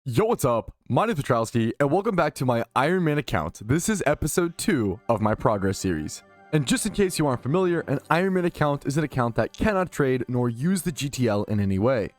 Yo, what's up? My name is Patrouski, and welcome back to my Iron Man account. This is episode 2 of my progress series. And just in case you aren't familiar, an Iron Man account is an account that cannot trade nor use the GTL in any way.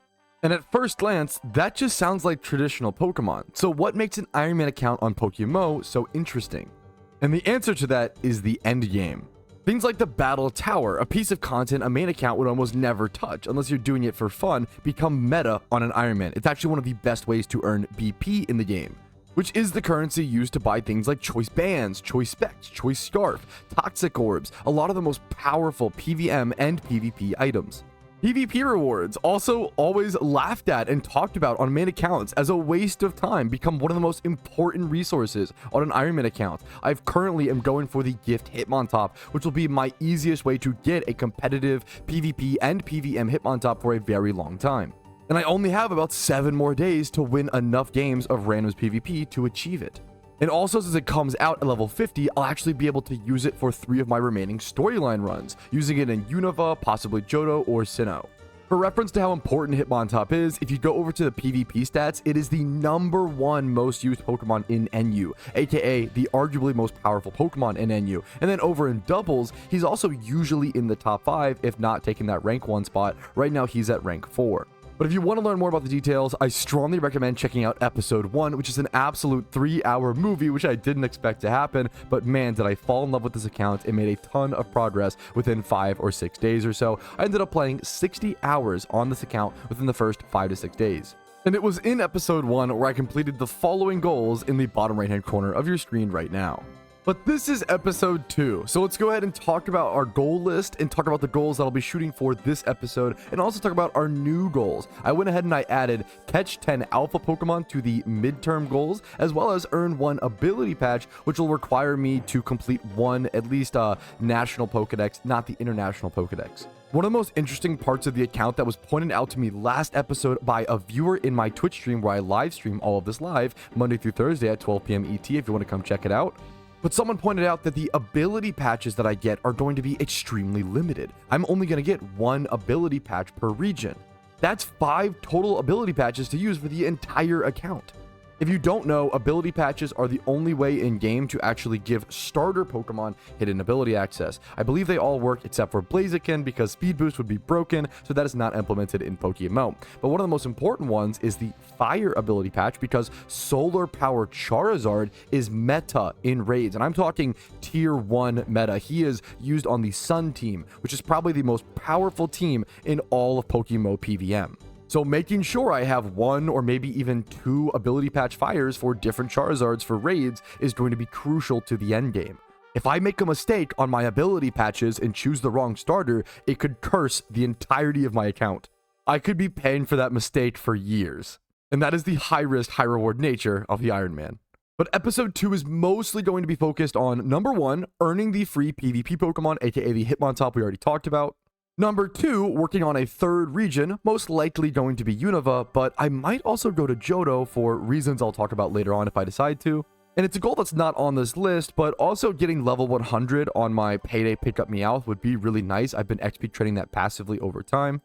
And at first glance, that just sounds like traditional Pokemon. So what makes an Iron Man account on PokeMMO so interesting? And the answer to that is the end game. Things like the Battle Tower, a piece of content a main account would almost never touch unless you're doing it for fun, become meta on an Iron Man. It's actually one of the best ways to earn BP in the game, which is the currency used to buy things like choice bands, choice specs, choice scarf, toxic orbs, a lot of the most powerful PVM and PvP items. PvP rewards, also always laughed at and talked about on main accounts as a waste of time, become one of the most important resources on an Iron Man account. I currently am going for the gift HITMONTOP, which will be my easiest way to get a competitive PvP and PVM HITMONTOP for a very long time. And I only have about 7 more days to win enough games of randoms PvP to achieve it. And also, since it comes out at level 50, I'll actually be able to use it for 3 of my remaining storyline runs, using it in Unova, possibly Johto, or Sinnoh. For reference to how important HITMONTOP is, if you go over to the PvP stats, it is the #1 most used Pokemon in NU, aka the arguably most powerful Pokemon in NU. And then over in doubles, he's also usually in the top 5, if not taking that rank 1 spot. Right now, he's at rank 4. But if you want to learn more about the details, I strongly recommend checking out episode 1, which is an absolute 3-hour movie, which I didn't expect to happen. But man, did I fall in love with this account. It made a ton of progress within 5 or 6 days or so. I ended up playing 60 hours on this account within the first 5 to 6 days. And it was in episode 1 where I completed the following goals in the bottom right hand corner of your screen right now. But this is episode 2, so let's go ahead and talk about our goal list and talk about the goals that I'll be shooting for this episode, and also talk about our new goals. I went ahead and I added catch 10 alpha Pokemon to the midterm goals, as well as earn 1 ability patch, which will require me to complete 1 at least national Pokedex, not the international Pokedex. One of the most interesting parts of the account that was pointed out to me last episode by a viewer in my Twitch stream, where I live stream all of this live Monday through Thursday at 12 p.m. ET if you want to come check it out. But someone pointed out that the ability patches that I get are going to be extremely limited. I'm only going to get 1 ability patch per region. That's 5 total ability patches to use for the entire account. If you don't know, ability patches are the only way in game to actually give starter Pokemon hidden ability access. I believe they all work except for Blaziken, because Speed Boost would be broken, so that is not implemented in PokeMMO. But one of the most important ones is the Fire ability patch, because Solar Power Charizard is meta in raids, and I'm talking tier 1 meta. He is used on the Sun team, which is probably the most powerful team in all of PokeMMO PvM. So making sure I have 1 or maybe even 2 ability patch fires for different Charizards for raids is going to be crucial to the end game. If I make a mistake on my ability patches and choose the wrong starter, it could curse the entirety of my account. I could be paying for that mistake for years. And that is the high risk, high reward nature of the Iron Man. But episode 2 is mostly going to be focused on number 1, earning the free PvP Pokemon, aka the HITMONTOP we already talked about. Number 2, working on a 3rd region, most likely going to be Unova, but I might also go to Johto for reasons I'll talk about later on if I decide to. And it's a goal that's not on this list, but also getting level 100 on my Payday Pickup Meowth would be really nice. I've been XP trading that passively over time.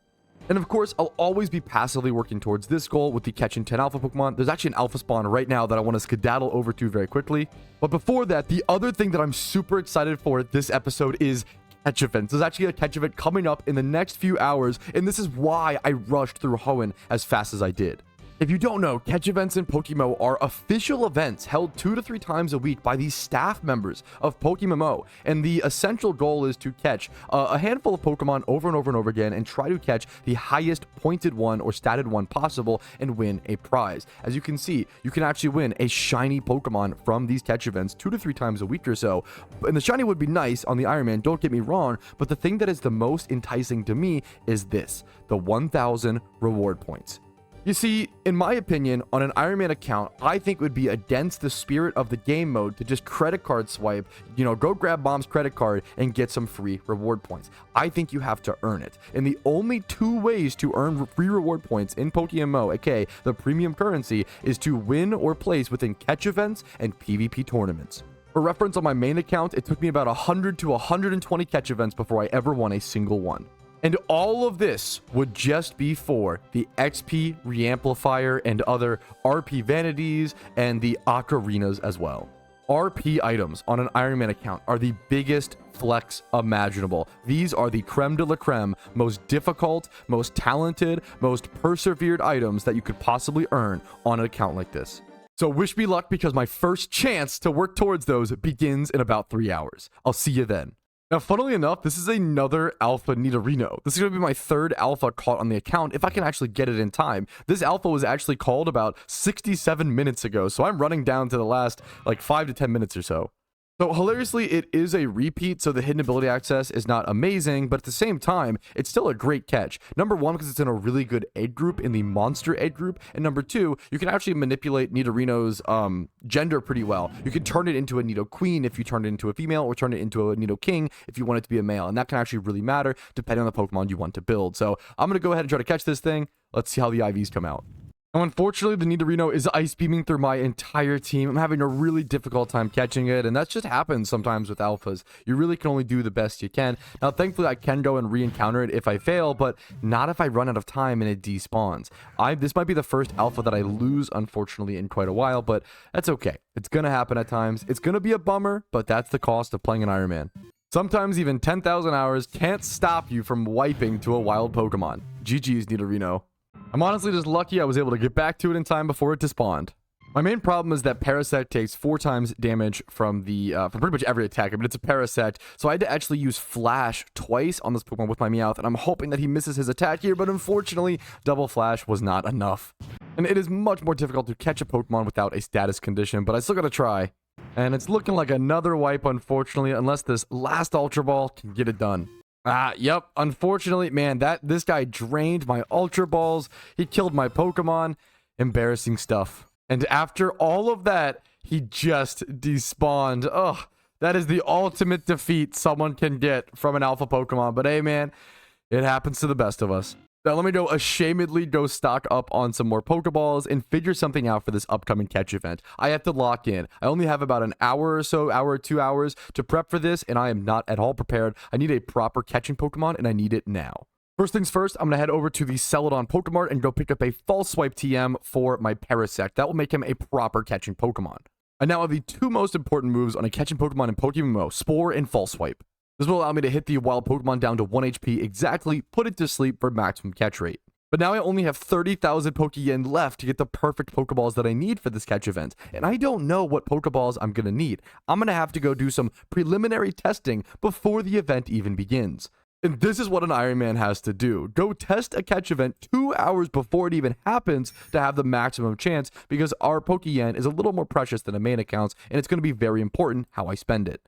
And of course, I'll always be passively working towards this goal with the catching 10 alpha Pokemon. There's actually an alpha spawn right now that I want to skedaddle over to very quickly. But before that, the other thing that I'm super excited for this episode is catch events. There's actually a catch event coming up in the next few hours, and this is why I rushed through Hoenn as fast as I did. If you don't know, catch events in PokeMMO are official events held 2 to 3 times a week by the staff members of PokeMMO, and the essential goal is to catch a handful of Pokemon over and over and over again and try to catch the highest pointed one or statted one possible and win a prize. As you can see, you can actually win a shiny Pokemon from these catch events 2 to 3 times a week or so, and the shiny would be nice on the Iron Man, don't get me wrong, but the thing that is the most enticing to me is this: the 1,000 reward points. You see, in my opinion, on an Iron Man account, I think it would be against the spirit of the game mode to just credit card swipe, go grab Mom's credit card and get some free reward points. I think you have to earn it. And the only 2 ways to earn free reward points in PokeMMO, aka the premium currency, is to win or place within catch events and PvP tournaments. For reference, on my main account, it took me about 100 to 120 catch events before I ever won a single one. And all of this would just be for the XP Reamplifier and other RP Vanities and the Ocarinas as well. RP items on an Iron Man account are the biggest flex imaginable. These are the creme de la creme, most difficult, most talented, most persevered items that you could possibly earn on an account like this. So wish me luck, because my first chance to work towards those begins in about 3 hours. I'll see you then. Now, funnily enough, this is another alpha Nidorino. This is going to be my third alpha caught on the account if I can actually get it in time. This alpha was actually called about 67 minutes ago, so I'm running down to the last like 5 to 10 minutes or so. So hilariously, it is a repeat, so the hidden ability access is not amazing, but at the same time, it's still a great catch. Number one, because it's in a really good egg group, in the monster egg group, and number two, you can actually manipulate Nidorino's gender pretty well. You can turn it into a Nido Queen if you turn it into a female, or turn it into a Nido King if you want it to be a male, and that can actually really matter depending on the Pokemon you want to build. So I'm going to go ahead and try to catch this thing. Let's see how the IVs come out. Now, unfortunately, the Nidorino is ice beaming through my entire team. I'm having a really difficult time catching it, and that just happens sometimes with alphas. You really can only do the best you can. Now, thankfully, I can go and re-encounter it if I fail, but not if I run out of time and it despawns. This might be the first alpha that I lose, unfortunately, in quite a while, but that's okay. It's going to happen at times. It's going to be a bummer, but that's the cost of playing an Iron Man. Sometimes even 10,000 hours can't stop you from wiping to a wild Pokemon. GG's, Nidorino. I'm honestly just lucky I was able to get back to it in time before it despawned. My main problem is that Parasect takes 4 times damage from pretty much every attack, but it's a Parasect, so I had to actually use Flash twice on this Pokemon with my Meowth, and I'm hoping that he misses his attack here, but unfortunately, double Flash was not enough. And it is much more difficult to catch a Pokemon without a status condition, but I still gotta try. And it's looking like another wipe, unfortunately, unless this last Ultra Ball can get it done. Yep. Unfortunately, man, this guy drained my Ultra Balls. He killed my Pokemon. Embarrassing stuff. And after all of that, he just despawned. Ugh, that is the ultimate defeat someone can get from an alpha Pokemon. But hey, man, it happens to the best of us. Now, let me go ashamedly go stock up on some more Pokeballs and figure something out for this upcoming catch event. I have to lock in. I only have about an hour or so, hour or 2 hours to prep for this, and I am not at all prepared. I need a proper catching Pokemon, and I need it now. First things first, I'm going to head over to the Celadon Pokemart and go pick up a False Swipe TM for my Parasect. That will make him a proper catching Pokemon. I now have the 2 most important moves on a catching Pokemon in PokeMMO, Spore and False Swipe. This will allow me to hit the wild Pokemon down to 1 HP exactly, put it to sleep for maximum catch rate. But now I only have 30,000 Pokeyen left to get the perfect Pokeballs that I need for this catch event, and I don't know what Pokeballs I'm going to need. I'm going to have to go do some preliminary testing before the event even begins. And this is what an Iron Man has to do. Go test a catch event 2 hours before it even happens to have the maximum chance, because our Pokeyen is a little more precious than a main account, and it's going to be very important how I spend it.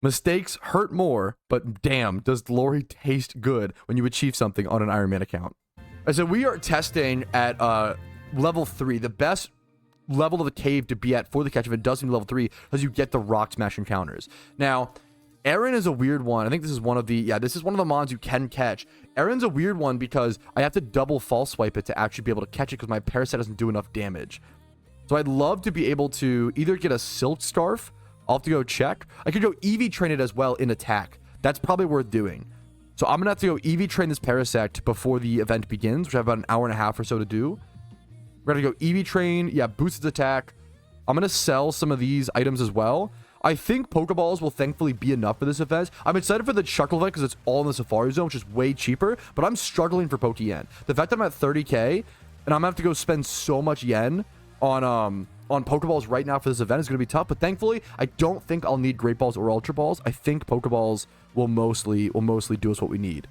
Mistakes hurt more, but damn, does glory taste good when you achieve something on an Iron Man account. So we are testing at level 3. The best level of the cave to be at for the catch event does seem level 3, because you get the rock smash encounters. Now, Aaron is a weird one. I think this is one of the, this is one of the mons you can catch. Aaron's a weird one because I have to double False Swipe it to actually be able to catch it, because my Parasect doesn't do enough damage. So I'd love to be able to either get a Silk Scarf. I'll have to go check. I could go EV train it as well in attack. That's probably worth doing. So I'm going to have to go EV train this Parasect before the event begins, which I have about an hour and a half or so to do. We're going to go EV train. Yeah, boost its attack. I'm going to sell some of these items as well. I think Pokeballs will thankfully be enough for this event. I'm excited for the Shuckle event because it's all in the Safari Zone, which is way cheaper, but I'm struggling for Pokeyen. The fact that I'm at 30k and I'm going to have to go spend so much yen on Pokeballs right now for this event is going to be tough, but thankfully I don't think I'll need Great Balls or Ultra Balls. I think Pokeballs will mostly do us what we need.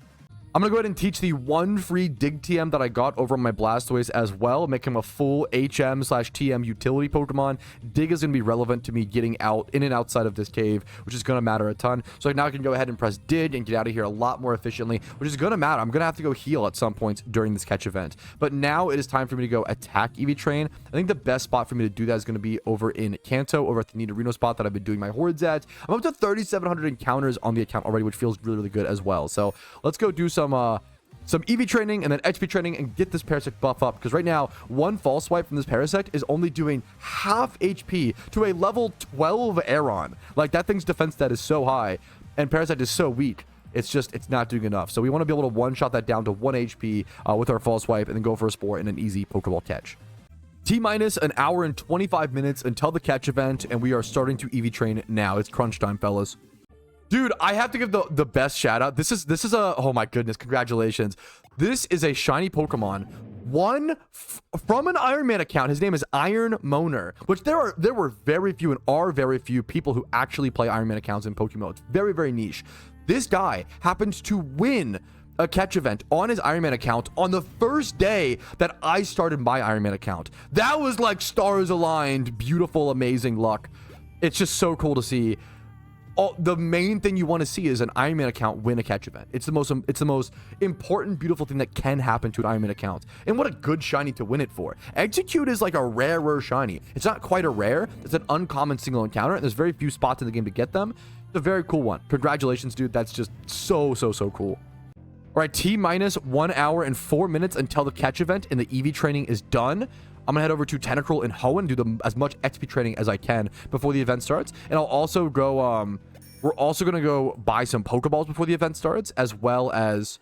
I'm going to go ahead and teach the 1 free Dig TM that I got over on my Blastoise as well, make him a full HM/TM utility Pokemon. Dig is going to be relevant to me getting out in and outside of this cave, which is going to matter a ton. So now I can go ahead and press Dig and get out of here a lot more efficiently, which is going to matter. I'm going to have to go heal at some points during this catch event. But now it is time for me to go attack EV Train. I think the best spot for me to do that is going to be over in Kanto, over at the Nidorino spot that I've been doing my hordes at. I'm up to 3,700 encounters on the account already, which feels really, really good as well. So let's go do some EV training and then XP training and get this Parasect buff up, because right now 1 False Swipe from this Parasect is only doing half HP to a level 12 Aeron. Like, that thing's defense stat is so high and Parasect is so weak. it's not doing enough. So we want to be able to one-shot that down to 1 HP with our False Swipe and then go for a Spore and an easy Pokeball catch. T-minus an hour and 25 minutes until the catch event, and we are starting to EV train now. It's crunch time, fellas. Dude, I have to give the best shout out. This is a, oh my goodness, congratulations. This is a shiny Pokemon. One from an Iron Man account. His name is Iron Moner, which there were very few and are very few people who actually play Iron Man accounts in Pokemon. It's very, very niche. This guy happens to win a catch event on his Iron Man account on the first day that I started my Iron Man account. That was like stars aligned, beautiful, amazing luck. It's just so cool to see. The main thing you want to see is an Iron Man account win a catch event. It's the most important, beautiful thing that can happen to an Iron Man account. And what a good shiny to win it for. Execute is like a rarer shiny. It's not quite a rare. It's an uncommon single encounter, and there's very few spots in the game to get them. It's a very cool one. Congratulations, dude. That's just so cool. All right, T-minus 1 hour and 4 minutes until the catch event and the EV training is done. I'm gonna head over to Tentacruel and Hoenn, do as much XP training as I can before the event starts. And I'll also go, we're also gonna go buy some Pokeballs before the event starts, as well as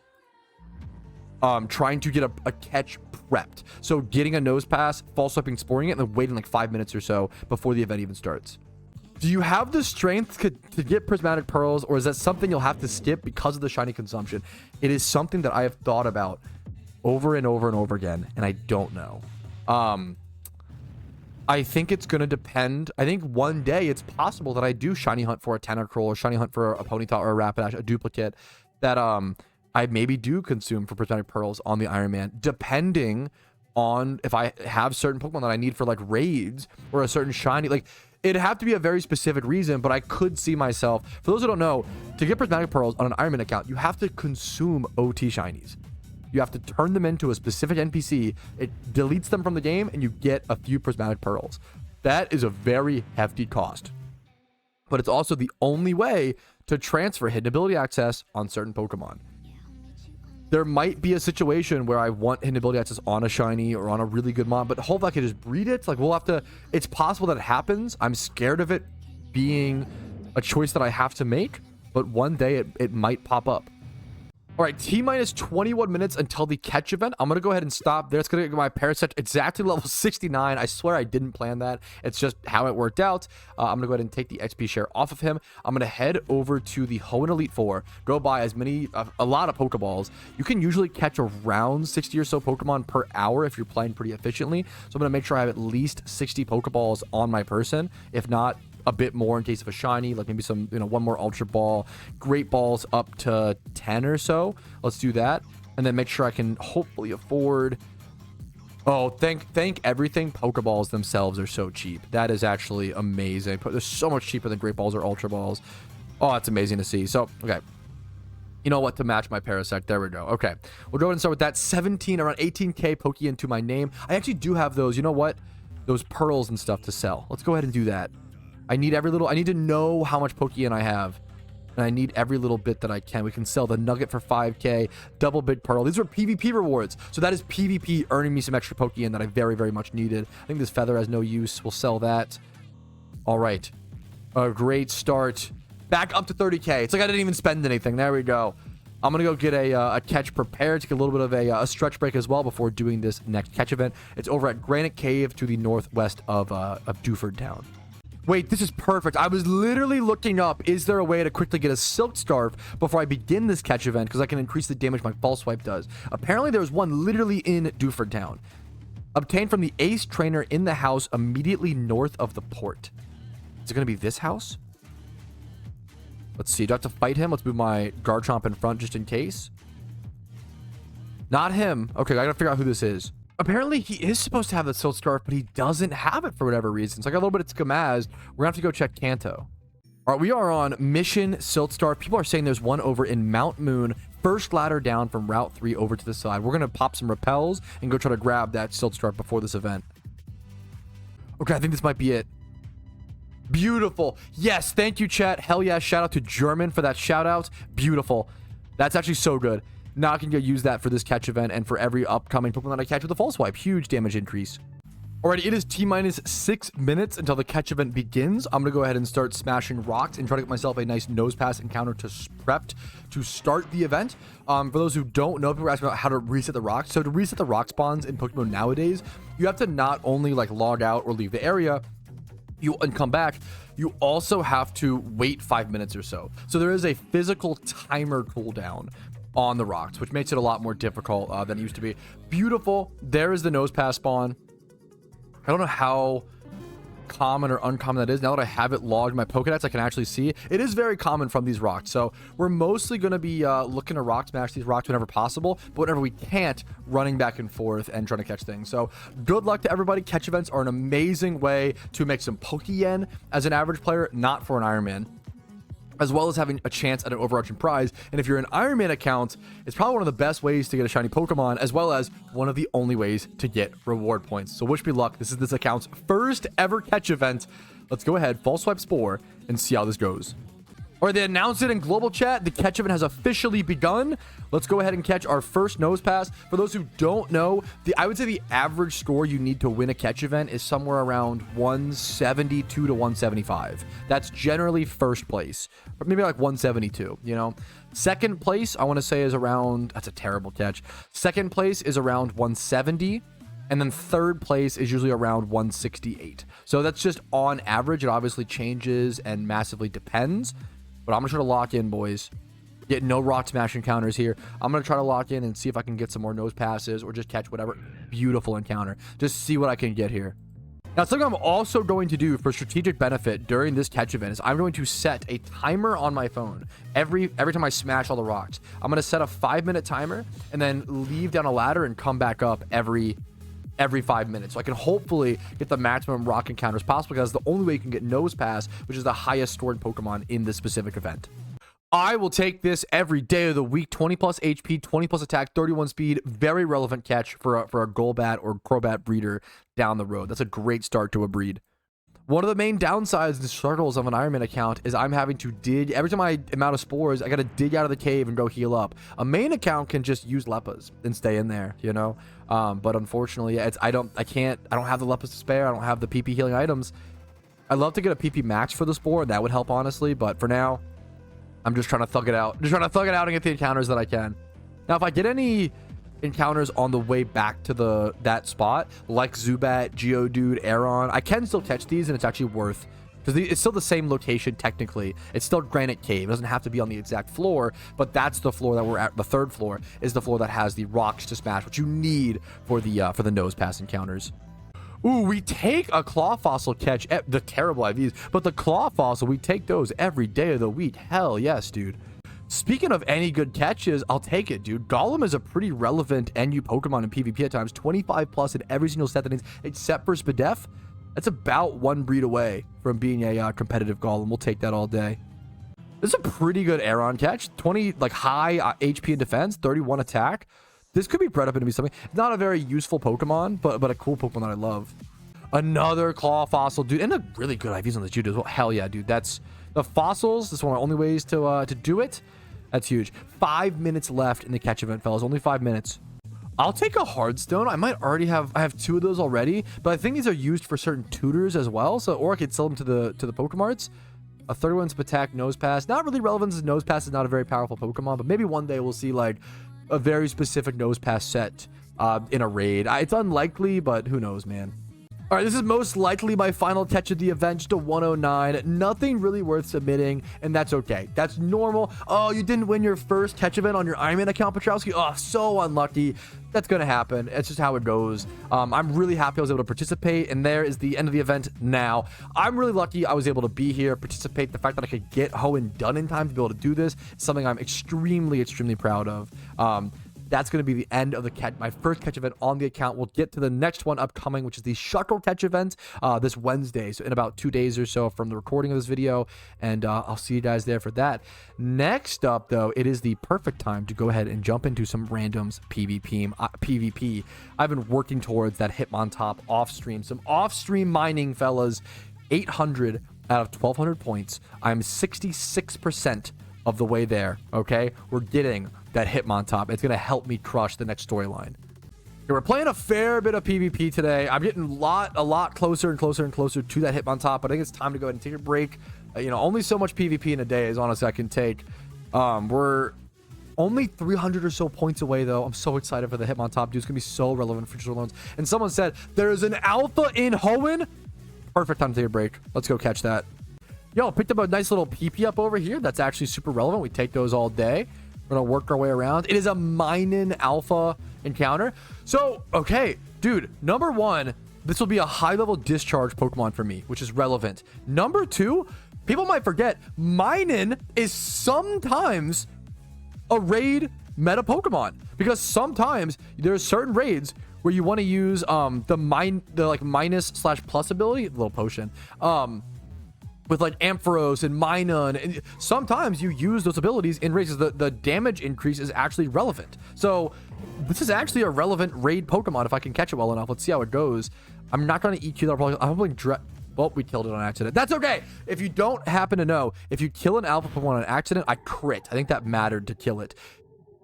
trying to get a catch prepped. So getting a nose pass, false swiping, sporing it, and then waiting like 5 minutes or so before the event even starts. Do you have the strength to get prismatic pearls, or is that something you'll have to skip because of the shiny consumption? It is something that I have thought about over and over and over again, and I don't know. I think it's going to depend. I think one day it's possible that I do shiny hunt for a Tentacruel or shiny hunt for a Ponyta or a Rapidash, a duplicate that I maybe do consume for prismatic pearls on the Iron Man, depending on if I have certain Pokemon that I need for like raids or a certain shiny. Like, it'd have to be a very specific reason, but I could see myself, for those who don't know, to get prismatic pearls on an Iron Man account, you have to consume OT shinies. You have to turn them into a specific NPC. It deletes them from the game, and you get a few prismatic pearls. That is a very hefty cost. But it's also the only way to transfer hidden ability access on certain Pokemon. There might be a situation where I want hidden ability access on a shiny or on a really good mon, but hopefully I can just breed it. Like, we'll have to, it's possible that it happens. I'm scared of it being a choice that I have to make, but one day it might pop up. All right, T-minus 21 minutes until the catch event. I'm going to go ahead and stop there. It's going to get my Parasect exactly level 69. I swear I didn't plan that. It's just how it worked out. I'm going to go ahead and take the XP share off of him. I'm going to head over to the Hoenn Elite Four, go buy a lot of Pokeballs. You can usually catch around 60 or so Pokemon per hour if you're playing pretty efficiently. So I'm going to make sure I have at least 60 Pokeballs on my person. If not, a bit more in case of a shiny, like maybe some, one more Ultra Ball, Great Balls up to 10 or so. Let's do that, and then make sure I can hopefully afford. Oh, thank everything. Pokeballs themselves are so cheap. That is actually amazing. They're so much cheaper than Great Balls or Ultra Balls. Oh, that's amazing to see. So, okay. You know what? To match my Parasect. There we go. Okay. We'll go ahead and start with that. 17, around 18k Pokeyen to my name. I actually do have those. You know what? Those pearls and stuff to sell. Let's go ahead and do that. I need to know how much Pokeyen I have. And I need every little bit that I can. We can sell the Nugget for 5k, double big pearl. These are PvP rewards. So that is PvP earning me some extra Pokeyen that I very, very much needed. I think this feather has no use. We'll sell that. All right. A great start. Back up to 30k. It's like I didn't even spend anything. There we go. I'm going to go get a catch prepared, take a little bit of a stretch break as well before doing this next catch event. It's over at Granite Cave to the northwest of Dewford Town. Wait, this is perfect. I was literally looking up, is there a way to quickly get a Silk Scarf before I begin this catch event, because I can increase the damage my False Swipe does. Apparently, there's one literally in Dewford Town. Obtained from the Ace Trainer in the house immediately north of the port. Is it going to be this house? Let's see. Do I have to fight him? Let's move my Garchomp in front just in case. Not him. Okay, I got to figure out who this is. Apparently, he is supposed to have the Silk Scarf, but he doesn't have it for whatever reason. So I got a little bit of Skamaz. We're going to have to go check Kanto. All right, we are on Mission Silk Scarf. People are saying there's one over in Mount Moon. First ladder down from Route 3 over to the side. We're going to pop some repels and go try to grab that Silk Scarf before this event. Okay, I think this might be it. Beautiful. Yes, thank you, chat. Hell yeah, shout out to German for that shout out. Beautiful. That's actually so good. Now I can go use that for this catch event and for every upcoming Pokemon that I catch with a False Swipe. Huge damage increase. Alrighty, it is T-minus 6 minutes until the catch event begins. I'm going to go ahead and start smashing rocks and try to get myself a nice nose pass encounter to prepped to start the event. For those who don't know, people are asking about how to reset the rocks. So to reset the rock spawns in Pokemon nowadays, you have to not only like log out or leave the area and come back, you also have to wait 5 minutes or so. So there is a physical timer cooldown on the rocks, which makes it a lot more difficult than it used to be. Beautiful. There is the nose pass spawn. I don't know how common or uncommon that is. Now that I have it logged in my Pokedex, I can actually see it is very common from these rocks. So we're mostly going to be looking to rock smash these rocks whenever possible, but whenever we can't, running back and forth and trying to catch things. So good luck to everybody. Catch events are an amazing way to make some Pokeyen as an average player, not for an Iron Man, as well as having a chance at an overarching prize. And if you're an Iron Man account, it's probably one of the best ways to get a shiny Pokemon, as well as one of the only ways to get reward points. So wish me luck. This is this account's first ever catch event. Let's go ahead, False Swipe Spore, and see how this goes. All right, they announced it in global chat. The catch event has officially begun. Let's go ahead and catch our first nose pass. For those who don't know, I would say the average score you need to win a catch event is somewhere around 172 to 175. That's generally first place, or maybe like 172, you know? Second place, I want to say, is around, that's a terrible catch. Second place is around 170. And then third place is usually around 168. So that's just on average. It obviously changes and massively depends. But I'm going to try to lock in, boys. Get no rock smash encounters here. I'm going to try to lock in and see if I can get some more nose passes or just catch whatever beautiful encounter. Just see what I can get here. Now, something I'm also going to do for strategic benefit during this catch event is I'm going to set a timer on my phone every time I smash all the rocks. I'm going to set a 5-minute timer and then leave down a ladder and come back up every 5 minutes, so I can hopefully get the maximum rock encounters possible, because the only way you can get nose pass, which is the highest scored Pokemon in this specific event. I will take this every day of the week. 20 plus HP, 20 plus attack, 31 speed. Very relevant catch for a Golbat or Crobat breeder down the road. That's a great start to a breed. One of the main downsides and struggles of an Iron Man account is I'm having to dig. Every time I am out of spores, I got to dig out of the cave and go heal up. A main account can just use Leppas and stay in there, you know? But unfortunately, I don't have the Leppas to spare. I don't have the PP healing items. I'd love to get a PP max for the spore. That would help, honestly. But for now, I'm just trying to thug it out. Just trying to thug it out and get the encounters that I can. Now, if I get any encounters on the way back to that spot, like Zubat, Geodude, Aeron, I can still catch these, and it's actually worth, because it's still the same location technically. It's still Granite Cave. It doesn't have to be on the exact floor, but that's the floor that we're at. The third floor is the floor that has the rocks to smash, which you need for the nose pass encounters. Ooh, we take a Claw Fossil catch, the terrible IVs, but the Claw Fossil, we take those every day of the week. Hell yes, dude. Speaking of any good catches, I'll take it, dude. Golem is a pretty relevant NU Pokemon in PvP at times. 25 plus in every single set that is, except for Spadef. That's about one breed away from being a competitive Golem. We'll take that all day. This is a pretty good Aeron catch. 20, like, high HP and defense, 31 attack. This could be bred up into something. Not a very useful Pokemon, but a cool Pokemon that I love. Another Claw Fossil, dude, and a really good IVs on this dude as well. Hell yeah, dude. That's the fossils. This is one of the only ways to do it. That's huge. 5 minutes left in the catch event, fellas. Only 5 minutes. I'll take a Hardstone. I might already have. I have 2 of those already, but I think these are used for certain tutors as well. So, or I could sell them to the Pokemarts. A 31 attack nose pass. Not really relevant, as nose pass is not a very powerful Pokemon, but maybe one day we'll see like a very specific nose pass set in a raid. It's unlikely, but who knows, man. All right, this is most likely my final catch of the event, just a 109. Nothing really worth submitting, and that's okay. That's normal. Oh, you didn't win your first catch event on your Iron Man account, Patrouski? Oh, so unlucky. That's going to happen. It's just how it goes. I'm really happy I was able to participate, and there is the end of the event now. I'm really lucky I was able to be here, participate. The fact that I could get Hoenn done in time to be able to do this is something I'm extremely, extremely proud of. That's going to be the end of my first catch event on the account. We'll get to the next one upcoming, which is the Shuckle catch event this Wednesday. So in about 2 days or so from the recording of this video. And I'll see you guys there for that. Next up, though, it is the perfect time to go ahead and jump into some randoms PvP. I've been working towards that Hitmontop off stream. Some off stream mining, fellas. 800 out of 1,200 points. I'm 66% of the way there, okay? We're getting that Hitmontop. It's going to help me crush the next storyline. We're playing a fair bit of PvP today. I'm getting a lot closer and closer and closer to that HITMONTOP. But I think it's time to go ahead and take a break. You know, only so much PvP in a day is honestly I can take. We're only 300 or so points away, though. I'm so excited for the HITMONTOP, dude. It's gonna be so relevant for future loans. And someone said there is an alpha in Hoenn. Perfect time to take a break. Let's go catch that. Yo, picked up a nice little PP up over here. That's actually super relevant. We take those all day. We're gonna work our way around. It is a Minun alpha encounter. So, okay, dude, number one, this will be a high-level discharge Pokemon for me, which is relevant. Number two, people might forget, Minun is sometimes a raid meta Pokemon, because sometimes there's certain raids where you want to use the like minus/plus ability, little potion, with like Ampharos and Minun, and sometimes you use those abilities in raids. The damage increase is actually relevant. So this is actually a relevant raid Pokemon if I can catch it well enough. Let's see how it goes. I'm not going to EQ that. I'll probably well, we killed it on accident. That's okay. If you don't happen to know, if you kill an alpha Pokemon on accident, I crit. I think that mattered to kill it.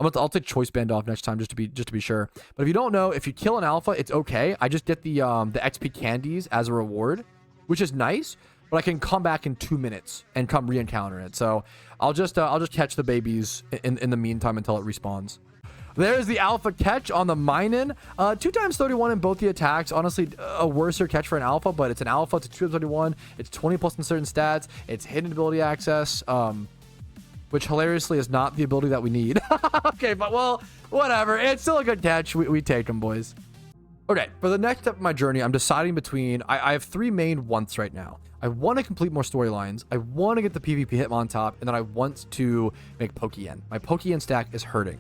I'll take choice band off next time just to be sure. But if you don't know, if you kill an alpha, it's okay. I just get the XP candies as a reward, which is nice. But I can come back in 2 minutes and come re-encounter it. So I'll just catch the babies in the meantime until it respawns. There's the alpha catch on the Minun. 2 times 31 in both the attacks. Honestly, a worser catch for an alpha, but it's an alpha. It's 2 times 31. It's 20 plus in certain stats. It's hidden ability access, which hilariously is not the ability that we need. Okay, but well, whatever. It's still a good catch. We take them, boys. Okay, for the next step of my journey, I'm deciding between... I have 3 main wants right now. I want to complete more storylines. I want to get the PvP HITMONTOP, and then I want to make Pokeyen. My Pokeyen stack is hurting.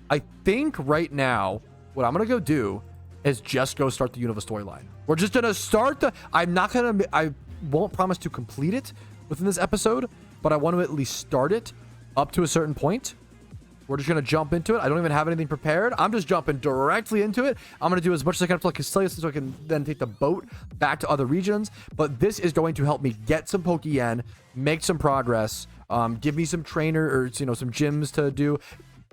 I think right now, what I'm going to go do is just go start the Unova Storyline. We're just going to start the... I won't promise to complete it within this episode, but I want to at least start it up to a certain point. We're just going to jump into it. I don't even have anything prepared. I'm just jumping directly into it. I'm going to do as much as I can for like Castellius so I can then take the boat back to other regions. But this is going to help me get some Pokeyen, make some progress, give me some trainer or, you know, some gyms to do.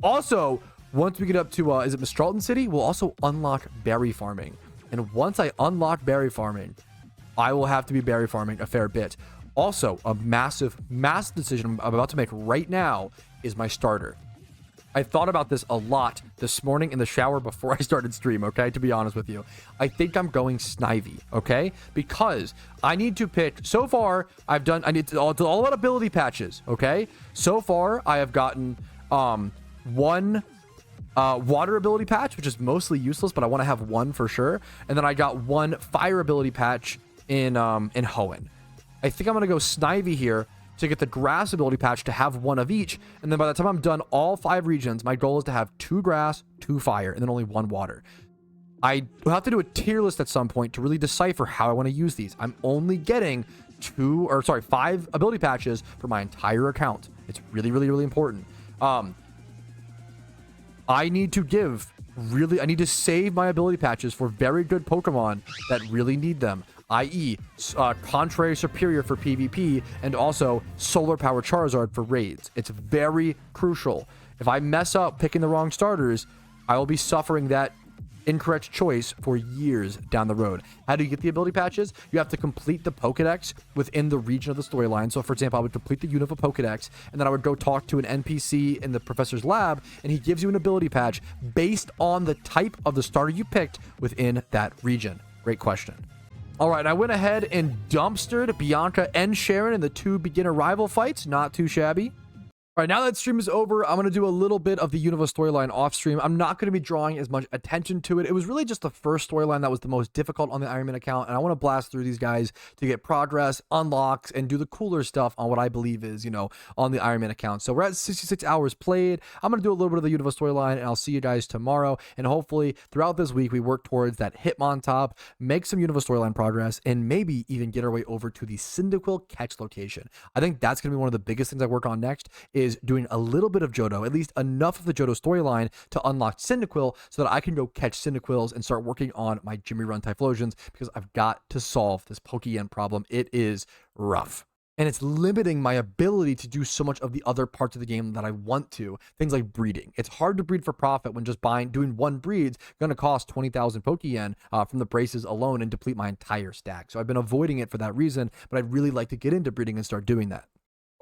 Also, once we get up to, is it Mistralton City? We'll also unlock berry farming. And once I unlock berry farming, I will have to be berry farming a fair bit. Also, a massive decision I'm about to make right now is my starter. I thought about this a lot this morning in the shower before I started stream, okay? To be honest with you. I think I'm going Snivy, okay? Because I need to pick... So far, I need to all about ability patches, okay? So far, I have gotten one water ability patch, which is mostly useless, but I want to have one for sure. And then I got one fire ability patch in Hoenn. I think I'm going to go Snivy here to get the grass ability patch to have one of each. And then by the time I'm done all 5 regions, my goal is to have 2 grass, 2 fire, and then only 1 water. I will have to do a tier list at some point to really decipher how I want to use these. I'm only getting 5 ability patches for my entire account. It's really, really, really important. I need to save my ability patches for very good Pokemon that really need them. I.e. Contrary Superior for PvP, and also Solar Power Charizard for raids. It's very crucial. If I mess up picking the wrong starters, I will be suffering that incorrect choice for years down the road. How do you get the ability patches? You have to complete the Pokedex within the region of the storyline. So, for example, I would complete the Unova Pokedex, and then I would go talk to an NPC in the professor's lab, and he gives you an ability patch based on the type of the starter you picked within that region. Great question. All right, I went ahead and dumpstered Bianca and Sharon in the 2 beginner rival fights. Not too shabby. All right, now that stream is over, I'm going to do a little bit of the Unova storyline off stream. I'm not going to be drawing as much attention to it. It was really just the first storyline that was the most difficult on the Iron Man account, and I want to blast through these guys to get progress, unlocks, and do the cooler stuff on what I believe is, you know, on the Iron Man account. So we're at 66 hours played. I'm going to do a little bit of the Unova storyline, and I'll see you guys tomorrow. And hopefully, throughout this week, we work towards that HITMONTOP, make some Unova storyline progress, and maybe even get our way over to the Cyndaquil catch location. I think that's going to be one of the biggest things I work on next, is doing a little bit of Johto, at least enough of the Johto storyline to unlock Cyndaquil so that I can go catch Cyndaquils and start working on my Jimmy Run Typhlosions, because I've got to solve this Pokeyen problem. It is rough. And it's limiting my ability to do so much of the other parts of the game that I want to. Things like breeding. It's hard to breed for profit when just doing one breed's going to cost 20,000 Pokeyen from the braces alone and deplete my entire stack. So I've been avoiding it for that reason, but I'd really like to get into breeding and start doing that.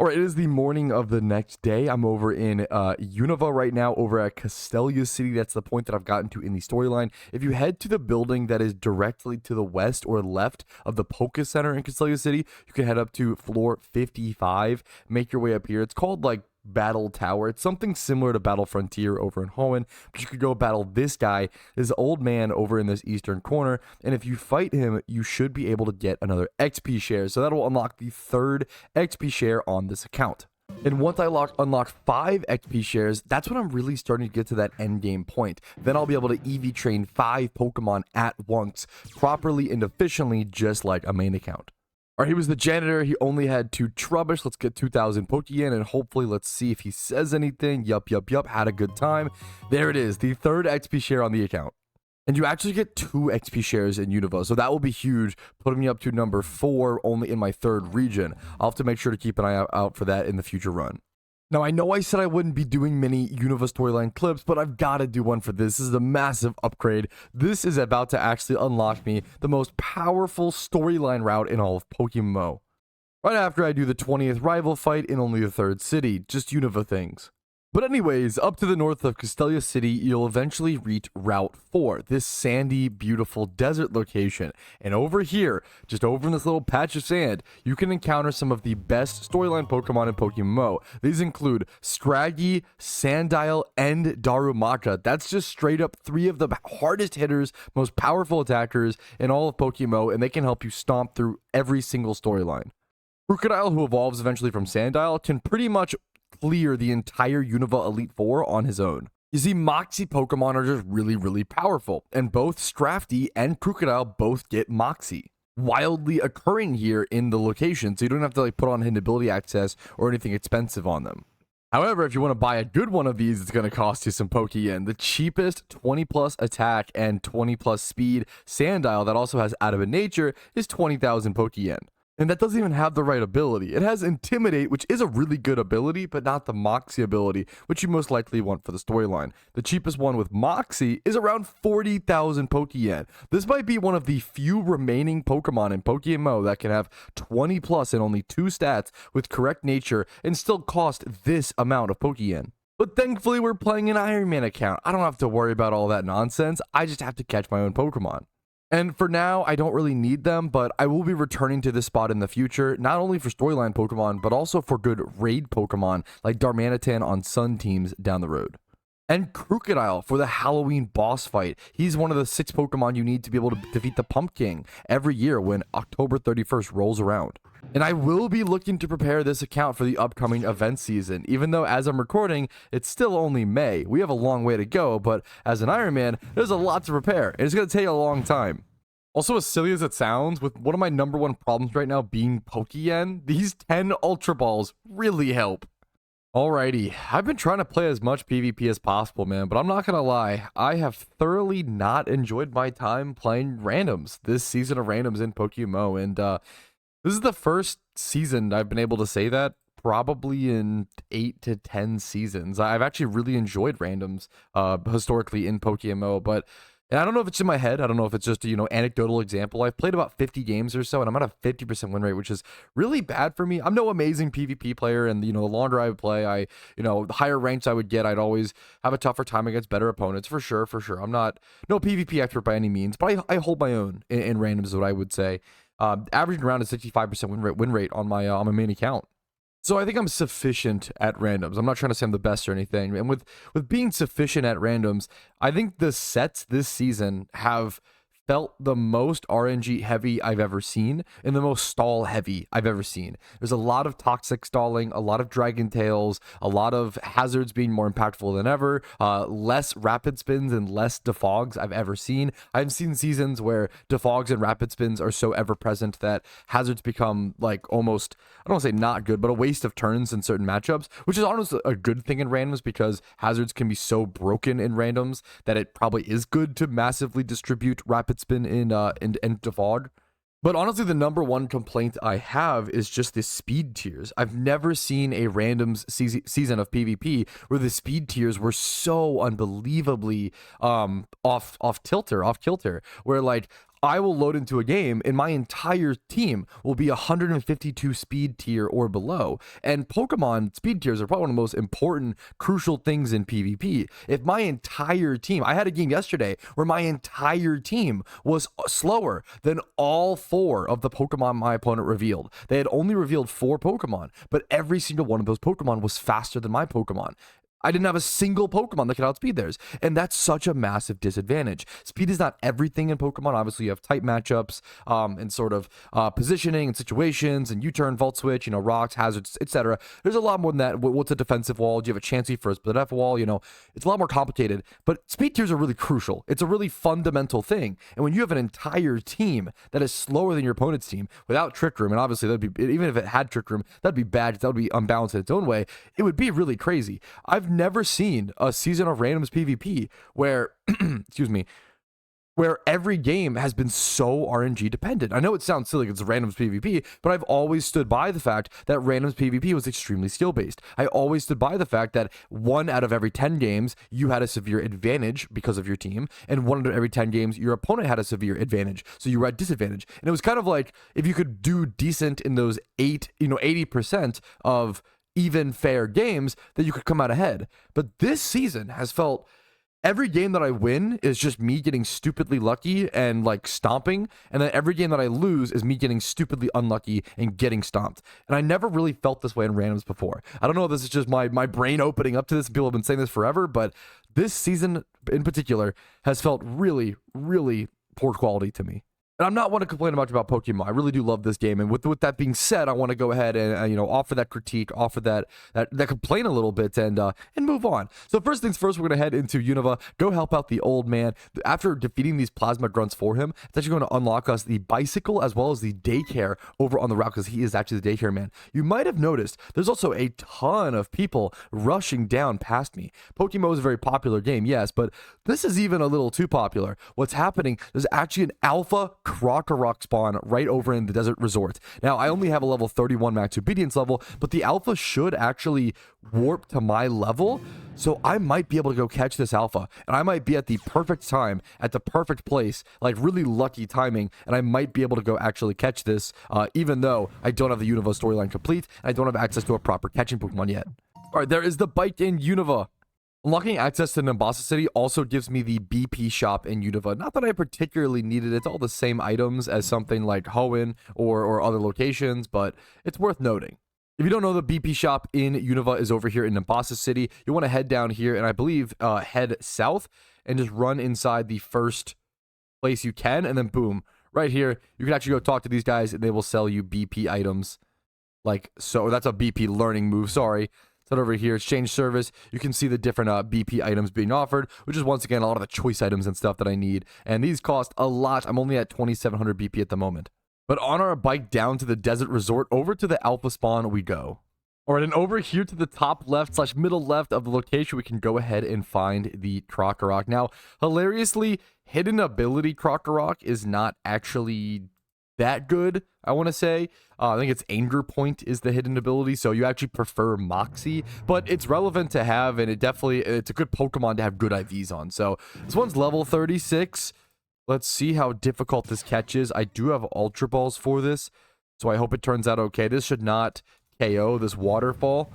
All right, it is the morning of the next day. I'm over in Unova right now, over at Castelia City. That's the point that I've gotten to in the storyline. If you head to the building that is directly to the west or left of the Poke Center in Castelia City, you can head up to floor 55, make your way up here. It's called like Battle Tower. It's something similar to Battle Frontier over in Hoenn, but you could go battle this guy, this old man over in this eastern corner, and if you fight him, you should be able to get another XP share. So that'll unlock the third XP share on this account. And once I unlock 5 XP shares, that's when I'm really starting to get to that end game point. Then I'll be able to EV train 5 Pokemon at once, properly and efficiently, just like a main account. All right, he was the janitor. He only had 2 Trubbish. Let's get 2,000 Pokeyen, and hopefully let's see if he says anything. Yup. Had a good time. There it is, the third XP share on the account. And you actually get 2 XP shares in Unova, so that will be huge, putting me up to number 4 only in my 3rd region. I'll have to make sure to keep an eye out for that in the future run. Now, I know I said I wouldn't be doing many Unova Storyline clips, but I've got to do one for this. This is a massive upgrade. This is about to actually unlock me the most powerful storyline route in all of PokeMMO. Right after I do the 20th rival fight in only the 3rd city, just Unova things. But anyways, up to the north of Castelia City, you'll eventually reach Route 4, this sandy, beautiful desert location. And over here, just over in this little patch of sand, you can encounter some of the best storyline Pokemon in PokeMMO. These include Scraggy, Sandile, and Darumaka. That's just straight up 3 of the hardest hitters, most powerful attackers in all of PokeMMO, and they can help you stomp through every single storyline. Krokorok, who evolves eventually from Sandile, can pretty much clear the entire Unova Elite Four on his own. You see, Moxie Pokemon are just really powerful, and both Scrafty and Krokorok both get Moxie, wildly occurring here in the location, so you don't have to like put on hidden ability access or anything expensive on them. However, if you want to buy a good one of these, it's going to cost you some Pokeyen. The cheapest 20 plus attack and 20 plus speed Sandile that also has Adamant Nature is 20,000 Pokeyen. And that doesn't even have the right ability. It has Intimidate, which is a really good ability, but not the Moxie ability, which you most likely want for the storyline. The cheapest one with Moxie is around 40,000 Pokeyen. This might be one of the few remaining Pokemon in PokeMMO that can have 20 plus and only 2 stats with correct nature and still cost this amount of Pokeyen. But thankfully, we're playing an Iron Man account. I don't have to worry about all that nonsense. I just have to catch my own Pokemon. And for now, I don't really need them, but I will be returning to this spot in the future, not only for storyline Pokemon, but also for good raid Pokemon like Darmanitan on Sun teams down the road. And Krokorok for the Halloween boss fight. He's one of the 6 Pokemon you need to be able to defeat the Pumpkin every year when October 31st rolls around. And I will be looking to prepare this account for the upcoming event season, even though as I'm recording, it's still only May. We have a long way to go, but as an Iron Man, there's a lot to prepare, and it's going to take a long time. Also, as silly as it sounds, with one of my #1 problems right now being Pokeyen, these 10 Ultra Balls really help. Alrighty, I've been trying to play as much PvP as possible, man, but I'm not gonna lie, I have thoroughly not enjoyed my time playing randoms, this season of randoms in PokeMMO, and this is the first season I've been able to say that, probably in 8 to 10 seasons. I've actually really enjoyed randoms historically in PokeMMO, but and I don't know if it's in my head. I don't know if it's just a, anecdotal example. I've played about 50 games or so, and I'm at a 50% win rate, which is really bad for me. I'm no amazing PvP player, and, the longer I would play, the higher ranks I would get, I'd always have a tougher time against better opponents, for sure. I'm not no PvP expert by any means, but I hold my own in randoms is what I would say. Averaging around a 65% win rate on my main account. So I think I'm sufficient at randoms. I'm not trying to say I'm the best or anything. And with being sufficient at randoms, I think the sets this season have felt the most RNG heavy I've ever seen and the most stall heavy I've ever seen. There's a lot of toxic stalling, a lot of Dragon Tails, a lot of hazards being more impactful than ever, less rapid spins and less defogs I've ever seen. I've seen seasons where defogs and rapid spins are so ever present that hazards become like almost, I don't want to say not good, but a waste of turns in certain matchups, which is honestly a good thing in randoms because hazards can be so broken in randoms that it probably is good to massively distribute rapid spin in defog. But honestly, the number one complaint I have is just the speed tiers. I've never seen a randoms season of PvP where the speed tiers were so unbelievably off kilter, where like I will load into a game and my entire team will be 152 speed tier or below. And Pokemon speed tiers are probably one of the most important, crucial things in PvP. If my entire team, I had a game yesterday where my entire team was slower than all 4 of the Pokemon my opponent revealed. They had only revealed 4 Pokemon, but every single one of those Pokemon was faster than my Pokemon. I didn't have a single Pokemon that could outspeed theirs. And that's such a massive disadvantage. Speed is not everything in Pokemon. Obviously, you have type matchups and sort of positioning and situations and U-turn, Volt Switch, you know, rocks, hazards, etc. There's a lot more than that. What's a defensive wall? Do you have a Chansey for a split F wall? You know, it's a lot more complicated. But speed tiers are really crucial. It's a really fundamental thing. And when you have an entire team that is slower than your opponent's team without Trick Room, and obviously that'd be, even if it had Trick Room, that'd be bad. That would be unbalanced in its own way. It would be really crazy. I've never seen a season of randoms PvP where, excuse me, where every game has been so RNG dependent. I know it sounds silly because it's randoms PvP, but I've always stood by the fact that randoms PvP was extremely skill based. I always stood by the fact that 1 out of every 10 games you had a severe advantage because of your team, and 1 out of every 10 games your opponent had a severe advantage, so you were at disadvantage. And it was kind of like if you could do decent in those 80% of even fair games, that you could come out ahead. But this season has felt, every game that I win is just me getting stupidly lucky and like stomping, and then every game that I lose is me getting stupidly unlucky and getting stomped. And I never really felt this way in randoms before. I don't know if this is just my brain opening up to this. People have been saying this forever, but this season in particular has felt really, really poor quality to me. And I'm not one to complain much about Pokemon. I really do love this game. And with that being said, I want to go ahead and offer that critique, offer that complaint a little bit, and move on. So first things first, we're going to head into Unova, go help out the old man. After defeating these plasma grunts for him, it's actually going to unlock us the bicycle as well as the daycare over on the route, because he is actually the daycare man. You might have noticed there's also a ton of people rushing down past me. PokeMMO is a very popular game, yes, but this is even a little too popular. What's happening, there's actually an alpha Krokorok spawn right over in the desert resort. Now, I only have a level 31 max obedience level, but the alpha should actually warp to my level, so I might be able to go catch this alpha, and I might be at the perfect time, at the perfect place, like really lucky timing, and I might be able to go actually catch this, even though I don't have the Unova storyline complete, and I don't have access to a proper catching Pokemon yet. All right, there is the bike in Unova. Unlocking access to Nimbasa City also gives me the BP shop in Unova. Not that I particularly needed it. It's all the same items as something like Hoenn or other locations, but it's worth noting. If you don't know, the BP shop in Unova is over here in Nimbasa City. You want to head down here and I believe head south and just run inside the first place you can, and then boom, right here, you can actually go talk to these guys and they will sell you BP items. Like so. That's a BP learning move, sorry. Over here, exchange service, you can see the different BP items being offered, which is once again a lot of the choice items and stuff that I need, and these cost a lot. I'm only at 2700 BP at the moment. But on our bike down to the desert resort, over to the alpha spawn we go. All right, and over here to the top left / middle left of the location, we can go ahead and find the Krokorok. Now, hilariously, hidden ability Krokorok is not actually that good, I want to say. I think it's Anger Point is the hidden ability, so you actually prefer Moxie, but it's relevant to have, and it's a good Pokemon to have good IVs on. So this one's level 36. Let's see how difficult this catch is. I do have Ultra Balls for this, so I hope it turns out okay. This should not KO this waterfall.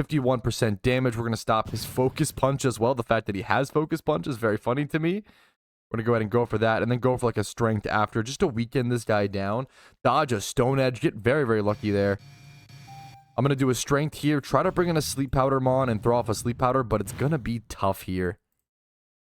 51% damage. We're going to stop his Focus Punch as well. The fact that he has Focus Punch is very funny to me. We're going to go ahead and go for that, and then go for like a strength after, just to weaken this guy down. Dodge a Stone Edge, get very, very lucky there. I'm going to do a strength here, try to bring in a Sleep Powder Mon and throw off a Sleep Powder, but it's going to be tough here.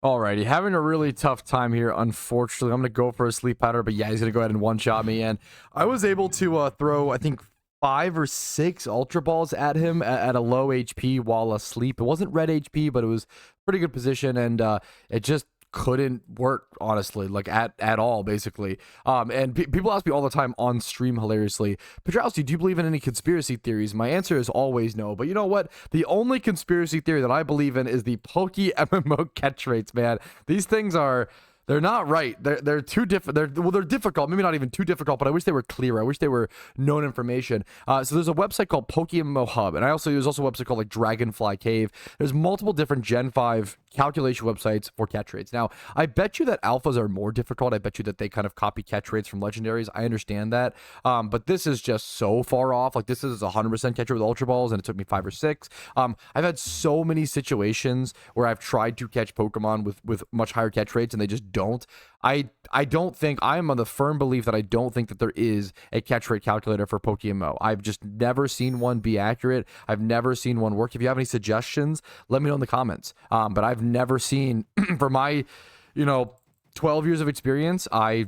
Alrighty, having a really tough time here, unfortunately. I'm going to go for a Sleep Powder, but yeah, he's going to go ahead and one-shot me, and I was able to throw, I think, 5 or 6 Ultra Balls at him at a low HP while asleep. It wasn't red HP, but it was pretty good position, and it just couldn't work, honestly, like at all, basically. And people ask me all the time on stream, hilariously, Patrouski, do you believe in any conspiracy theories? My answer is always no. But you know what? The only conspiracy theory that I believe in is the PokeMMO catch rates, man. These things are They're not right. They're too different. They're difficult. Maybe not even too difficult, but I wish they were clear. I wish they were known information. So there's a website called PokeMMO Hub, and there's also a website called like Dragonfly Cave. There's multiple different Gen 5 calculation websites for catch rates. Now, I bet you that alphas are more difficult. I bet you that they kind of copy catch rates from legendaries. I understand that. But this is just so far off. Like, this is 100% catch rate with Ultra Balls, and it took me 5 or 6. I've had so many situations where I've tried to catch Pokemon with much higher catch rates, and they just don't. I don't think, I am on the firm belief that I don't think that there is a catch rate calculator for PokeMMO. I've just never seen one be accurate. I've never seen one work. If you have any suggestions, let me know in the comments. But I've never seen, for my, 12 years of experience, I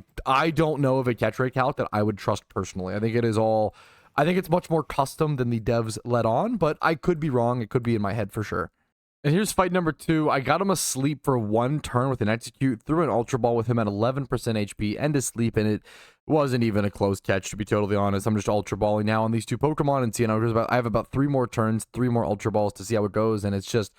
don't know of a catch rate calc that I would trust personally. I think it's much more custom than the devs let on, but I could be wrong. It could be in my head for sure. And here's fight number 2. I got him asleep for 1 turn with an execute, threw an Ultra Ball with him at 11% HP and asleep, and it wasn't even a close catch, to be totally honest. I'm just Ultra Balling now on these 2 Pokemon and seeing how it goes. I have about 3 more turns, 3 more Ultra Balls to see how it goes, and it's just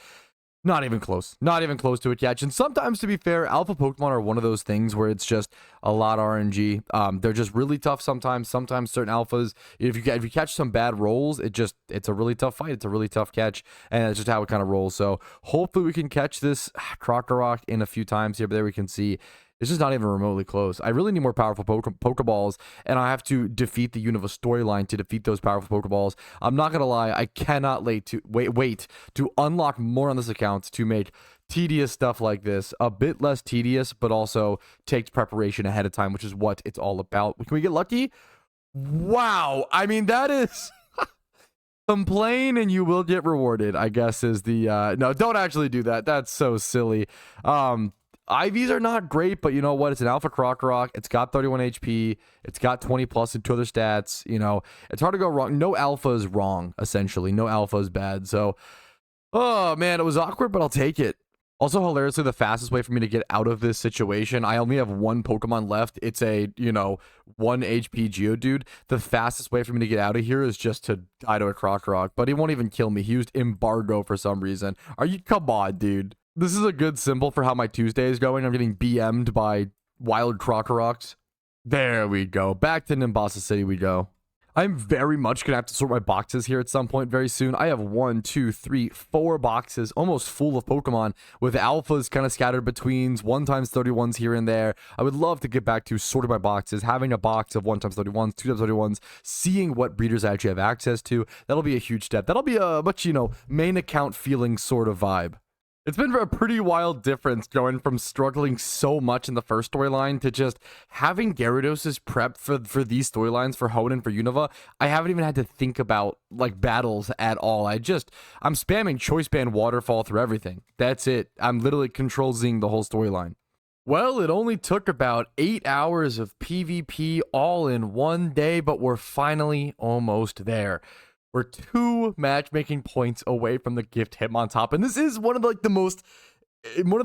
not even close. Not even close to a catch. And sometimes, to be fair, alpha Pokemon are one of those things where it's just a lot RNG. They're just really tough sometimes. Sometimes certain alphas, if you catch some bad rolls, it's a really tough fight. It's a really tough catch, and it's just how it kind of rolls. So hopefully we can catch this Krokorok in a few times here, but there we can see it's just not even remotely close. I really need more powerful Pokeballs, and I have to defeat the Unova Storyline to defeat those powerful Pokeballs. I'm not going to lie, I cannot wait to unlock more on this account to make tedious stuff like this a bit less tedious, but also takes preparation ahead of time, which is what it's all about. Can we get lucky? Wow. I mean, that is... Complain and you will get rewarded, I guess is the... No, don't actually do that. That's so silly. IVs are not great, but you know what? It's an alpha Krokorok. It's got 31 HP. It's got 20 plus and 2 other stats. It's hard to go wrong. No alpha is wrong, essentially. No alpha is bad. So, oh man, it was awkward, but I'll take it. Also, hilariously, the fastest way for me to get out of this situation, I only have 1 Pokemon left. It's a, 1 HP Geodude. The fastest way for me to get out of here is just to die to a Krokorok, but he won't even kill me. He used Embargo for some reason. Come on, dude. This is a good symbol for how my Tuesday is going. I'm getting BM'd by wild Krokoroks. There we go. Back to Nimbasa City we go. I'm very much going to have to sort my boxes here at some point very soon. I have 1, 2, 3, 4 boxes almost full of Pokemon with alphas kind of scattered between 1x31s here and there. I would love to get back to sorting my boxes, having a box of 1x31s, 2x31s, seeing what breeders I actually have access to. That'll be a huge step. That'll be a much, main account feeling sort of vibe. It's been a pretty wild difference going from struggling so much in the first storyline to just having Gyarados' prep for these storylines for Hoenn and for Unova. I haven't even had to think about like battles at all. I'm spamming Choice Band Waterfall through everything. That's it. I'm literally controlling the whole storyline. Well, it only took about 8 hours of PvP all in one day, but we're finally almost there. We're 2 matchmaking points away from the gift Hitmontop, and this is one of the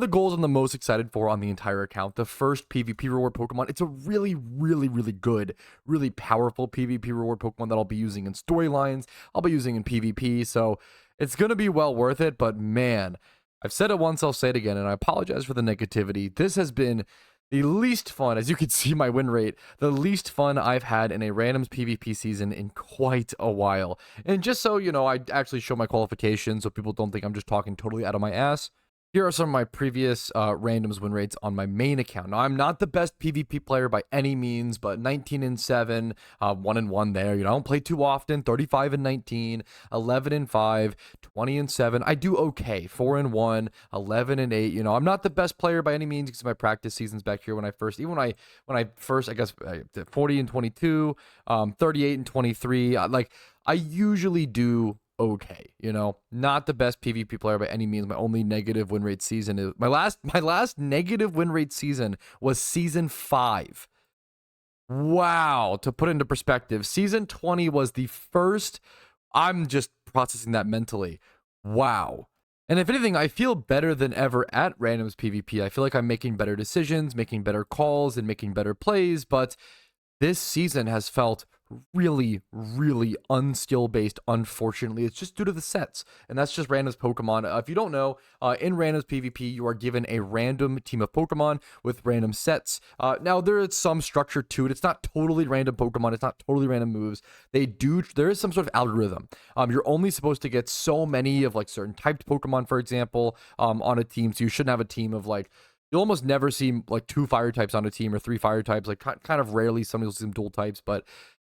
goals I'm the most excited for on the entire account. The first PvP reward Pokemon. It's a really, really, really good, really powerful PvP reward Pokemon that I'll be using in storylines. I'll be using in PvP, so it's gonna be well worth it. But man, I've said it once, I'll say it again, and I apologize for the negativity. This has been the least fun, as you can see my win rate, the least fun I've had in a randoms PvP season in quite a while. And just so you know, I actually show my qualifications so people don't think I'm just talking totally out of my ass. Here are some of my previous randoms win rates on my main account. Now, I'm not the best PvP player by any means, but 19-7, 1-1 there. I don't play too often. 35-19, 11-5, 20-7. I do okay. 4-1, 11-8. I'm not the best player by any means because my practice seasons back here when I first, I guess 40-22, 38-23. I usually do okay, not the best PvP player by any means. My only negative win rate season is my last negative win rate season was season 5. Wow, to put into perspective, season 20 was the first. I'm just processing that mentally. Wow. And if anything, I feel better than ever at randoms PvP. I feel like I'm making better decisions, making better calls, and making better plays, but this season has felt really, really unskill based. Unfortunately, it's just due to the sets, and that's just randoms Pokemon. If you don't know, in randoms PvP, you are given a random team of Pokemon with random sets. Now there is some structure to it. It's not totally random Pokemon. It's not totally random moves. There is some sort of algorithm. You're only supposed to get so many of like certain typed Pokemon, for example, on a team. So you shouldn't have a team of like. You'll almost never see like 2 fire types on a team or 3 fire types. Like kind of rarely, somebody will see some dual types, but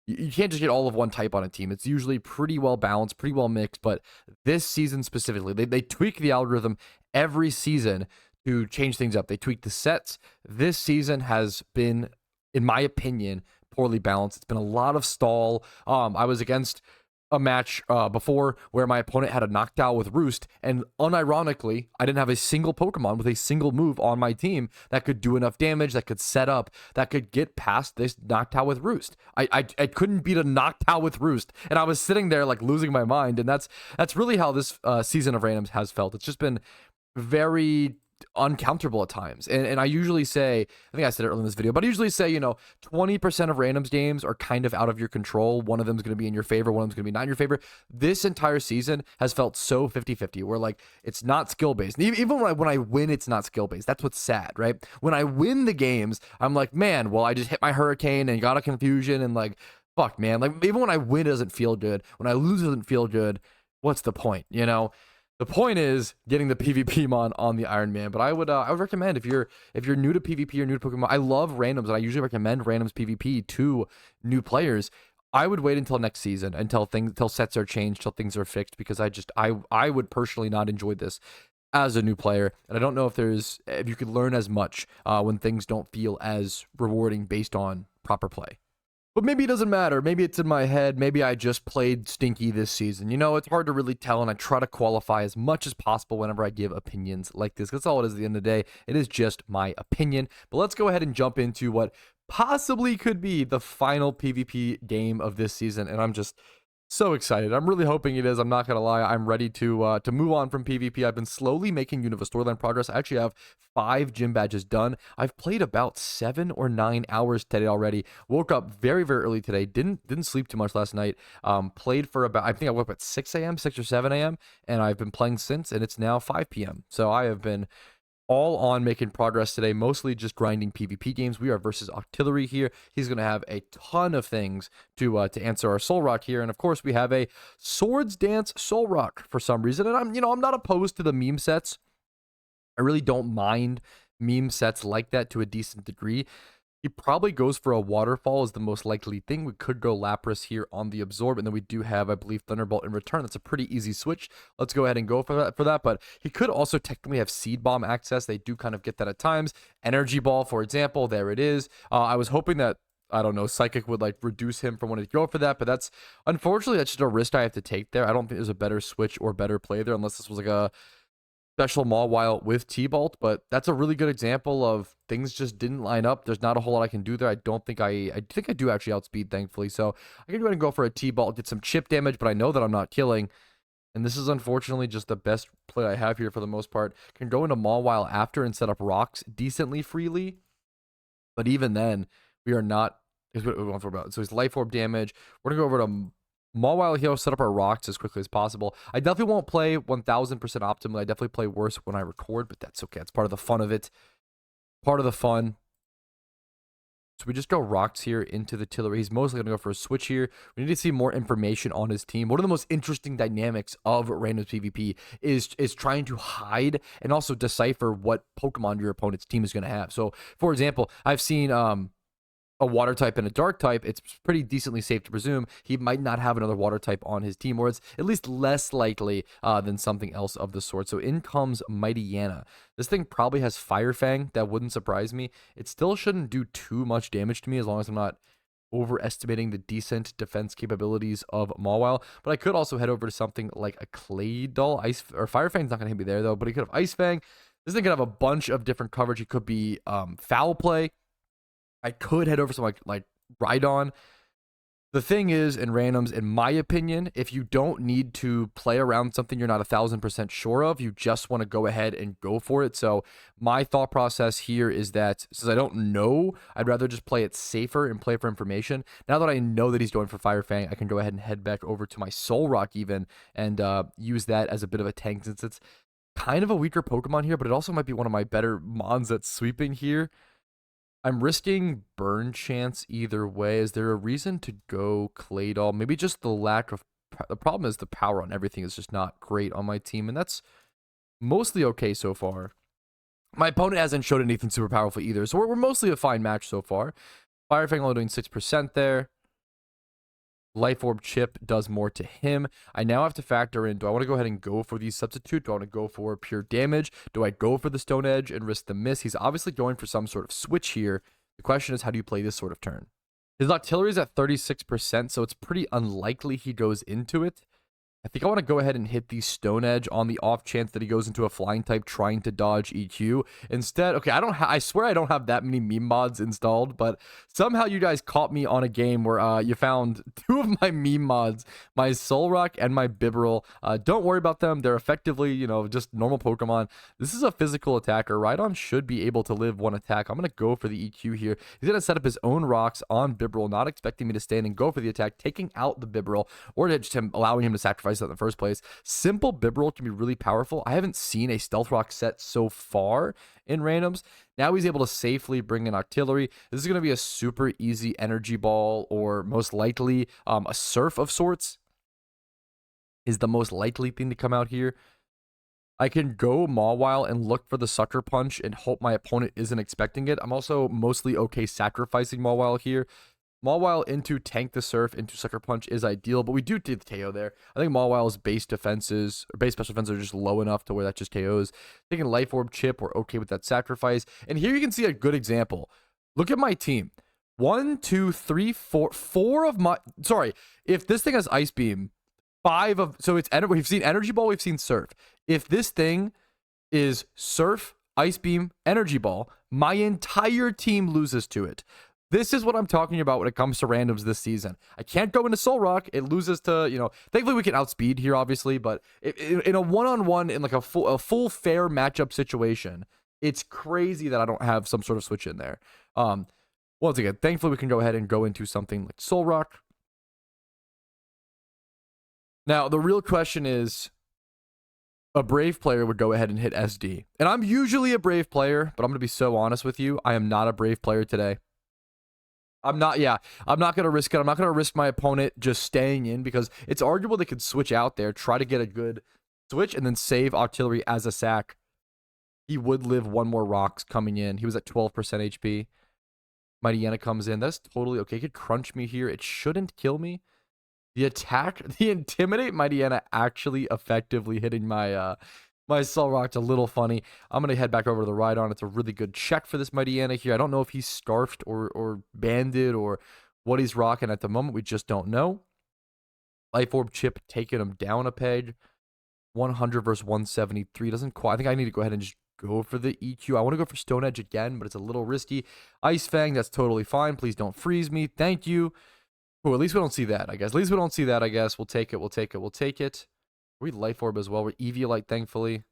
you can't just get all of one type on a team. It's usually pretty well balanced, pretty well mixed. But this season specifically, they tweak the algorithm every season to change things up. They tweak the sets. This season has been, in my opinion, poorly balanced. It's been a lot of stall. I was against a match before where my opponent had a Noctowl with Roost, and unironically, I didn't have a single Pokemon with a single move on my team that could do enough damage, that could set up, that could get past this Noctowl with Roost. I couldn't beat a Noctowl with Roost, and I was sitting there like losing my mind, and that's really how this season of randoms has felt. It's just been very uncomfortable at times, and I usually say, I think I said it earlier in this video, but I usually say, 20% of randoms games are kind of out of your control. One of them is going to be in your favor, one of them's going to be not in your favor. This entire season has felt so 50-50, where like it's not skill based. Even when I win, it's not skill based. That's what's sad, right? When I win the games, I'm like, man, well, I just hit my Hurricane and got a confusion, and like, fuck, man, like even when I win, it doesn't feel good. When I lose, it doesn't feel good. What's the point, The point is getting the PvP mon on the Iron Man. But I would recommend, if you're new to PvP or new to Pokemon, I love randoms, and I usually recommend randoms PvP to new players. I would wait until next season, until sets are changed, till things are fixed, because I would personally not enjoy this as a new player, and I don't know if you could learn as much when things don't feel as rewarding based on proper play. But maybe it doesn't matter. Maybe it's in my head. Maybe I just played stinky this season. It's hard to really tell, and I try to qualify as much as possible whenever I give opinions like this. That's all it is at the end of the day. It is just my opinion. But let's go ahead and jump into what possibly could be the final PvP game of this season, and I'm just so excited. I'm really hoping it is. I'm not gonna lie. I'm ready to move on from PvP. I've been slowly making Unova Storyline progress. I actually have 5 gym badges done. I've played about 7 or 9 hours today already. Woke up very, very early today. Didn't sleep too much last night. Played for about, I think I woke up at 6 a.m., 6 or 7 a.m., and I've been playing since, and it's now 5 p.m. So I have been all on making progress today, mostly just grinding PvP games. We are versus Octillery here. He's going to have a ton of things to answer our Soul Rock here, and of course we have a Swords Dance Soul Rock for some reason. And I'm not opposed to the meme sets. I really don't mind meme sets like that to a decent degree. He probably goes for a Waterfall is the most likely thing. We could go Lapras here on the Absorb, and then we do have, I believe, Thunderbolt in return. That's a pretty easy switch. Let's go ahead and go for that. But he could also technically have Seed Bomb access. They do kind of get that at times. Energy Ball, for example, there it is. I was hoping that, I don't know, Psychic would like reduce him from wanting to go for that, but that's just a risk I have to take there. I don't think there's a better switch or better play there, unless this was like a special Mawile with T-Bolt, but that's a really good example of things just didn't line up. There's not a whole lot I can do there. I think I do actually outspeed, thankfully, so I can go ahead and go for a T-Bolt, get some chip damage, but I know that I'm not killing, and this is unfortunately just the best play I have here for the most part. Can go into Mawile after and set up rocks decently freely, but even then, we are not, is what we want for about. So it's Life Orb damage. We're gonna go over to Mawile here, set up our rocks as quickly as possible. I definitely won't play 1000% optimally. I definitely play worse when I record, but that's okay. It's part of the fun of it. Part of the fun. So we just go rocks here into the Tillery. He's mostly going to go for a switch here. We need to see more information on his team. One of the most interesting dynamics of randoms PvP is trying to hide and also decipher what Pokemon your opponent's team is going to have. So, for example, I've seen a water type and a dark type. It's pretty decently safe to presume he might not have another water type on his team, or it's at least less likely than something else of the sort. So in comes Mighty Yana. This thing probably has Fire Fang. That wouldn't surprise me. It still shouldn't do too much damage to me as long as I'm not overestimating the decent defense capabilities of Mawile. But I could also head over to something like a Claydol. Fire Fang's not going to hit me there though, but he could have Ice Fang. This thing could have a bunch of different coverage. It could be Foul Play. I could head over to like Rhydon. The thing is, in randoms, in my opinion, if you don't need to play around something you're not 1000% sure of, you just want to go ahead and go for it. So my thought process here is that since I don't know, I'd rather just play it safer and play for information. Now that I know that he's going for Fire Fang, I can go ahead and head back over to my Solrock even and use that as a bit of a tank, since it's kind of a weaker Pokemon here, but it also might be one of my better mons at sweeping here. I'm risking burn chance either way. Is there a reason to go Claydol? Maybe just the lack of... The problem is the power on everything is just not great on my team, and that's mostly okay so far. My opponent hasn't showed anything super powerful either, so we're mostly a fine match so far. Fire Fang only doing 6% there. Life Orb Chip does more to him. I now have to factor in, do I want to go ahead and go for the substitute? Do I want to go for pure damage? Do I go for the Stone Edge and risk the miss? He's obviously going for some sort of switch here. The question is, how do you play this sort of turn? His Octillery is at 36%, so it's pretty unlikely he goes into it. I think I want to go ahead and hit the Stone Edge on the off chance that he goes into a flying type trying to dodge EQ. Instead, okay, I swear I don't have that many meme mods installed, but somehow you guys caught me on a game where you found two of my meme mods, my Solrock and my Bibarel. Don't worry about them. They're effectively, you know, just normal Pokemon. This is a physical attacker. Rhydon should be able to live one attack. I'm going to go for the EQ here. He's going to set up his own rocks on Bibarel, not expecting me to stand and go for the attack, taking out the Bibarel, or just him allowing him to sacrifice in the first place. Simple Bibarel can be really powerful. I haven't seen a Stealth Rock set so far in randoms. Now he's able to safely bring in Octillery. This is going to be a super easy Energy Ball, or most likely a Surf of sorts is the most likely thing to come out here. I can go Mawile and look for the Sucker Punch and hope my opponent isn't expecting it. I'm also mostly okay sacrificing Mawile here. Mawile into Tank the Surf into Sucker Punch is ideal, but we do the KO there. I think Mawile's base defenses, or base special defenses, are just low enough to where that just KOs. Taking Life Orb Chip, we're okay with that sacrifice. And here you can see a good example. Look at my team. 1, 2, 3, 4. 4 of my... Sorry, if this thing has Ice Beam, 5 of... So it's... We've seen Energy Ball, we've seen Surf. If this thing is Surf, Ice Beam, Energy Ball, my entire team loses to it. This is what I'm talking about when it comes to randoms this season. I can't go into Solrock. It loses to, you know, thankfully we can outspeed here, obviously, but in a one-on-one, in like a full fair matchup situation, it's crazy that I don't have some sort of switch in there. Once again, thankfully we can go ahead and go into something like Solrock. Now, the real question is, a Brave player would go ahead and hit SD. And I'm usually a Brave player, but I'm going to be so honest with you. I am not a Brave player today. I'm not going to risk it. I'm not going to risk my opponent just staying in, because it's arguable they could switch out there, try to get a good switch, and then save Octillery as a sack. He would live one more rocks coming in. He was at 12% HP. Mightyena comes in. That's totally okay. He could crunch me here. It shouldn't kill me. The attack, the Intimidate Mightyena actually effectively hitting my my Solrock's a little funny. I'm going to head back over to the Rhydon. It's a really good check for this Mightyena here. I don't know if he's Scarfed or Banded or what he's rocking at the moment. We just don't know. Life Orb Chip taking him down a peg. 100 versus 173. Doesn't quite... I think I need to go ahead and just go for the EQ. I want to go for Stone Edge again, but it's a little risky. Ice Fang, that's totally fine. Please don't freeze me. Thank you. Oh, at least we don't see that, I guess. At least we don't see that, I guess. We'll take it. We'll take it. We'll take it. We Life Orb as well. We're Eviolite, thankfully,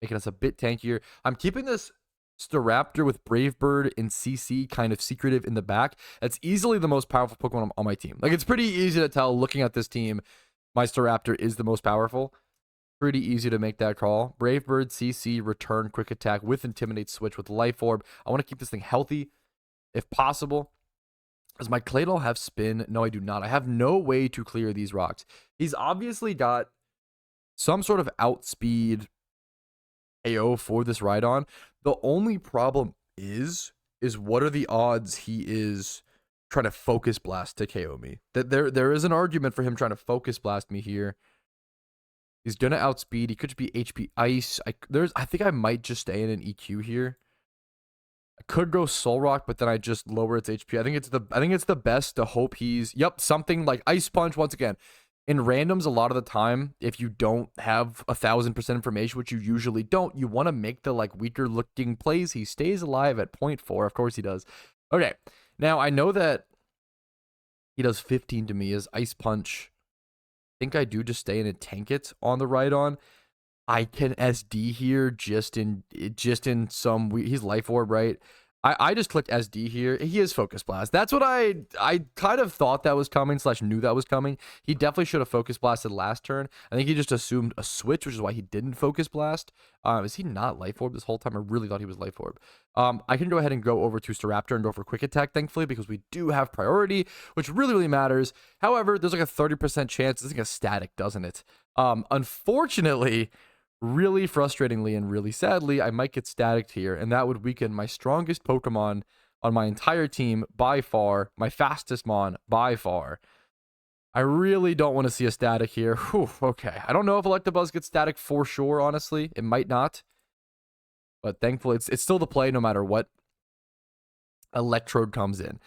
making us a bit tankier. I'm keeping this Staraptor with Brave Bird and CC kind of secretive in the back. That's easily the most powerful Pokemon on my team. Like, it's pretty easy to tell looking at this team, my Staraptor is the most powerful. Pretty easy to make that call. Brave Bird, CC, return, quick attack with Intimidate switch with Life Orb. I want to keep this thing healthy if possible. Does my Claydol have spin? No, I do not. I have no way to clear these rocks. He's obviously got some sort of outspeed KO for this Rhydon. The only problem is what are the odds he is trying to Focus Blast to KO me? That there is an argument for him trying to Focus Blast me here. He's gonna outspeed. He could just be HP Ice. I think I might just stay in an EQ here. I could go Solrock, but then I just lower its HP. I think it's the best to hope he's something like Ice Punch once again. In randoms, a lot of the time, if you don't have 1000% information, which you usually don't, you want to make the like weaker looking plays. He stays alive at 0.4. Of course he does. Okay. Now I know that He does 15 to me. His Ice Punch, I think I do just stay in and tank it on the right on. I can SD here just in some he's Life Orb, right? I just clicked SD here. He is Focus Blast. That's what I kind of thought that was coming / knew that was coming. He definitely should have Focus Blasted last turn. I think he just assumed a switch, which is why he didn't Focus Blast. Is he not Life Orb this whole time? I really thought he was Life Orb. I can go ahead and go over to Staraptor and go for Quick Attack, thankfully, because we do have priority, which really matters. However, there's like a 30% chance. It's like a static, doesn't it? Unfortunately, really frustratingly and really sadly, I might get staticked here, and that would weaken my strongest Pokemon on my entire team by far, my fastest Mon by far. I really don't want to see a static here. Whew, okay. I don't know if Electabuzz gets static for sure, honestly. It might not. But thankfully, it's still the play no matter what Electrode comes in.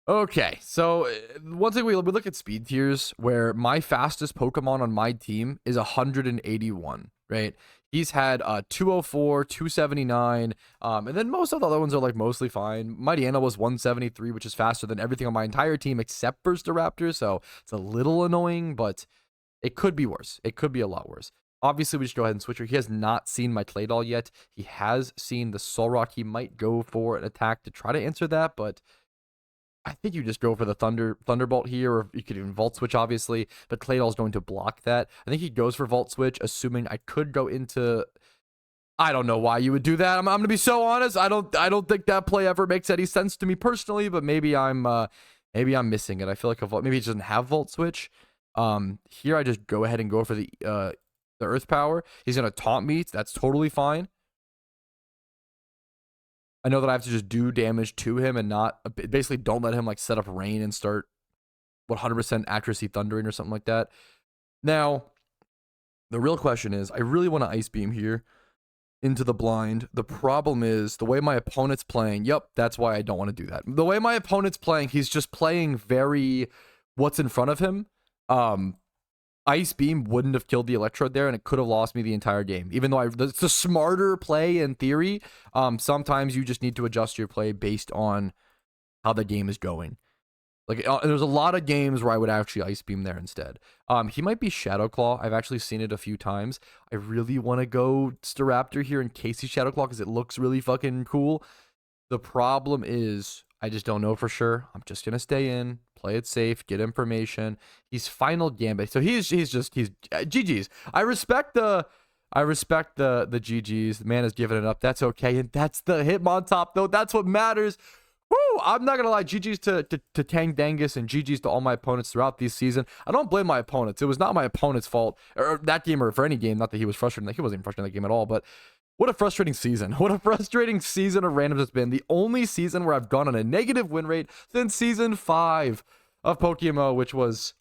Okay, so one thing we look at speed tiers where my fastest Pokemon on my team is 181, right? He's had 204, 279, and then most of the other ones are like mostly fine. Mightyena was 173, which is faster than everything on my entire team except for Staraptor, so it's a little annoying, but it could be worse. It could be a lot worse. Obviously, we just go ahead and switch her. He has not seen my Claydol yet. He has seen the Solrock. He might go for an attack to try to answer that, but I think you just go for the Thunderbolt here, or you could even Volt Switch, obviously, but Claydol's going to block that. I think he goes for Volt Switch, assuming I could go into... I don't know why you would do that. I'm going to be so honest. I don't think that play ever makes any sense to me personally, but maybe I'm missing it. I feel like maybe he doesn't have Volt Switch. Here I just go ahead and go for the Earth Power. He's going to taunt me. That's totally fine. I know that I have to just do damage to him and not basically don't let him like set up rain and start 100% accuracy thundering or something like that. Now, the real question is, I really want to Ice Beam here into the blind. The problem is the way my opponent's playing. Yep, that's why I don't want to do that. The way my opponent's playing, he's just playing very what's in front of him. Ice Beam wouldn't have killed the Electrode there, and it could have lost me the entire game. Even though it's a smarter play in theory, sometimes you just need to adjust your play based on how the game is going. Like, there's a lot of games where I would actually Ice Beam there instead. He might be Shadow Claw. I've actually seen it a few times. I really want to go Staraptor here in case he's Shadow Claw because it looks really fucking cool. The problem is I just don't know for sure. I'm just going to stay in, play it safe, get information. He's Final Gambit. So he's GG's. I respect the GG's. The man has given it up. That's okay. And that's the Hitmontop though. That's what matters. Woo! I'm not going to lie. GG's to Tang Dangus and GG's to all my opponents throughout this season. I don't blame my opponents. It was not my opponent's fault, or that game, or for any game. Not that he was frustrated. Like, he wasn't even frustrated in that game at all, but what a frustrating season. What a frustrating season of randoms it's been. The only season where I've gone on a negative win rate since season 5 of PokeMMO, which was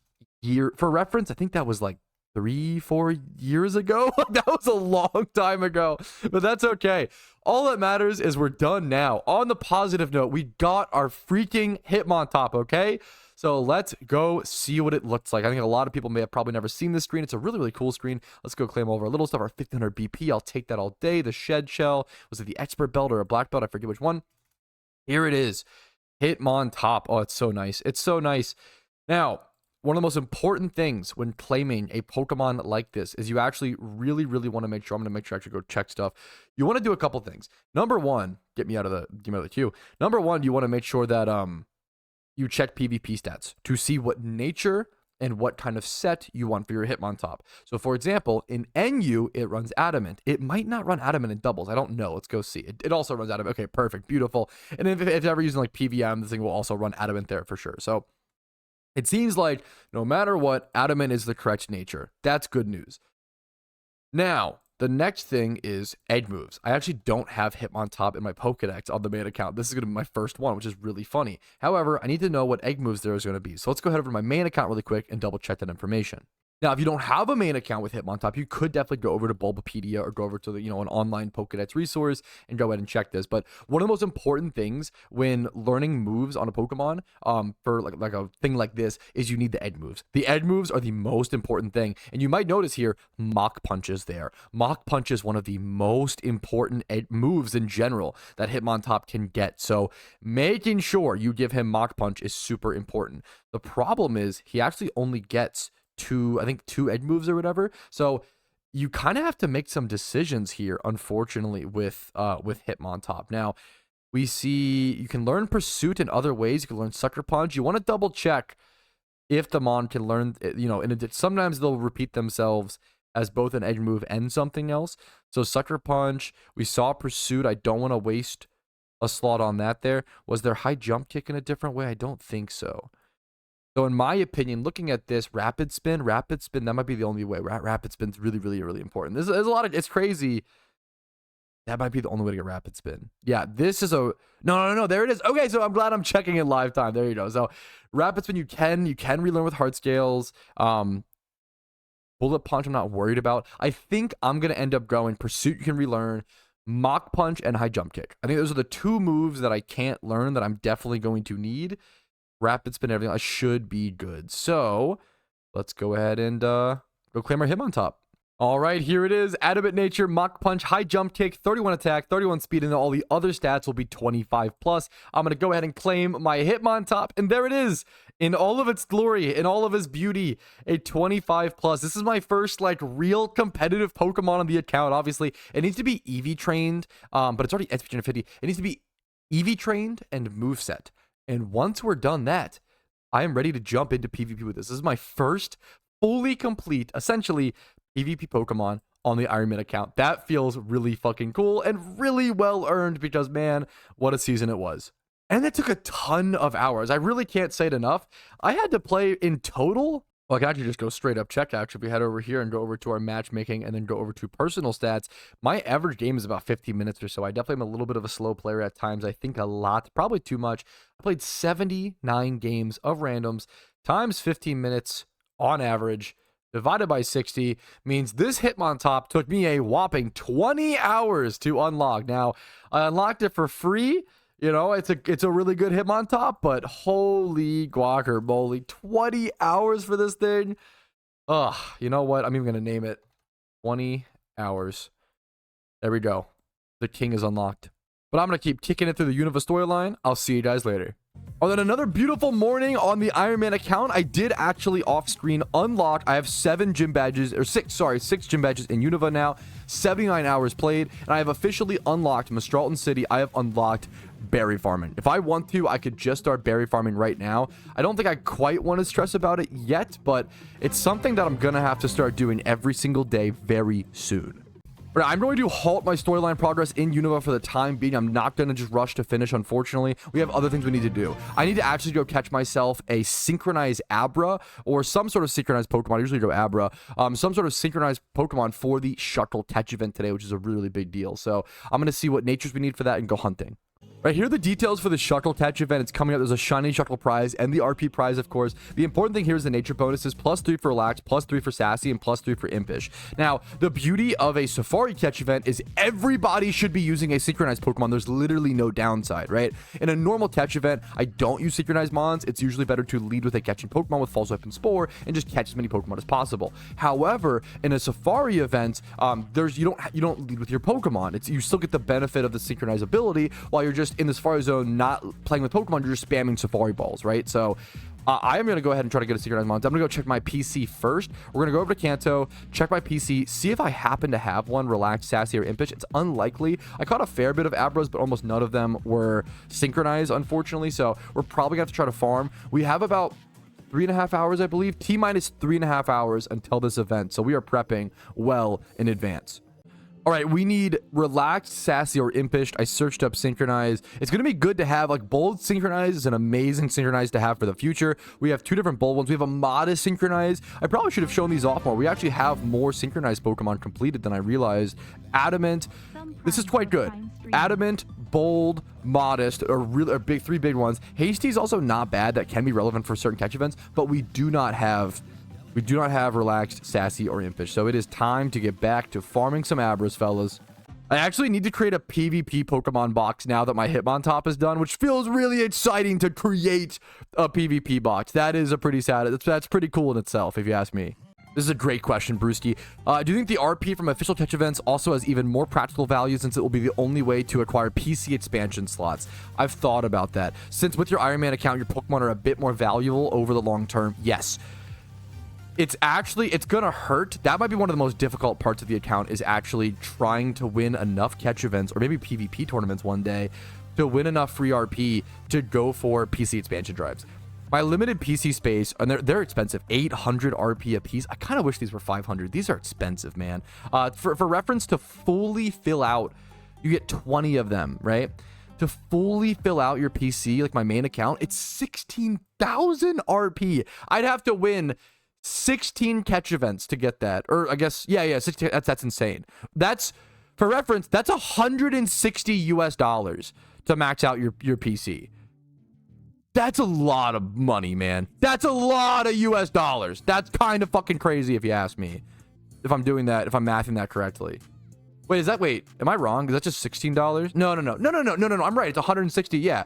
for reference, I think that was like 3-4 years ago. That was a long time ago, but that's okay. All that matters is we're done now. On the positive note, we got our freaking Hitmontop, okay? So let's go see what it looks like. I think a lot of people may have probably never seen this screen. It's a really cool screen. Let's go claim over our little stuff, our 1500 BP. I'll take that all day. The Shed Shell. Was it the Expert Belt or a Black Belt? I forget which one. Here it is. Hitmontop. Oh, it's so nice. It's so nice. Now, one of the most important things when claiming a Pokemon like this is you actually really want to make sure. I'm going to make sure I actually go check stuff. You want to do a couple things. Number one, get me out of the queue. Number one, you want to make sure that you check PvP stats to see what nature and what kind of set you want for your Hitmontop. So, for example, in NU, it runs Adamant. It might not run Adamant in doubles. I don't know. Let's go see. It also runs Adamant. Okay, perfect. Beautiful. And if you're ever using like PVM, this thing will also run Adamant there for sure. So, it seems like no matter what, Adamant is the correct nature. That's good news. Now, the next thing is egg moves. I actually don't have Hitmontop in my Pokedex on the main account. This is going to be my first one, which is really funny. However, I need to know what egg moves there is going to be. So let's go ahead over to my main account really quick and double check that information. Now, if you don't have a main account with Hitmontop, you could definitely go over to Bulbapedia or go over to the, an online Pokedex resource and go ahead and check this. But one of the most important things when learning moves on a Pokemon, for like a thing like this, is you need the edge moves. The edge moves are the most important thing. And you might notice here, Mach Punch is there. Mach Punch is one of the most important moves in general that Hitmontop can get. So making sure you give him Mach Punch is super important. The problem is he actually only gets two edge moves or whatever. So you kind of have to make some decisions here, unfortunately, with Hitmontop. Now, we see you can learn Pursuit in other ways. You can learn Sucker Punch. You want to double check if the Mon can learn, sometimes they'll repeat themselves as both an edge move and something else. So Sucker Punch, we saw Pursuit. I don't want to waste a slot on that there. Was there High Jump Kick in a different way? I don't think so. So in my opinion, looking at this, Rapid Spin, that might be the only way. Rapid Spin's really, really, really important. There's a lot of, it's crazy. That might be the only way to get Rapid Spin. Yeah, this is a, no, there it is. Okay, so I'm glad I'm checking in live time. There you go. So Rapid Spin, you can relearn with Heart Scales. Bullet Punch, I'm not worried about. I think I'm going to end up going Pursuit, you can relearn. Mach Punch and High Jump Kick. I think those are the two moves that I can't learn that I'm definitely going to need. Rapid Spin, everything else should be good. So let's go ahead and go claim our Hitmontop. All right, here it is. Adamant Nature, Mach Punch, High Jump Kick, 31 attack, 31 speed, and all the other stats will be 25 plus. I'm going to go ahead and claim my Hitmontop, and there it is. In all of its glory, in all of its beauty, a 25 plus. This is my first real competitive Pokemon on the account. Obviously, it needs to be EV trained, but it's already SP 50. It needs to be EV trained and moveset. And once we're done that, I am ready to jump into PvP with this. This is my first fully complete, essentially, PvP Pokemon on the Iron Man account. That feels really fucking cool and really well earned because, man, what a season it was. And that took a ton of hours. I really can't say it enough. I had to play in total. Well, I can actually just go straight up check. Actually, if we head over here and go over to our matchmaking and then go over to personal stats, my average game is about 15 minutes or so. I definitely am a little bit of a slow player at times. I think a lot, probably too much. I played 79 games of randoms times 15 minutes on average, divided by 60 means this Hitmontop took me a whopping 20 hours to unlock. Now, I unlocked it for free. It's a really good Hitmontop, but holy guacamole, 20 hours for this thing. Ugh, you know what? I'm even going to name it 20 hours. There we go. The king is unlocked. But I'm going to keep kicking it through the Unova Storyline. I'll see you guys later. Oh, then another beautiful morning on the Iron Man account. I did actually off-screen unlock. I have 6 gym badges in Unova now. 79 hours played, and I have officially unlocked Mistralton City. I have unlocked berry farming. If I want to, I could just start berry farming right now. I don't think I quite want to stress about it yet, but it's something that I'm going to have to start doing every single day very soon. But I'm going to halt my storyline progress in Unova for the time being. I'm not going to just rush to finish, unfortunately. We have other things we need to do. I need to actually go catch myself a synchronized Abra or some sort of synchronized Pokemon. I usually go Abra. Some sort of synchronized Pokemon for the Shuckle catch event today, which is a really, really big deal. So I'm going to see what natures we need for that and go hunting. Right, here are the details for the Shuckle catch event. It's coming up. There's a shiny Shuckle prize and the RP prize, of course. The important thing here is the nature bonuses. +3 for Relax, +3 for Sassy, and +3 for Impish. Now, the beauty of a Safari catch event is everybody should be using a synchronized Pokemon. There's literally no downside, right? In a normal catch event, I don't use synchronized Mons. It's usually better to lead with a catching Pokemon with False Weapon Spore and just catch as many Pokemon as possible. However, in a Safari event, you don't lead with your Pokemon. You still get the benefit of the synchronized ability while you're just in the Safari zone not playing with Pokemon. You're just spamming Safari balls, right? So I am going to go ahead and try to get a synchronized Mons. I'm going to go check my PC first. We're going to go over to Kanto, check my PC, see if I happen to have one, Relaxed, Sassy, or Impish. It's unlikely. I caught a fair bit of Abras, but almost none of them were synchronized, unfortunately. So we're probably going to have to try to farm. We have about 3.5 hours, I believe. T-minus 3.5 hours until this event. So we are prepping well in advance. All right, we need Relaxed, Sassy, or Impish. I searched up Synchronized. It's going to be good to have, Bold Synchronized is an amazing Synchronized to have for the future. We have 2 different Bold ones. We have a Modest Synchronized. I probably should have shown these off more. We actually have more Synchronized Pokemon completed than I realized. Adamant. This is quite good. Adamant, Bold, Modest are really 3 big ones. Hasty is also not bad. That can be relevant for certain catch events, but we do not have We do not have Relaxed, Sassy, or Impish. So it is time to get back to farming some Abras, fellas. I actually need to create a PvP Pokemon box now that my Hitmontop is done, which feels really exciting to create a PvP box. That is a pretty sad... That's pretty cool in itself, if you ask me. This is a great question, Brewski. Do you think the RP from official catch events also has even more practical value since it will be the only way to acquire PC expansion slots? I've thought about that. Since with your Iron Man account, your Pokemon are a bit more valuable over the long term, yes. It's gonna hurt. That might be one of the most difficult parts of the account, is actually trying to win enough catch events or maybe PvP tournaments one day to win enough free RP to go for PC expansion drives. My limited PC space, and they're expensive, 800 RP a piece. I kind of wish these were 500. These are expensive, man. For reference, to fully fill out, you get 20 of them, right? To fully fill out your PC, like my main account, it's 16,000 RP. I'd have to win 16 catch events to get that, or I guess, yeah, 16. That's insane. That's, for reference, that's $160 to max out your PC. That's a lot of money, man. That's a lot of US dollars. That's kind of fucking crazy if you ask me. If I'm doing that, if I'm mathing that correctly. Wait, am I wrong? Is that just $16? No. I'm right. It's 160. Yeah.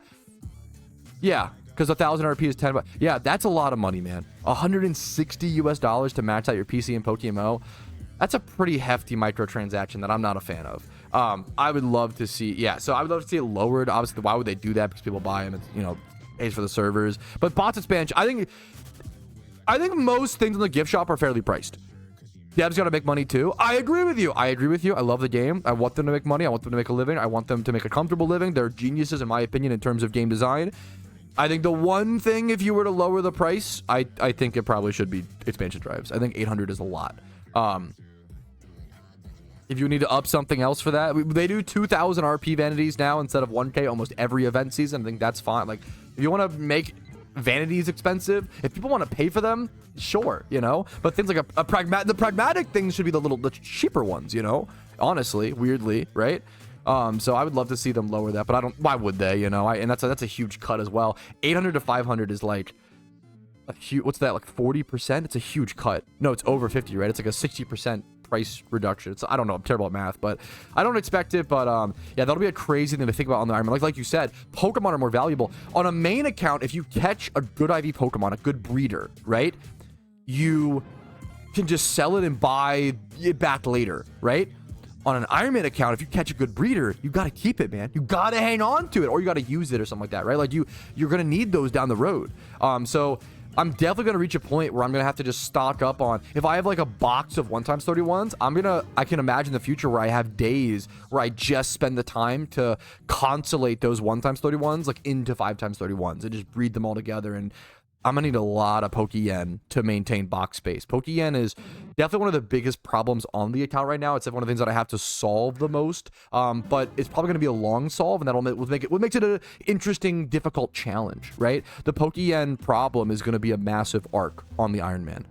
Yeah. Because 1,000 RP is 10 bucks. Yeah, that's a lot of money, man. 160 US dollars to max out your PC and PokeMMO. That's a pretty hefty microtransaction that I'm not a fan of. I would love to see, so I would love to see it lowered. Obviously, why would they do that? Because people buy them. It's, pays for the servers. But bots expansion, I think most things in the gift shop are fairly priced. Devs gotta make money too. I agree with you. I love the game. I want them to make money. I want them to make a living. I want them to make a comfortable living. They're geniuses, in my opinion, in terms of game design. I think the one thing, if you were to lower the price, I think it probably should be expansion drives. I think 800 is a lot. If you need to up something else for that, they do 2,000 RP vanities now instead of 1K almost every event season. I think that's fine. Like, if you want to make vanities expensive, if people want to pay for them, sure, But things like the pragmatic things should be the cheaper ones, Honestly, weirdly, right? So I would love to see them lower that, but why would they, and that's a huge cut as well. 800 to 500 is like a huge, what's that, like 40%? It's a huge cut. No, it's over 50, right? It's like a 60% price reduction. It's, I don't know, I'm terrible at math, but I don't expect it. But yeah, that'll be a crazy thing to think about on the Iron Man. Like you said, Pokemon are more valuable. On a main account, if you catch a good IV Pokemon, a good breeder, right? You can just sell it and buy it back later, right? On an Iron Man account, if you catch a good breeder, you got to keep it, man. You got to hang on to it, or you got to use it or something like that, right? Like you're going to need those down the road. So I'm definitely going to reach a point where I'm going to have to just stock up on, if I have like a box of 1x31s, I can imagine the future where I have days where I just spend the time to consolate those 1x31s like into 5x31s and just breed them all together. And I'm gonna need a lot of Pokeyen to maintain box space. Pokeyen is definitely one of the biggest problems on the account right now. It's one of the things that I have to solve the most. But it's probably gonna be a long solve, and what makes it an interesting, difficult challenge, right? The Pokeyen problem is gonna be a massive arc on the Iron Man.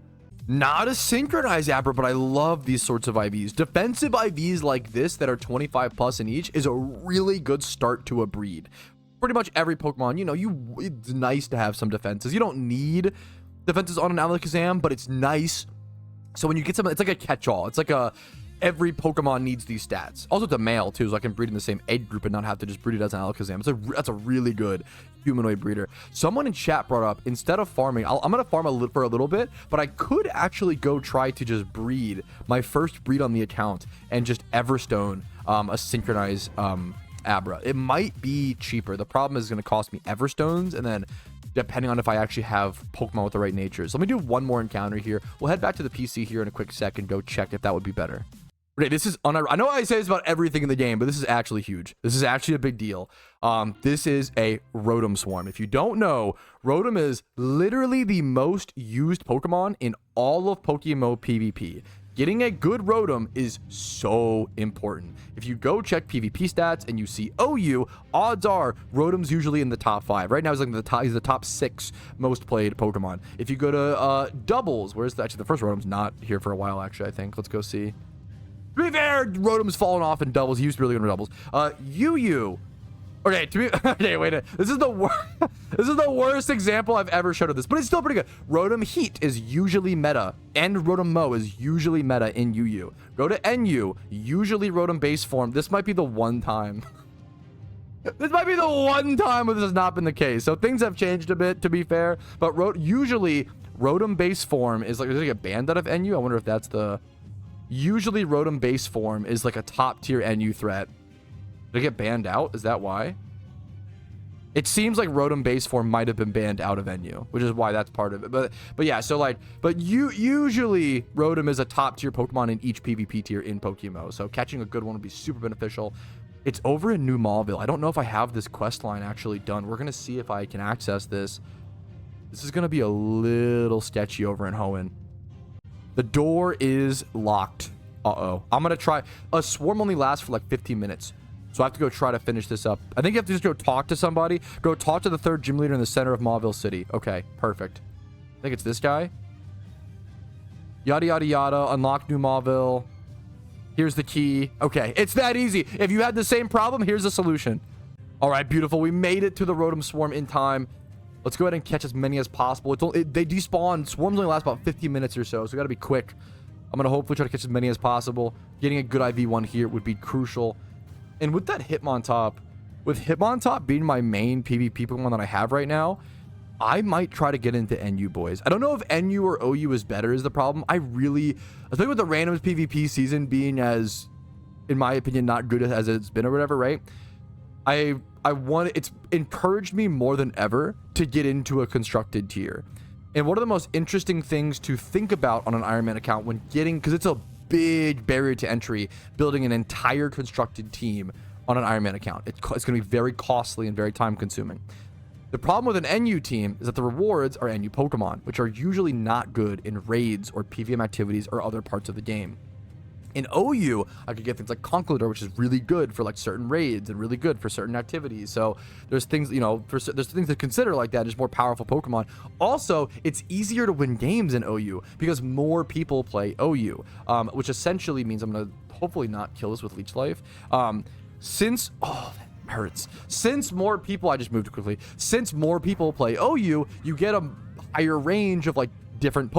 Not a synchronized Abra, but I love these sorts of IVs. Defensive IVs like this that are 25 plus in each is a really good start to a breed. Pretty much every Pokemon, it's nice to have some defenses. You don't need defenses on an Alakazam, but it's nice. So when you get some, it's like a catch-all. It's like every Pokemon needs these stats. Also, it's a male too, so I can breed in the same egg group and not have to just breed it as an Alakazam. That's a really good humanoid breeder. Someone in chat brought up, instead of farming, I'm gonna farm for a little bit, but I could actually go try to just breed my first breed on the account and just Everstone a synchronized Abra. It might be cheaper. The problem is going to cost me Everstones, and then depending on if I actually have Pokemon with the right natures. Let me do one more encounter here. We'll head back to the PC here in a quick sec and go check if that would be better. Okay, this is I know I say this about everything in the game, but this is actually huge. This is actually a big deal. This is a Rotom Swarm. If you don't know, Rotom is literally the most used Pokemon in all of PokeMMO PvP. Getting a good Rotom is so important. If you go check PvP stats and you see OU, odds are Rotom's usually in the top 5. Right now he's like he's the top 6 most played Pokemon. If you go to doubles, actually the first Rotom's not here for a while, actually, I think. Let's go see. To be fair, Rotom's fallen off in doubles. He used to be really good in doubles. UU Okay, okay, wait. This is the worst. This is the worst example I've ever showed of this, but it's still pretty good. Rotom Heat is usually meta, and Rotom Mo is usually meta in UU. Go to NU, usually Rotom base form. This might be the one time. This might be the one time where this has not been the case. So things have changed a bit, to be fair. But usually Rotom base form is like, does it get banned out of NU? I wonder if that's the. Usually Rotom base form is like a top tier NU threat. Did it get banned out? Is that why? It seems like Rotom base form might have been banned out of NU, which is why that's part of it. But yeah, so like, usually Rotom is a top tier Pokemon in each PvP tier in PokeMMO. So catching a good one would be super beneficial. It's over in New Mauville. I don't know if I have this quest line actually done. We're gonna see if I can access this. This is gonna be a little sketchy over in Hoenn. The door is locked. Uh-oh. I'm gonna try. A swarm only lasts for like 15 minutes. So I have to go try to finish this up. I think you have to just go talk to somebody. Go talk to the 3rd gym leader in the center of Mauville City. Okay, perfect. I think it's this guy. Yada, yada, yada. Unlock New Mauville. Here's the key. Okay, it's that easy. If you had the same problem, here's the solution. All right, beautiful. We made it to the Rotom Swarm in time. Let's go ahead and catch as many as possible. They despawn. Swarms only last about 15 minutes or so, so we got to be quick. I'm going to hopefully try to catch as many as possible. Getting a good IV1 here would be crucial. And with that Hitmontop, with Hitmontop being my main PvP Pokemon that I have right now, I might try to get into NU, boys. I don't know if NU or OU is better is the problem. Especially with the randoms PvP season being as, in my opinion, not good as it's been or whatever, right? It's encouraged me more than ever to get into a constructed tier. And one of the most interesting things to think about on an Iron Man account when getting, because it's a big barrier to entry, building an entire constructed team on an Iron Man account. It's going to be very costly and very time consuming. The problem with an NU team is that the rewards are NU Pokemon, which are usually not good in raids or PVM activities or other parts of the game. In OU, I could get things like Conkeldurr, which is really good for like certain raids and really good for certain activities. So there's things, you know, there's things to consider like that, just more powerful Pokemon. Also, it's easier to win games in OU because more people play OU, which essentially means I'm going to hopefully not kill this with Leech Life. Since more people, I just moved quickly. Since more people play OU, you get a higher range of like different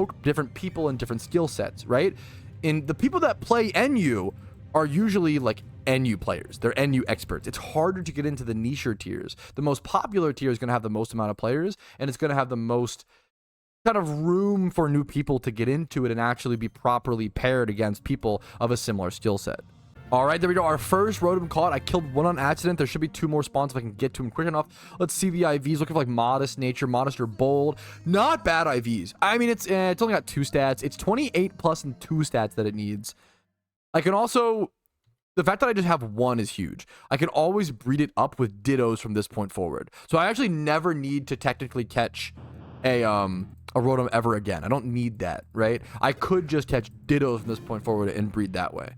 people and different skill sets, right? And the people that play NU are usually like NU players. They're NU experts. It's harder to get into the niche tiers. The most popular tier is going to have the most amount of players, and it's going to have the most kind of room for new people to get into it and actually be properly paired against people of a similar skill set. All right, there we go. Our first Rotom caught. I killed one on accident. There should be 2 more spawns if I can get to him quick enough. Let's see the IVs. Looking for like Modest, Nature, Modest, or Bold. Not bad IVs. I mean, it's only got 2 stats. It's 28 plus and 2 stats that it needs. I can also... The fact that I just have 1 is huge. I can always breed it up with Dittos from this point forward. So I actually never need to technically catch a Rotom ever again. I don't need that, right? I could just catch Dittos from this point forward and breed that way.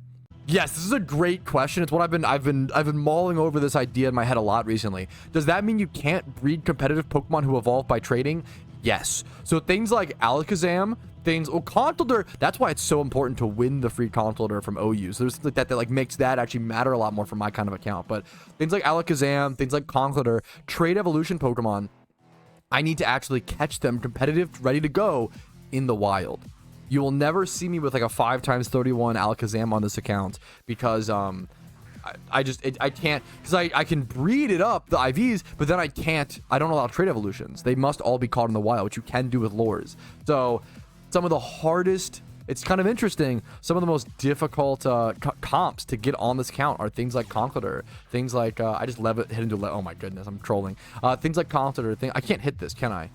Yes, this is a great question. It's what I've been mulling over this idea in my head a lot recently. Does that mean you can't breed competitive Pokemon who evolve by trading? Yes. So things like Alakazam, Conkeldurr, that's why it's so important to win the free Conkeldurr from OU. So there's things like that like makes that actually matter a lot more for my kind of account. But things like Alakazam, things like Conkeldurr, trade evolution Pokemon, I need to actually catch them competitive, ready to go in the wild. You will never see me with like a 5x31 Alakazam on this account because I can't, because I can breed it up, the IVs, but then I don't allow trade evolutions. They must all be caught in the wild, which you can do with lures. So some of the hardest, it's kind of interesting, some of the most difficult comps to get on this account are things like Conkeldurr, things like, I just hit into, oh my goodness, I'm trolling. Things like Conkeldurr, I can't hit this, can I?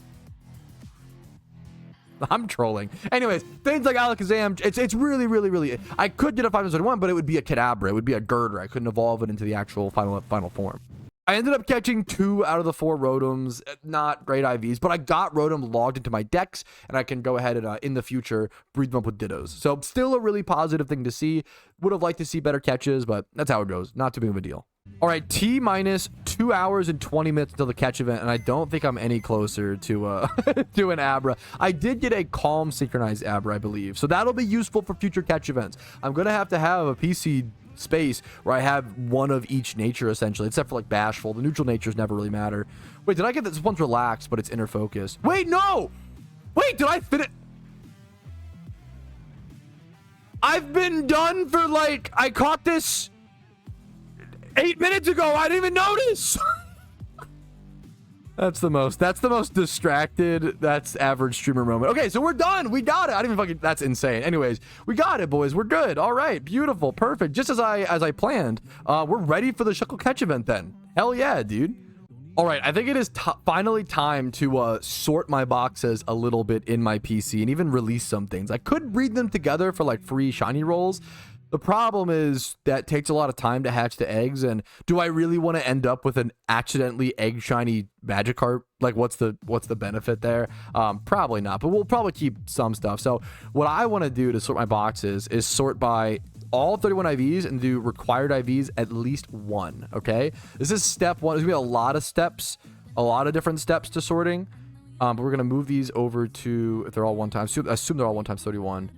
I'm trolling. Anyways, things like Alakazam, it's really, I could get a 5-1, but it would be a Kadabra. It would be a Girder. I couldn't evolve it into the actual final form. I ended up catching 2 out of the 4 Rotoms. Not great IVs, but I got Rotom logged into my decks, and I can go ahead and, in the future, breed them up with Dittos. So still a really positive thing to see. Would have liked to see better catches, but that's how it goes. Not too big of a deal. All right, T-minus 2 hours and 20 minutes until the catch event, and I don't think I'm any closer to to an Abra. I did get a Calm Synchronized Abra, I believe, so that'll be useful for future catch events. I'm going to have a PC space where I have one of each nature essentially, except for like Bashful. The neutral natures never really matter. Wait, did I get this? One's relaxed, but it's inner focus. Wait, no! Wait, did I fit it? I've been done for like, I caught this 8 minutes ago. I didn't even notice. That's the most distracted, that's average streamer moment. Okay, so we're done. We got it. I didn't even fucking, that's insane. Anyways, we got it, boys. We're good. All right, beautiful, perfect. Just as I planned. We're ready for the Shuckle catch event then. Hell yeah, dude. All right, I think it is finally time to sort my boxes a little bit in my PC and even release some things. I could breed them together for like free shiny rolls. The problem is that takes a lot of time to hatch the eggs, and do I really want to end up with an accidentally egg shiny Magikarp? Like, what's the benefit there? Probably not, but we'll probably keep some stuff. So what I want to do to sort my boxes is sort by all 31 IVs and do required IVs at least one. Okay, this is step one. There's gonna be a lot of steps, a lot of different steps to sorting. But we're gonna move these over to, if they're all 1 times, assume they're all 1 times 31.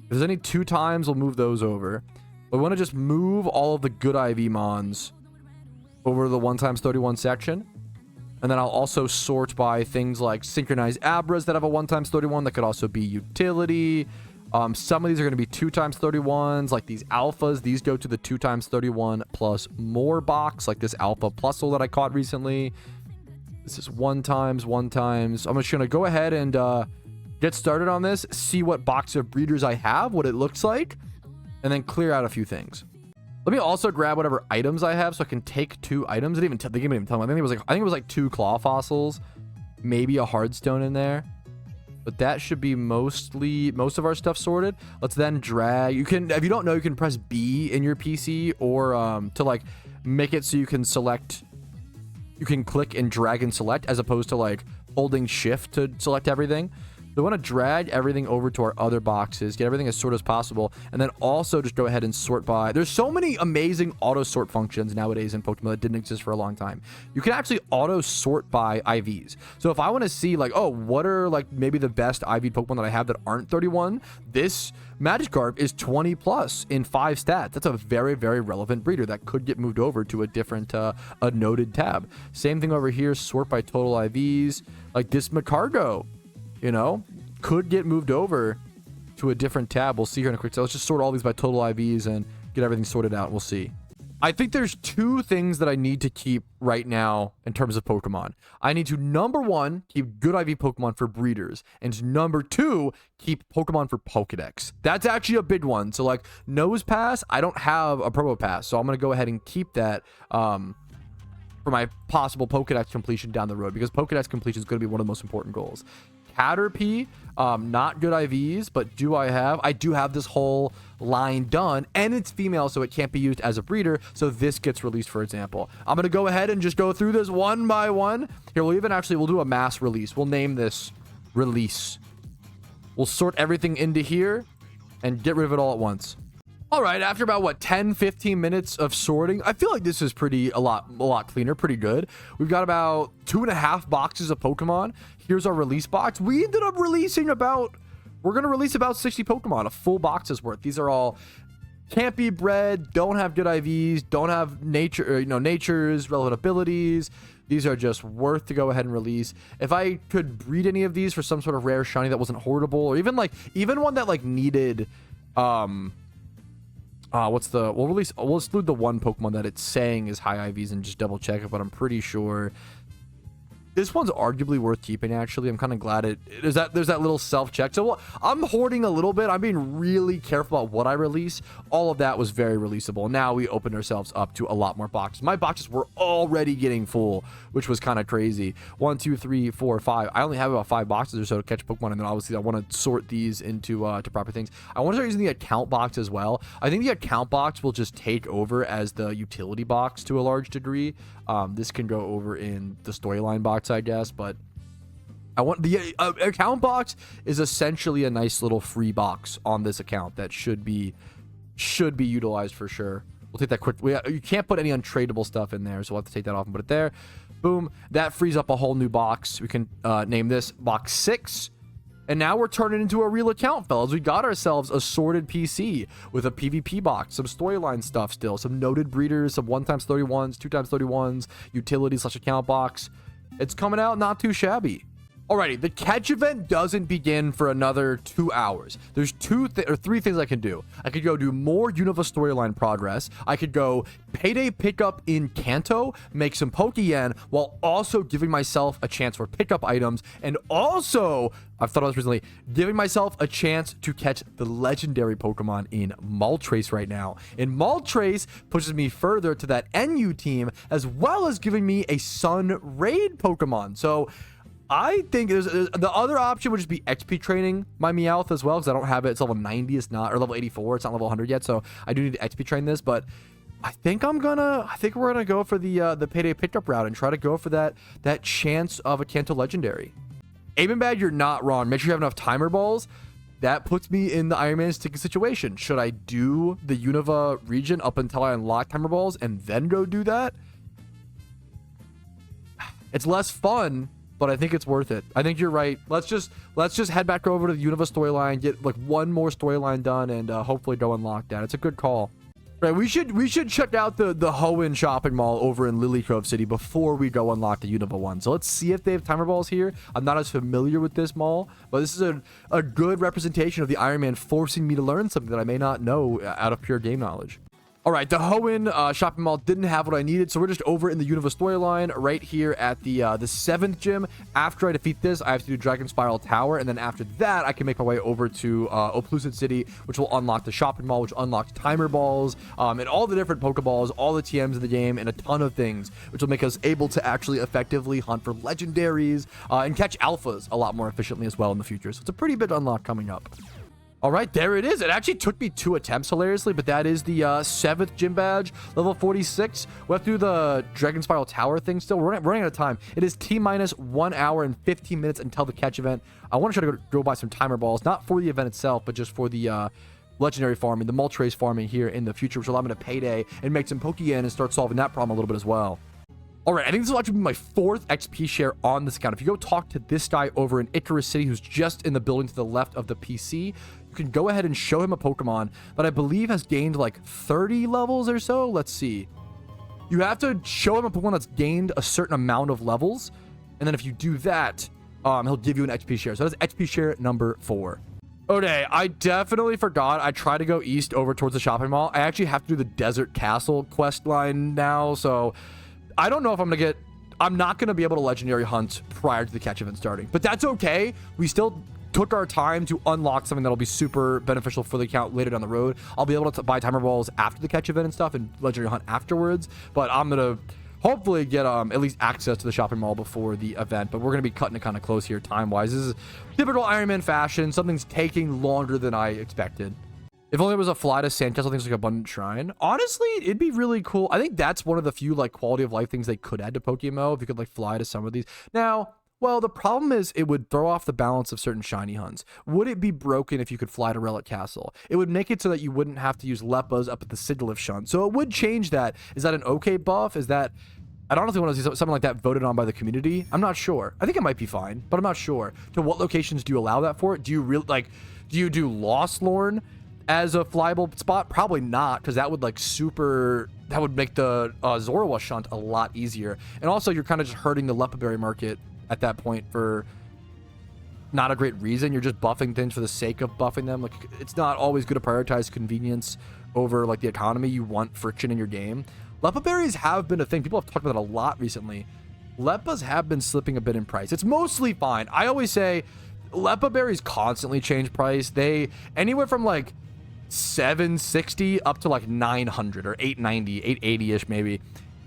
If there's any 2 times, we'll move those over. But we want to just move all of the good IV mons over to the 1 times 31 section. And then I'll also sort by things like synchronized Abras that have a 1 times 31. That could also be utility. Some of these are going to be 2 times 31s, like these alphas. These go to the 2 times 31 plus more box, like this alpha plusle that I caught recently. This is 1 times, 1 times. I'm just going to go ahead and get started on this, see what box of breeders I have, what it looks like, and then clear out a few things. Let me also grab whatever items I have so I can take 2 items. They didn't even tell me. I think it was like 2 claw fossils, maybe a hardstone in there. But that should be most of our stuff sorted. Let's then drag. You can, if you don't know, you can press B in your PC or to like make it so you can select. You can click and drag and select as opposed to like holding shift to select everything. So we want to drag everything over to our other boxes, get everything as sorted as possible, and then also just go ahead and sort by. There's so many amazing auto sort functions nowadays in Pokemon that didn't exist for a long time. You can actually auto sort by IVs. So if I want to see like, oh, what are like maybe the best IV Pokemon that I have that aren't 31, this Magikarp is 20 plus in 5 stats. That's a very, very relevant breeder that could get moved over to a different, a noted tab. Same thing over here, sort by total IVs. Like this Macargo, you know, could get moved over to a different tab. We'll see here in a quick. So let's just sort all these by total IVs and get everything sorted out. We'll see. I think there's 2 things that I need to keep right now in terms of Pokemon. I need to, number 1, keep good IV Pokemon for breeders. And number 2, keep Pokemon for Pokedex. That's actually a big one. So like Nose Pass, I don't have a Promo Pass. So I'm going to go ahead and keep that for my possible Pokedex completion down the road, because Pokedex completion is going to be one of the most important goals. Caterpie, not good IVs, but I do have this whole line done, and it's female, so it can't be used as a breeder, so this gets released, for example. I'm going to go ahead and just go through this one by one. Here, we'll do a mass release. We'll name this release. We'll sort everything into here and get rid of it all at once. All right, after about, what, 10, 15 minutes of sorting, I feel like this is a lot cleaner, pretty good. We've got about 2.5 boxes of Pokemon. Here's our release box. We ended up releasing we're going to release about 60 Pokemon, a full box's worth. These are all can't be bred, don't have good IVs, don't have natures, relevant abilities. These are just worth to go ahead and release. If I could breed any of these for some sort of rare shiny that wasn't hoardable, or even one that like needed, we'll exclude the one Pokemon that it's saying is high IVs and just double check it, but I'm pretty sure this one's arguably worth keeping, actually. I'm kind of glad there's that little self-check. So I'm hoarding a little bit. I'm being really careful about what I release. All of that was very releasable. Now we opened ourselves up to a lot more boxes. My boxes were already getting full, which was kind of crazy. 1, 2, 3, 4, 5. I only have about 5 boxes or so to catch Pokemon, and then obviously I want to sort these into to proper things. I want to start using the account box as well. I think the account box will just take over as the utility box to a large degree. This can go over in the storyline box, I guess, but I want the account box is essentially a nice little free box on this account that should be utilized for sure. We'll take that quick. You can't put any untradeable stuff in there, so we'll have to take that off and put it there. Boom. That frees up a whole new box. We can name this box 6. And now we're turning into a real account, fellas. We got ourselves a sorted PC with a PvP box, some storyline stuff still, some noted breeders, some 1x31s, 2x31s, utility/account box. It's coming out not too shabby. Alrighty, the catch event doesn't begin for another 2 hours. There's three things I can do. I could go do more Unova Storyline progress. I could go payday pickup in Kanto, make some Pokeyen, while also giving myself a chance for pickup items. And also, I've thought of this recently, giving myself a chance to catch the legendary Pokemon in Moltres right now. And Moltres pushes me further to that NU team, as well as giving me a Sun Raid Pokemon. So I think the other option would just be XP training my Meowth as well, because I don't have it. It's level 90, it's not, or level 84, it's not level 100 yet, so I do need to XP train this. But I think we're gonna go for the payday pickup route and try to go for that chance of a Kanto legendary. Abenbad, you're not wrong. Make sure you have enough timer balls. That puts me in the Iron Man sticky situation. Should I do the Unova region up until I unlock timer balls and then go do that? It's less fun, but I think it's worth it. I think you're right. Let's just head back over to the Unova storyline, get like one more storyline done, and hopefully go unlock that. It's a good call. Right, we should check out the Hoenn shopping mall over in Lily Cove City before we go unlock the Unova one. So let's see if they have timer balls here. I'm not as familiar with this mall, but this is a good representation of the Iron Man forcing me to learn something that I may not know out of pure game knowledge. All right, the Hoenn shopping mall didn't have what I needed, so we're just over in the Unova storyline right here at the 7th gym. After I defeat this, I have to do Dragon Spiral Tower, and then after that, I can make my way over to Oplucid City, which will unlock the shopping mall, which unlocks timer balls, and all the different Pokeballs, all the TMs in the game, and a ton of things, which will make us able to actually effectively hunt for legendaries and catch alphas a lot more efficiently as well in the future. So it's a pretty big unlock coming up. All right, there it is. It actually took me 2 attempts, hilariously, but that is the 7th gym badge, level 46. We have to do the Dragon Spiral Tower thing still. We're running out of time. It is T-minus 1 hour and 15 minutes until the catch event. I want to try to go buy some timer balls, not for the event itself, but just for the legendary farming, the Moltres farming here in the future, which will allow me to payday and make some Pokeyen and start solving that problem a little bit as well. All right, I think this will actually be my 4th XP share on this account. If you go talk to this guy over in Icarus City, who's just in the building to the left of the PC, you can go ahead and show him a Pokemon that I believe has gained like 30 levels or so. Let's see. You have to show him a Pokemon that's gained a certain amount of levels. And then if you do that, he'll give you an XP share. So that's XP share number 4. Okay, I definitely forgot. I tried to go east over towards the shopping mall. I actually have to do the Desert Castle quest line now, so I don't know if I'm not going to be able to legendary hunt prior to the catch event starting, but that's okay. We still took our time to unlock something that'll be super beneficial for the account later down the road. I'll be able to buy timer balls after the catch event and stuff and legendary hunt afterwards, but I'm going to hopefully get at least access to the shopping mall before the event, but we're going to be cutting it kind of close here time-wise. This is typical Iron Man fashion. Something's taking longer than I expected. If only there was a fly to Sandcastle, things like Abundant Shrine. Honestly, it'd be really cool. I think that's one of the few like quality of life things they could add to PokeMMO, if you could like fly to some of these. Now, well, the problem is it would throw off the balance of certain shiny hunts. Would it be broken if you could fly to Relic Castle? It would make it so that you wouldn't have to use Leppas up at the Sigilyph shunt. So it would change that. Is that an okay buff? Is that... I don't know if want to see something like that voted on by the community. I'm not sure. I think it might be fine, but I'm not sure. To what locations do you allow that for? Do you really like... Do you do Lost Lorn as a flyable spot? Probably not, because that would like that would make the Zorua shunt a lot easier. And also you're kind of just hurting the Leppaberry market at that point for not a great reason. You're just buffing things for the sake of buffing them. Like, it's not always good to prioritize convenience over like the economy. You want friction in your game. Leppaberries have been a thing. People have talked about it a lot recently. Leppas have been slipping a bit in price. It's mostly fine. I always say Leppaberries constantly change price. They anywhere from like $760 up to like $900 or $890, $880-ish maybe.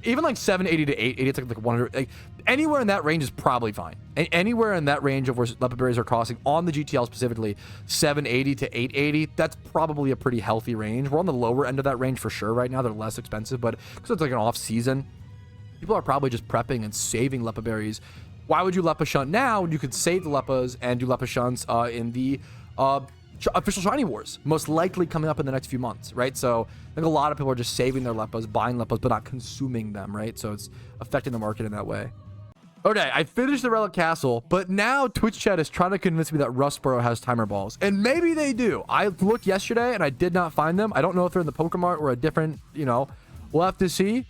Even like $780 to $880, it's like $100. Like, anywhere in that range is probably fine. Anywhere in that range of where Leppaberries are costing on the GTL specifically, $780 to $880, that's probably a pretty healthy range. We're on the lower end of that range for sure right now. They're less expensive, but because it's like an off season, people are probably just prepping and saving Leppaberries. Why would you Leppa shunt now when you could save the Leppas and do Leppa shunts in the official Shiny Wars, most likely coming up in the next few months, right? So I think a lot of people are just saving their Leppas, buying Leppas, but not consuming them, right? So it's affecting the market in that way. Okay, I finished the Relic Castle, but now Twitch chat is trying to convince me that Rustboro has timer balls. And maybe they do. I looked yesterday and I did not find them. I don't know if they're in the Pokemart or a different, we'll have to see.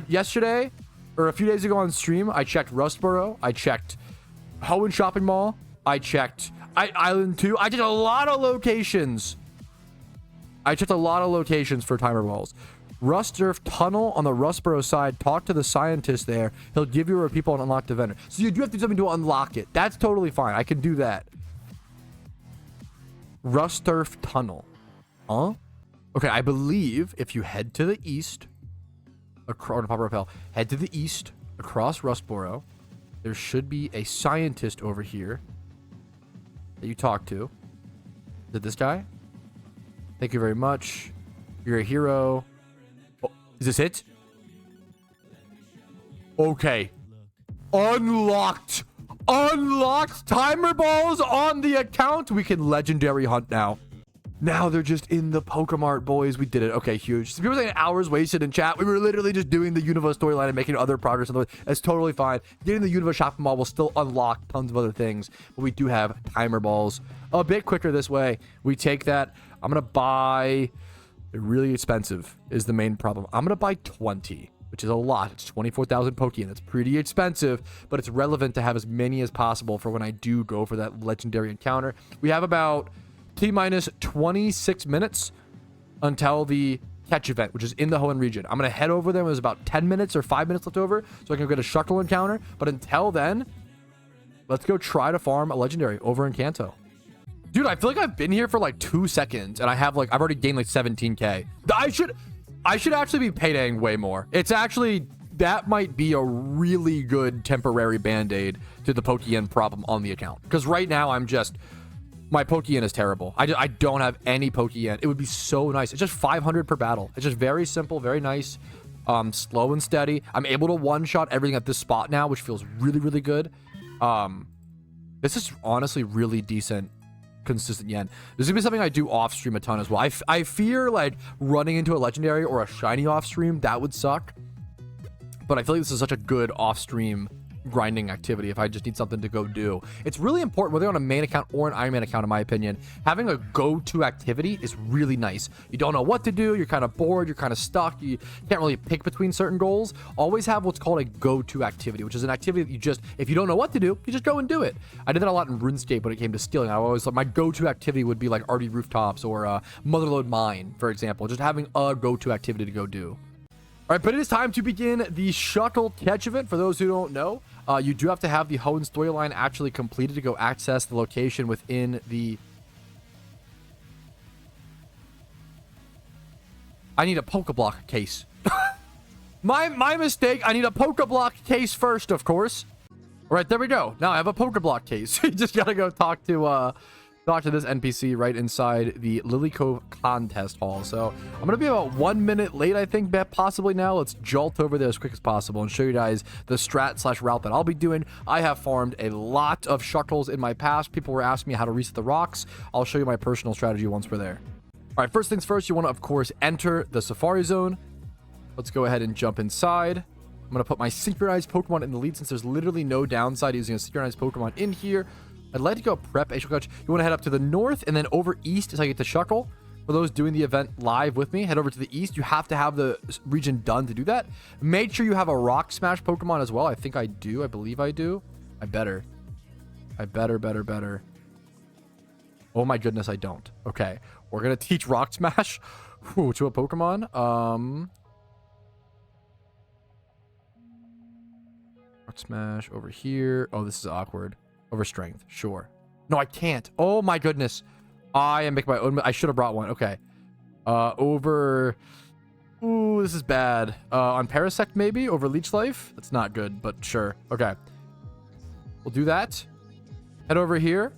Yesterday, or a few days ago on stream, I checked Rustboro. I checked Hoenn Shopping Mall. I checked Island 2. I checked a lot of locations. For timer balls. Rustsurf Tunnel on the Rustboro side. Talk to the scientist there. He'll give you a people and unlock the vendor. So you do have to do something to unlock it. That's totally fine. I can do that. Rustsurf Tunnel. Huh? Okay, I believe if you head to the east, head to the east across Rustboro, there should be a scientist over here that you talk to. Is it this guy? Thank you very much. You're a hero. Is this it? Okay. Unlocked timer balls on the account. We can legendary hunt now. Now they're just in the Pokemart, boys. We did it. Okay, huge. So people saying hours wasted in chat. We were literally just doing the Unova storyline and making other progress. That's totally fine. Getting the Unova shopping mall will still unlock tons of other things, but we do have timer balls a bit quicker this way. We take that. I'm gonna buy. Really expensive is the main problem. I'm gonna buy 20, which is a lot. It's 24,000 Pokeyen. That's pretty expensive, but it's relevant to have as many as possible for when I do go for that legendary encounter. We have about T-minus 26 minutes until the catch event, which is in the Hoenn region. I'm gonna head over there. There's about 10 minutes or 5 minutes left over, so I can get a Shuckle encounter. But until then, let's go try to farm a legendary over in Kanto. Dude, I feel like I've been here for like 2 seconds and I've already gained like 17k. I should actually be paydaying way more. It's actually, that might be a really good temporary band-aid to the Pokeyen problem on the account. Because right now my Pokeyen is terrible. I don't have any Pokeyen. It would be so nice. It's just 500 per battle. It's just very simple, very nice, slow and steady. I'm able to one-shot everything at this spot now, which feels really, really good. This is honestly really decent. Consistent yen. This is gonna be something I do off stream a ton as well. I fear like running into a legendary or a shiny off stream. That would suck, but I feel like this is such a good off stream grinding activity if I just need something to go do. It's really important, whether on a main account or an Iron Man account, in my opinion. Having a go-to activity is really nice. You don't know what to do, you're kind of bored, you're kind of stuck, you can't really pick between certain goals. Always have what's called a go-to activity, which is an activity that you just, if you don't know what to do, you just go and do it. I did that a lot in RuneScape when it came to stealing. I always thought my go-to activity would be like RD Rooftops or Motherlode Mine, for example. Just having a go-to activity to go do. All right, but it is time to begin the Shuckle catch event. For those who don't know, you do have to have the Hoenn storyline actually completed to go access the location within the... I need a Pokeblock case. my mistake. I need a Pokeblock case first, of course. All right, there we go. Now I have a Pokeblock case. You just gotta go talk to this NPC right inside the Lily Cove contest hall. So I'm gonna be about 1 minute late, I think, possibly now. Let's jolt over there as quick as possible and show you guys the strat/route that I'll be doing. I have farmed a lot of Shuckles in my past. People were asking me how to reset the rocks. I'll show you my personal strategy once we're there. All right, first things first, you want to, of course, enter the Safari Zone. Let's go ahead and jump inside. I'm gonna put my synchronized Pokemon in the lead since there's literally no downside using a synchronized Pokemon in here. I'd like to go prep a Shuckle. You want to head up to the north and then over east as I get to Shuckle. For those doing the event live with me, head over to the east. You have to have the region done to do that. Make sure you have a Rock Smash Pokemon as well. I think I do. I believe I do. I better. Oh my goodness, I don't. Okay. We're going to teach Rock Smash to a Pokemon. Rock Smash over here. Oh, this is awkward. Over strength, sure. No, I can't. Oh my goodness. I am making my own. I should have brought one. Okay. Over. Ooh, this is bad. On Parasect, maybe? Over Leech Life? That's not good, but sure. Okay. We'll do that. Head over here.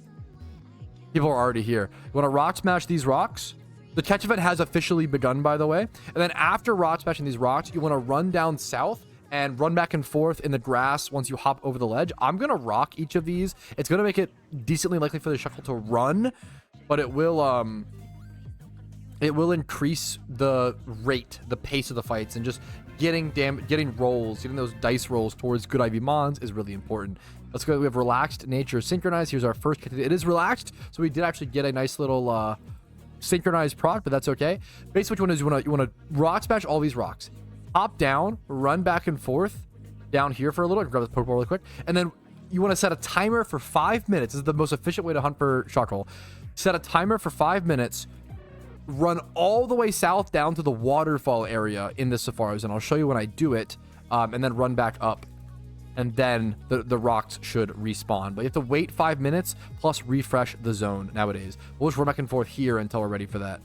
People are already here. You want to Rock Smash these rocks? The catch event has officially begun, by the way. And then after Rock Smashing these rocks, you want to run down south and run back and forth in the grass once you hop over the ledge. I'm going to rock each of these. It's going to make it decently likely for the Shuckle to run, but it will increase the rate, the pace of the fights, and just getting rolls, getting those dice rolls towards good IV Mons is really important. Let's go. We have Relaxed Nature Synchronized. Here's our first. It is relaxed, so we did actually get a nice little synchronized proc, but that's okay. Basically, what you want to do is you want to rock smash all these rocks, hop down, run back and forth down here for a little. Grab this Pokeball really quick, and then you want to set a timer for 5 minutes. This is the most efficient way to hunt for Shuckle. Set a timer for 5 minutes. Run all the way south down to the waterfall area in the Safaris, and I'll show you when I do it, and then run back up, and then the rocks should respawn. But you have to wait 5 minutes plus refresh the zone nowadays. We'll just run back and forth here until we're ready for that.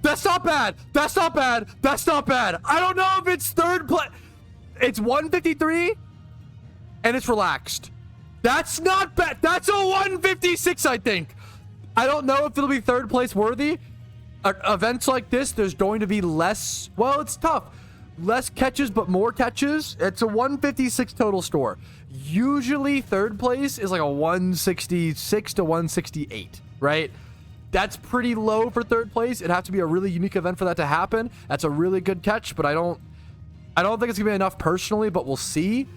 That's not bad. That's not bad. That's not bad. I don't know if it's third place. It's 153 and it's relaxed. That's not bad. That's a 156, I think. I don't know if it'll be third place worthy. Events like this, there's going to be less. Well, it's tough. Less catches, but more catches. It's a 156 total score. Usually third place is like a 166 to 168, right? That's pretty low for third place. It'd have to be a really unique event for that to happen. That's a really good catch, but I don't think it's gonna be enough personally, but we'll see.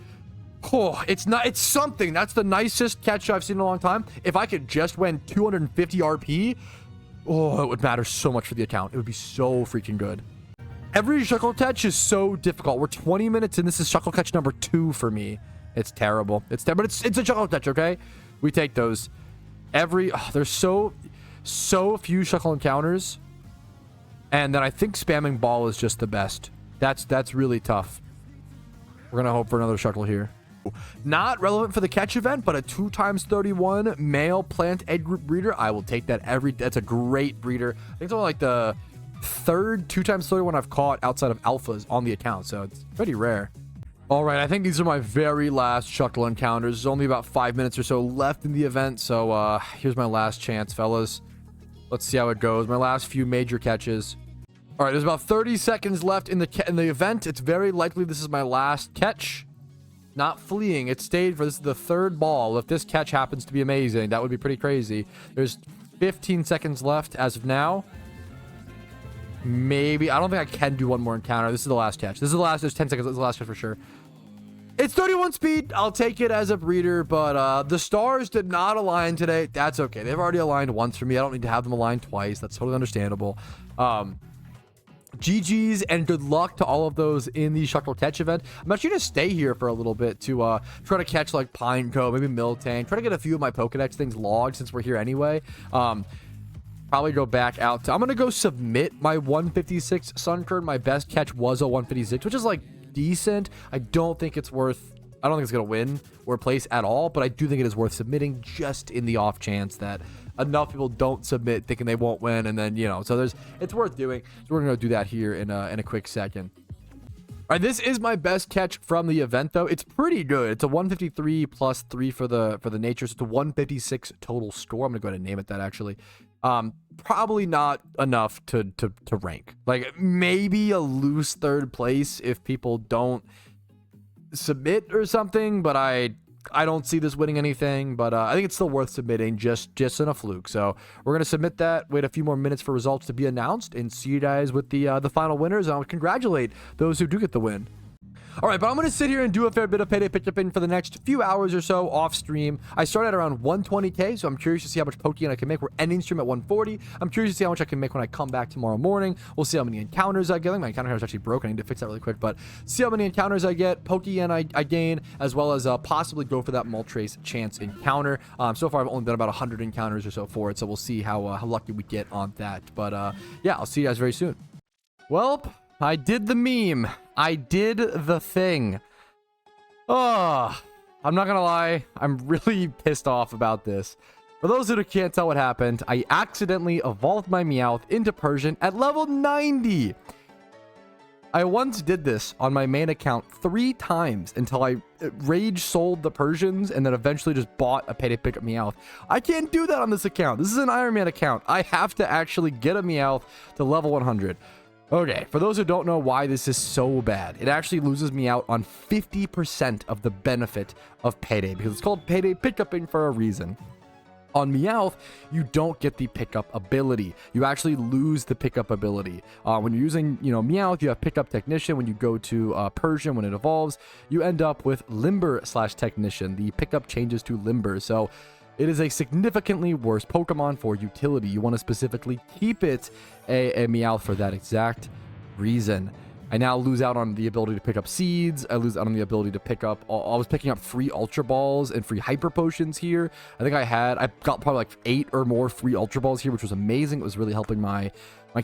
Oh, it's something. That's the nicest catch I've seen in a long time. If I could just win 250 RP, oh, it would matter so much for the account. It would be so freaking good. Every Shuckle catch is so difficult. We're 20 minutes in. This is Shuckle catch number 2 for me. It's terrible. But it's a Shuckle catch, okay? We take those. There's so few Shuckle encounters. And then I think spamming ball is just the best. That's really tough. We're gonna hope for another Shuckle here. Not relevant for the catch event, but a 2x31 male plant egg group breeder. I will take that that's a great breeder. I think it's only like the third 2x31 I've caught outside of alphas on the account, so it's pretty rare. All right, I think these are my very last Shuckle encounters. There's only about 5 minutes or so left in the event, so here's my last chance, fellas. Let's see how it goes. My last few major catches. All right, there's about 30 seconds left in the event. It's very likely this is my last catch. Not fleeing. It stayed for this is the third ball. If this catch happens to be amazing, that would be pretty crazy. There's 15 seconds left as of now. Maybe. I don't think I can do one more encounter. This is the last catch. This is the last. There's 10 seconds. This is the last catch for sure. It's 31 speed. I'll take it as a breeder, but the stars did not align today. That's okay. They've already aligned once for me. I don't need to have them align twice. That's totally understandable. GG's and good luck to all of those in the Shuckle catch event. I'm actually going to stay here for a little bit to try to catch like Pineco, maybe Miltank, try to get a few of my Pokedex things logged since we're here anyway. Probably go back out to, I'm going to go submit my 156 Sunkern. My best catch was a 156, which is like decent. I don't think it's going to win or place at all, but I do think it is worth submitting just in the off chance that enough people don't submit thinking they won't win, and then, so it's worth doing. So we're gonna go do that here in a quick second. All right, this is my best catch from the event, though. It's pretty good. It's a 153 plus 3 for the nature, so it's a 156 total score. I'm gonna go ahead and name it that, actually. Probably not enough to rank. Like, maybe a loose third place if people don't submit or something, but I don't see this winning anything, but I think it's still worth submitting just in a fluke. So we're going to submit that, wait a few more minutes for results to be announced, and see you guys with the final winners. And I'll congratulate those who do get the win. All right, but I'm going to sit here and do a fair bit of payday pick-up-in for the next few hours or so off stream. I started at around 120k, so I'm curious to see how much Pokeyen I can make. We're ending stream at 140. I'm curious to see how much I can make when I come back tomorrow morning. We'll see how many encounters I get. I think my encounter is actually broken. I need to fix that really quick, but see how many encounters I get, Pokeyen I gain, as well as possibly go for that Moltres chance encounter. So far, I've only done about 100 encounters or so for it, so we'll see how lucky we get on that. But yeah, I'll see you guys very soon. Well, I did the meme. I did the thing. Oh, I'm not gonna lie. I'm really pissed off about this. For those who can't tell what happened, I accidentally evolved my Meowth into Persian at level 90. I once did this on my main account 3 times until I rage sold the Persians and then eventually just bought a payday pickup Meowth. I can't do that on this account. This is an Iron Man account. I have to actually get a Meowth to level 100. Okay, for those who don't know why this is so bad, it actually loses me out on 50% of the benefit of payday because it's called payday pickuping for a reason. On Meowth, you don't get the pickup ability. You actually lose the pickup ability. When you're using, Meowth, you have pickup technician. When you go to Persian, when it evolves, you end up with limber / technician. The pickup changes to limber. So it is a significantly worse Pokemon for utility. You want to specifically keep it a Meowth for that exact reason. I now lose out on the ability to pick up seeds. I lose out on the ability to pick up... I was picking up free Ultra Balls and free Hyper Potions here. I got probably like 8 or more free Ultra Balls here, which was amazing. It was really helping my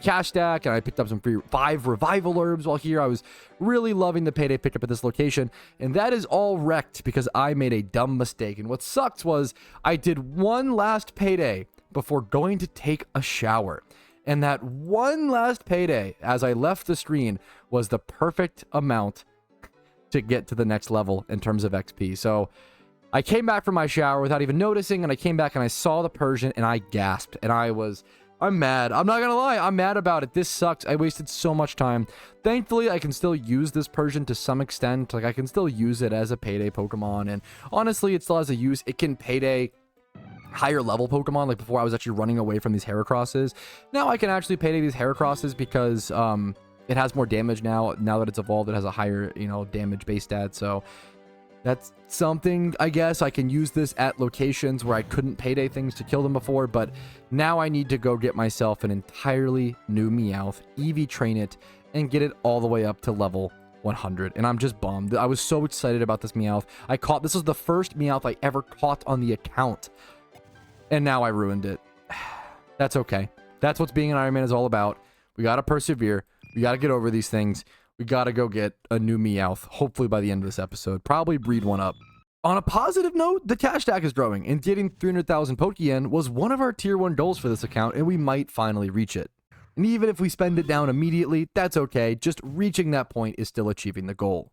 cash stack, and I picked up some free 5 Revival Herbs while here. I was really loving the payday pickup at this location, and that is all wrecked because I made a dumb mistake. And what sucked was I did one last payday before going to take a shower. And that one last payday, as I left the screen, was the perfect amount to get to the next level in terms of XP. So I came back from my shower without even noticing, and I came back and I saw the Persian, and I gasped. And I'm mad. I'm not gonna lie, I'm mad about it. This sucks. I wasted so much time. Thankfully, I can still use this Persian to some extent. Like, I can still use it as a payday Pokemon, and honestly, it still has a use. It can payday higher level Pokemon. Like, before I was actually running away from these Heracrosses. Now I can actually payday these Heracrosses because it has more damage now that it's evolved. It has a higher, damage base stat. So that's something. I guess I can use this at locations where I couldn't payday things to kill them before, but now I need to go get myself an entirely new Meowth, EV train it, and get it all the way up to level 100. And I'm just bummed. I was so excited about this Meowth. This was the first Meowth I ever caught on the account, and now I ruined it. That's okay. That's what being an Iron Man is all about. We gotta persevere. We gotta get over these things. We gotta go get a new Meowth, hopefully by the end of this episode. Probably breed one up. On a positive note, the cash stack is growing, and getting 300,000 Pokeyen was one of our tier 1 goals for this account, and we might finally reach it. And even if we spend it down immediately, that's okay. Just reaching that point is still achieving the goal.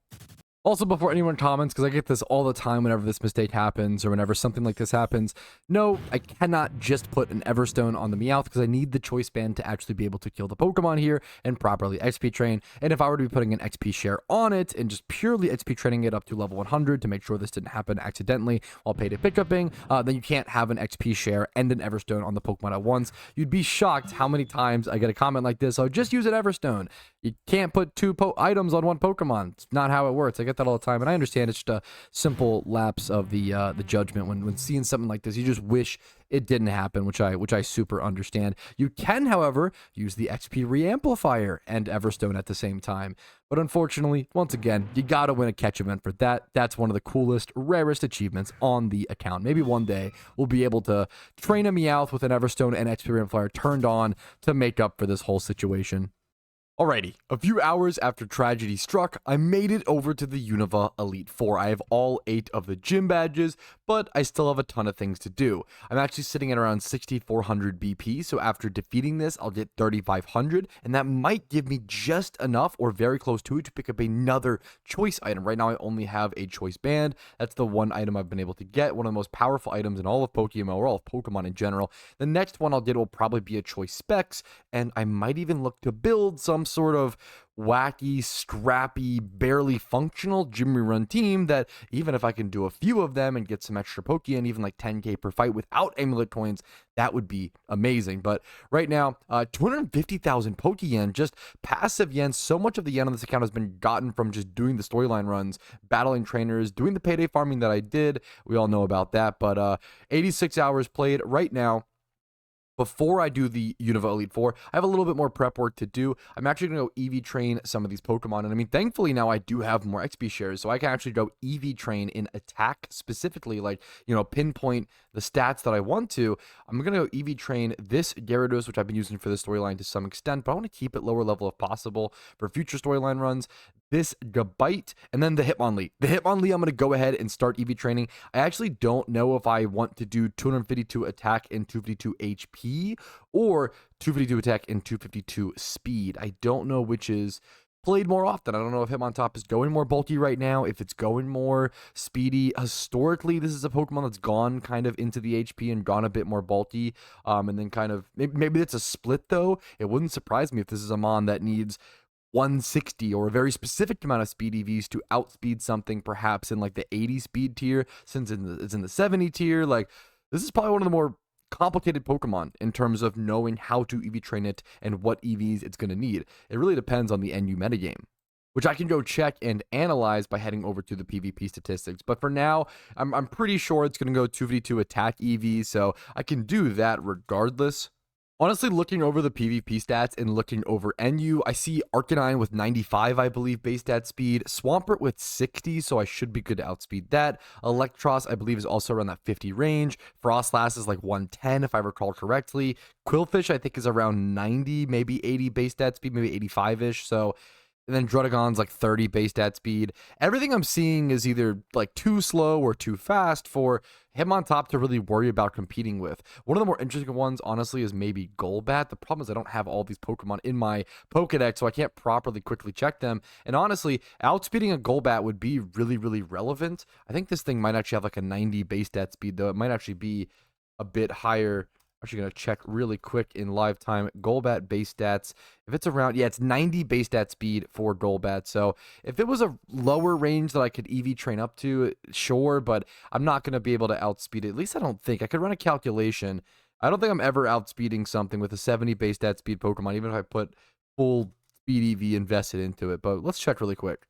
Also, before anyone comments, because I get this all the time whenever this mistake happens or whenever something like this happens, no, I cannot just put an Everstone on the Meowth because I need the choice band to actually be able to kill the Pokemon here and properly XP train. And if I were to be putting an XP share on it and just purely XP training it up to level 100 to make sure this didn't happen accidentally while payday pickupping, then you can't have an XP share and an Everstone on the Pokemon at once. You'd be shocked how many times I get a comment like this, oh, just use an Everstone. You can't put 2 items on one Pokemon. It's not how it works. I get that all the time, and I understand it's just a simple lapse of the judgment when seeing something like this. You just wish it didn't happen, which I super understand. You can, however, use the XP reamplifier and Everstone at the same time. But unfortunately, once again, you gotta win a catch event for that. That's one of the coolest, rarest achievements on the account. Maybe one day we'll be able to train a Meowth with an Everstone and XP reamplifier turned on to make up for this whole situation. Alrighty, a few hours after tragedy struck, I made it over to the Unova Elite Four. I have all 8 of the gym badges, but I still have a ton of things to do. I'm actually sitting at around 6,400 BP, so after defeating this, I'll get 3,500, and that might give me just enough or very close to it to pick up another choice item. Right now, I only have a choice band. That's the one item I've been able to get, one of the most powerful items in all of PokeMMO, or all of Pokemon in general. The next one I'll get will probably be a choice specs, and I might even look to build some sort of wacky, scrappy, barely functional gym rerun team that even if I can do a few of them and get some extra Pokeyen, even like 10k per fight without amulet coins, that would be amazing. But right now, 250,000 Pokeyen, just passive yen. So much of the yen on this account has been gotten from just doing the storyline runs, battling trainers, doing the payday farming that I did. We all know about that, but 86 hours played right now. Before I do the Unova Elite Four, I have a little bit more prep work to do. I'm actually going to go EV train some of these Pokemon. And I mean, thankfully now I do have more XP shares, so I can actually go EV train in attack specifically, like, pinpoint the stats that I want to. I'm going to go EV train this Gyarados, which I've been using for the storyline to some extent, but I want to keep it lower level if possible for future storyline runs. This Gabite, and then the Hitmonlee. The Hitmonlee, I'm going to go ahead and start EV training. I actually don't know if I want to do 252 attack and 252 HP, or 252 attack and 252 speed. I don't know which is played more often. I don't know if Hitmontop is going more bulky right now, if it's going more speedy. Historically, this is a Pokemon that's gone kind of into the HP and gone a bit more bulky, and then kind of, maybe it's a split though. It wouldn't surprise me if this is a Mon that needs 160 or a very specific amount of speed EVs to outspeed something perhaps in like the 80 speed tier, since it's in the 70 tier. Like, this is probably one of the more complicated Pokemon in terms of knowing how to EV train it and what EVs it's going to need. It really depends on the NU metagame, which I can go check and analyze by heading over to the PvP statistics. But for now, I'm pretty sure it's going to go 252 attack EV, so I can do that regardless. Honestly, looking over the PvP stats and looking over NU, I see Arcanine with 95, I believe, base stat speed. Swampert with 60, so I should be good to outspeed that. Electros, I believe, is also around that 50 range. Frostlass is like 110, if I recall correctly. Quillfish, I think, is around 90, maybe 80 base stat speed, maybe 85-ish, so... And then Drudagon's like 30 base stat speed. Everything I'm seeing is either like too slow or too fast for Hitmontop to really worry about competing with. One of the more interesting ones, honestly, is maybe Golbat. The problem is I don't have all these Pokemon in my Pokedex, so I can't properly quickly check them. And honestly, outspeeding a Golbat would be really, really relevant. I think this thing might actually have like a 90 base stat speed, though. It might actually be a bit higher. Actually going to check really quick in live time. Golbat base stats, if it's around, yeah, it's 90 base stat speed for Golbat. So if it was a lower range that I could EV train up to, sure, but I'm not going to be able to outspeed it. At least I don't think. I could run a calculation. I don't think I'm ever outspeeding something with a 70 base stat speed Pokemon, even if I put full speed EV invested into it. But let's check really quick.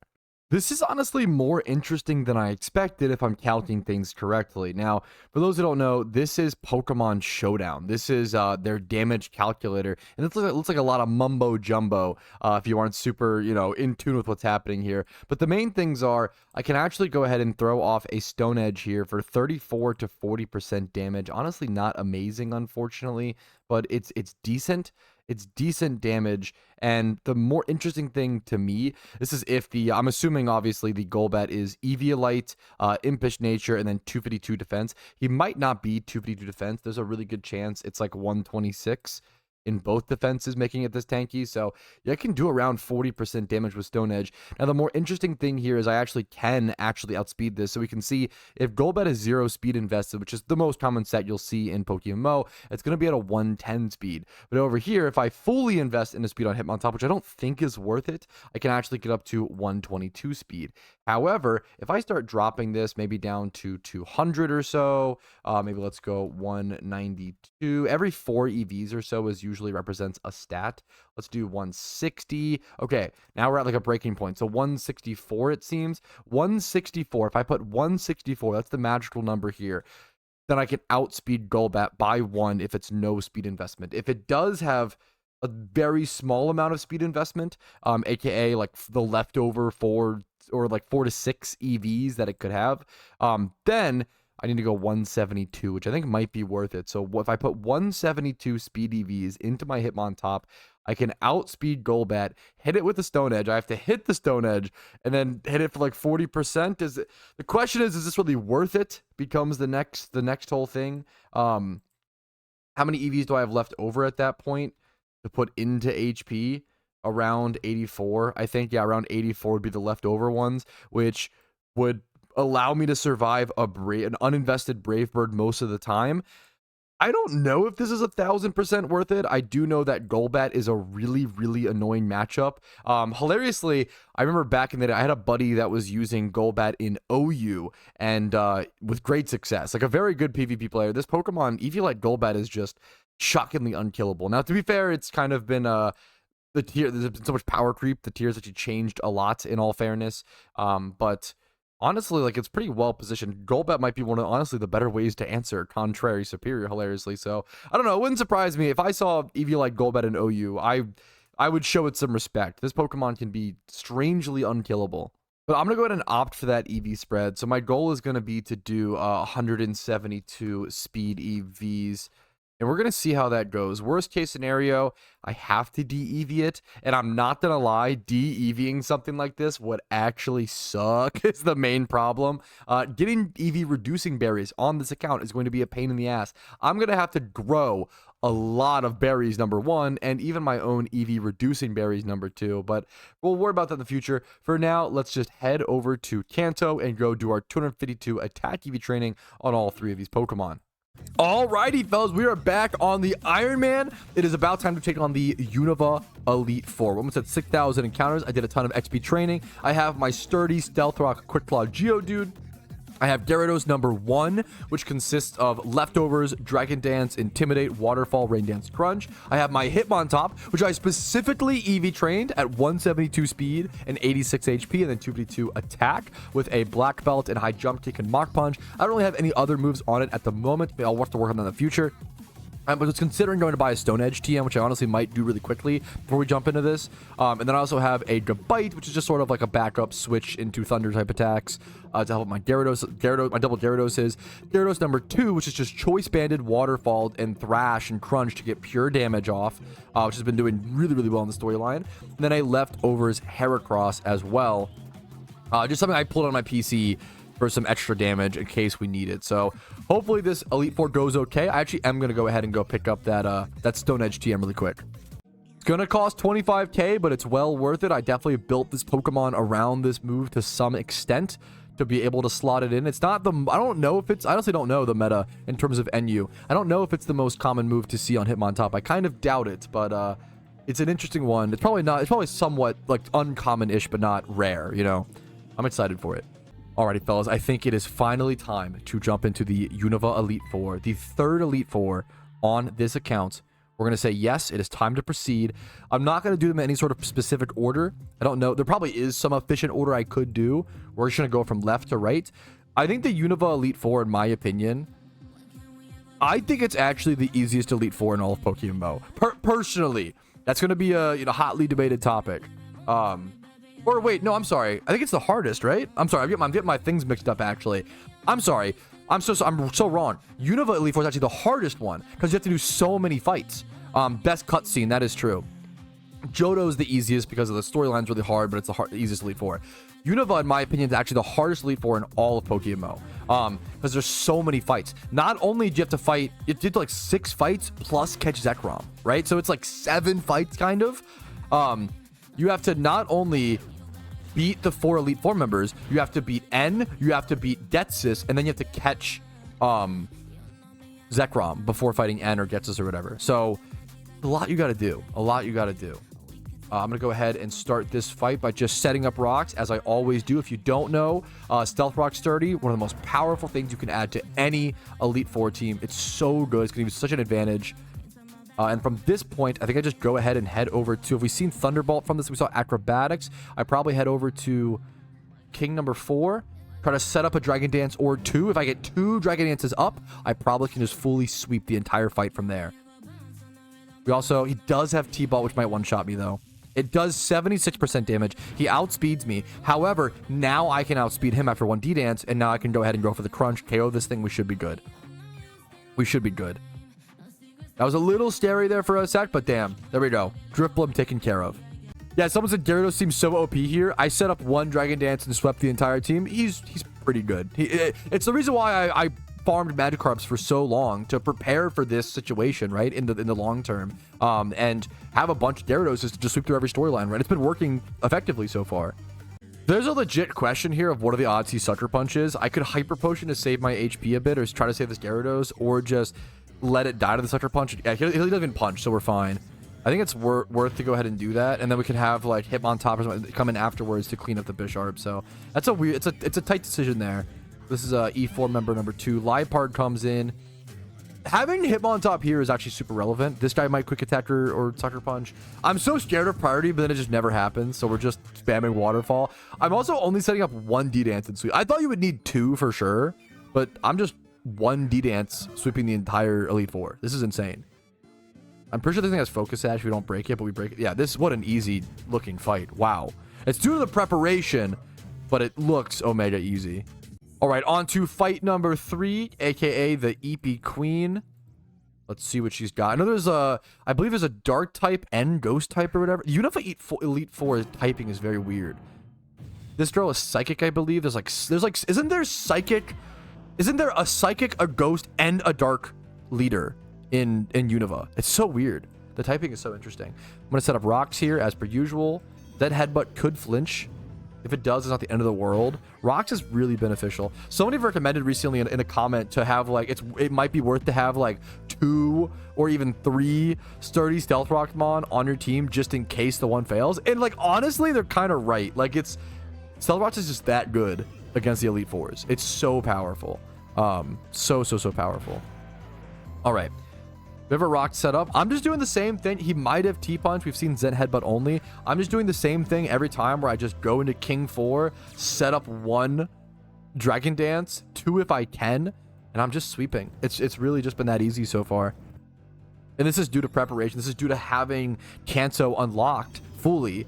This is honestly more interesting than I expected if I'm counting things correctly. Now, for those who don't know, this is Pokemon Showdown. This is their damage calculator, and it looks like a lot of mumbo jumbo if you aren't super, in tune with what's happening here. But the main things are, I can actually go ahead and throw off a Stone Edge here for 34 to 40% damage. Honestly, not amazing, unfortunately, but it's decent. It's decent damage, and the more interesting thing to me, this is if I'm assuming obviously the Golbat is Eviolite, Impish Nature, and then 252 defense. He might not be 252 defense. There's a really good chance it's like 126 in both defenses, making it this tanky. So yeah, I can do around 40% damage with Stone Edge. Now, the more interesting thing here is I can outspeed this. So we can see if Golbat is 0 speed invested, which is the most common set you'll see in PokeMMO, it's going to be at a 110 speed. But over here, if I fully invest in a speed on Hitmontop, which I don't think is worth it, I can actually get up to 122 speed. However, if I start dropping this maybe down to 200 or so, maybe let's go 192. Every 4 EVs or so usually represents a stat. Let's do 160. Okay, now we're at like a breaking point. So 164, it seems. 164. If I put 164, that's the magical number here, then I can outspeed Golbat by 1 if it's no speed investment. If it does have a very small amount of speed investment, aka like the leftover 4 or like 4 to 6 EVs that it could have, then I need to go 172, which I think might be worth it. So if I put 172 speed EVs into my Hitmontop, I can outspeed Golbat, hit it with the Stone Edge. I have to hit the Stone Edge and then hit it for like 40%. The question is this really worth it? Becomes the next whole thing. How many EVs do I have left over at that point to put into HP? Around 84, I think. Yeah, around 84 would be the leftover ones, which would allow me to survive an uninvested Brave Bird most of the time. I don't know if this is 1,000% worth it. I do know that Golbat is a really, really annoying matchup. Hilariously, I remember back in the day, I had a buddy that was using Golbat in OU, and with great success. Like a very good PvP player. This Pokemon, Eviolite Golbat, is just shockingly unkillable. Now, to be fair, it's kind of been there's been so much power creep. The tiers actually changed a lot, in all fairness. But honestly, like, it's pretty well positioned. Golbat might be one of, honestly, the better ways to answer Contrary Superior, hilariously. So, I don't know. It wouldn't surprise me. If I saw Eviolite Golbat in OU, I would show it some respect. This Pokemon can be strangely unkillable. But I'm going to go ahead and opt for that EV spread. So, my goal is going to be to do 172 speed EVs. And we're going to see how that goes. Worst case scenario, I have to de-EV it. And I'm not going to lie, de-EVing something like this would actually suck. It's the main problem. Getting EV reducing berries on this account is going to be a pain in the ass. I'm going to have to grow a lot of berries, number 1, and even my own EV reducing berries, number 2. But we'll worry about that in the future. For now, let's just head over to Kanto and go do our 252 attack EV training on all 3 of these Pokemon. Alrighty, fellas, we are back on the Iron Man. It is about time to take on the Unova Elite Four. We almost had 6,000 encounters. I did a ton of XP training. I have my sturdy Stealth Rock Quick Claw Geodude. I have Gyarados number 1, which consists of Leftovers, Dragon Dance, Intimidate, Waterfall, Rain Dance, Crunch. I have my Hitmontop, which I specifically EV trained at 172 speed and 86 HP and then 252 attack with a Black Belt and High Jump Kick and Mach Punch. I don't really have any other moves on it at the moment, but I'll have to work on that in the future. I was considering going to buy a Stone Edge TM, which I honestly might do really quickly before we jump into this. And then I also have a Gabite, which is just sort of like a backup switch into Thunder type attacks to help my Gyarados, my double Gyaradoses. Gyarados number 2, which is just Choice Banded, Waterfall, and Thrash and Crunch to get pure damage off, which has been doing really, really well in the storyline. And then a Leftovers Heracross as well. Just something I pulled on my PC for some extra damage in case we need it. So hopefully this Elite Four goes okay. I actually am going to go ahead and go pick up that Stone Edge TM really quick. It's going to cost 25k, but it's well worth it. I definitely built this Pokemon around this move to some extent to be able to slot it in. It's not the, I don't know if it's, I honestly don't know the meta in terms of NU. I don't know if it's the most common move to see on Hitmontop. I kind of doubt it, but it's an interesting one. It's probably not, it's probably somewhat like uncommon-ish, but not rare, you know? I'm excited for it. Alrighty, fellas, I think it is finally time to jump into the Unova Elite Four, the third Elite Four on this account. We're going to say, yes, it is time to proceed. I'm not going to do them in any sort of specific order. I don't know. There probably is some efficient order I could do. We're just going to go from left to right. I think the Unova Elite Four, in my opinion, I think it's actually the easiest Elite Four in all of PokeMMO. Personally, that's going to be a hotly debated topic. Or wait, no, I'm sorry. I think it's the hardest, right? I'm sorry. I'm getting my things mixed up, actually. I'm sorry. I'm so wrong. Unova Elite Four is actually the hardest one because you have to do so many fights. Best cutscene, that is true. Johto is the easiest because of the storyline's really hard, but it's the easiest Elite Four. Unova, in my opinion, is actually the hardest Elite Four in all of PokeMMO. Because there's so many fights. Not only do you have to fight, it did like 6 fights plus catch Zekrom, right? So it's like 7 fights, kind of. You have to not only beat the 4 Elite Four members, you have to beat N, you have to beat Getsis, and then you have to catch Zekrom before fighting N or Getsis or whatever. So a lot you got to do. A lot you got to do. I'm going to go ahead and start this fight by just setting up rocks, as I always do. If you don't know, Stealth Rock's 30, one of the most powerful things you can add to any Elite Four team. It's so good. It's going to be such an advantage. And from this point, I think I just go ahead and head over to, if we've seen Thunderbolt from this, we saw Acrobatics. I probably head over to King number 4, try to set up a Dragon Dance or 2. If I get 2 Dragon Dances up, I probably can just fully sweep the entire fight from there. He does have T-Ball, which might one-shot me, though. It does 76% damage. He outspeeds me. However, now I can outspeed him after 1 D-Dance, and now I can go ahead and go for the Crunch, KO this thing. We should be good. We should be good. That was a little scary there for a sec, but damn. There we go. Drifblim taken care of. Yeah, someone said Gyarados seems so OP here. I set up 1 Dragon Dance and swept the entire team. He's pretty good. It's the reason why I farmed Magikarps for so long, to prepare for this situation, right, in the long term, and have a bunch of Gyaradoses to just sweep through every storyline, right? It's been working effectively so far. There's a legit question here of what are the odds he Sucker Punches. I could Hyper Potion to save my HP a bit, or try to save this Gyarados, or just let it die to the Sucker Punch. Yeah, he doesn't even punch, so we're fine. I think it's worth to go ahead and do that, and then we can have like Hitmontop or something come in afterwards to clean up the Bisharp. So that's a weird, it's a tight decision there. This is E4 member number 2. Liepard comes in. Having Hitmontop here is actually super relevant. This guy might Quick Attack or Sucker Punch. I'm so scared of priority, but then it just never happens, so we're just spamming Waterfall. I'm also only setting up 1 D-Dance and sweep. I thought you would need 2 for sure, but I'm just 1 D-Dance sweeping the entire Elite Four. This is insane. I'm pretty sure this thing has Focus Sash. We don't break it, but we break it. Yeah, what an easy looking fight. Wow. It's due to the preparation, but it looks omega easy. All right, on to fight number 3, aka the EP Queen. Let's see what she's got. I know there's I believe there's a Dark type and Ghost type or whatever. Unova Elite Four typing is very weird. This girl is Psychic, I believe. There's like, isn't there Psychic? Isn't there a Psychic, a Ghost, and a Dark leader in Unova? It's so weird. The typing is so interesting. I'm gonna set up rocks here as per usual. That Headbutt could flinch. If it does, it's not the end of the world. Rocks is really beneficial. Somebody recommended recently in a comment to have like, it might be worth to have like 2 or even 3 sturdy Stealth Rockmon on your team just in case the one fails. And like, honestly, they're kind of right. Like, Stealth Rocks is just that good. against the Elite Fours. It's so powerful. So powerful. All right. We have a rock set up. I'm just doing the same thing. He might have T-Punch. We've seen Zen Headbutt only. I'm just doing the same thing every time where I just go into King 4, set up 1 Dragon Dance, 2 if I can, and I'm just sweeping. It's really just been that easy so far. And this is due to preparation. This is due to having Kanto unlocked fully.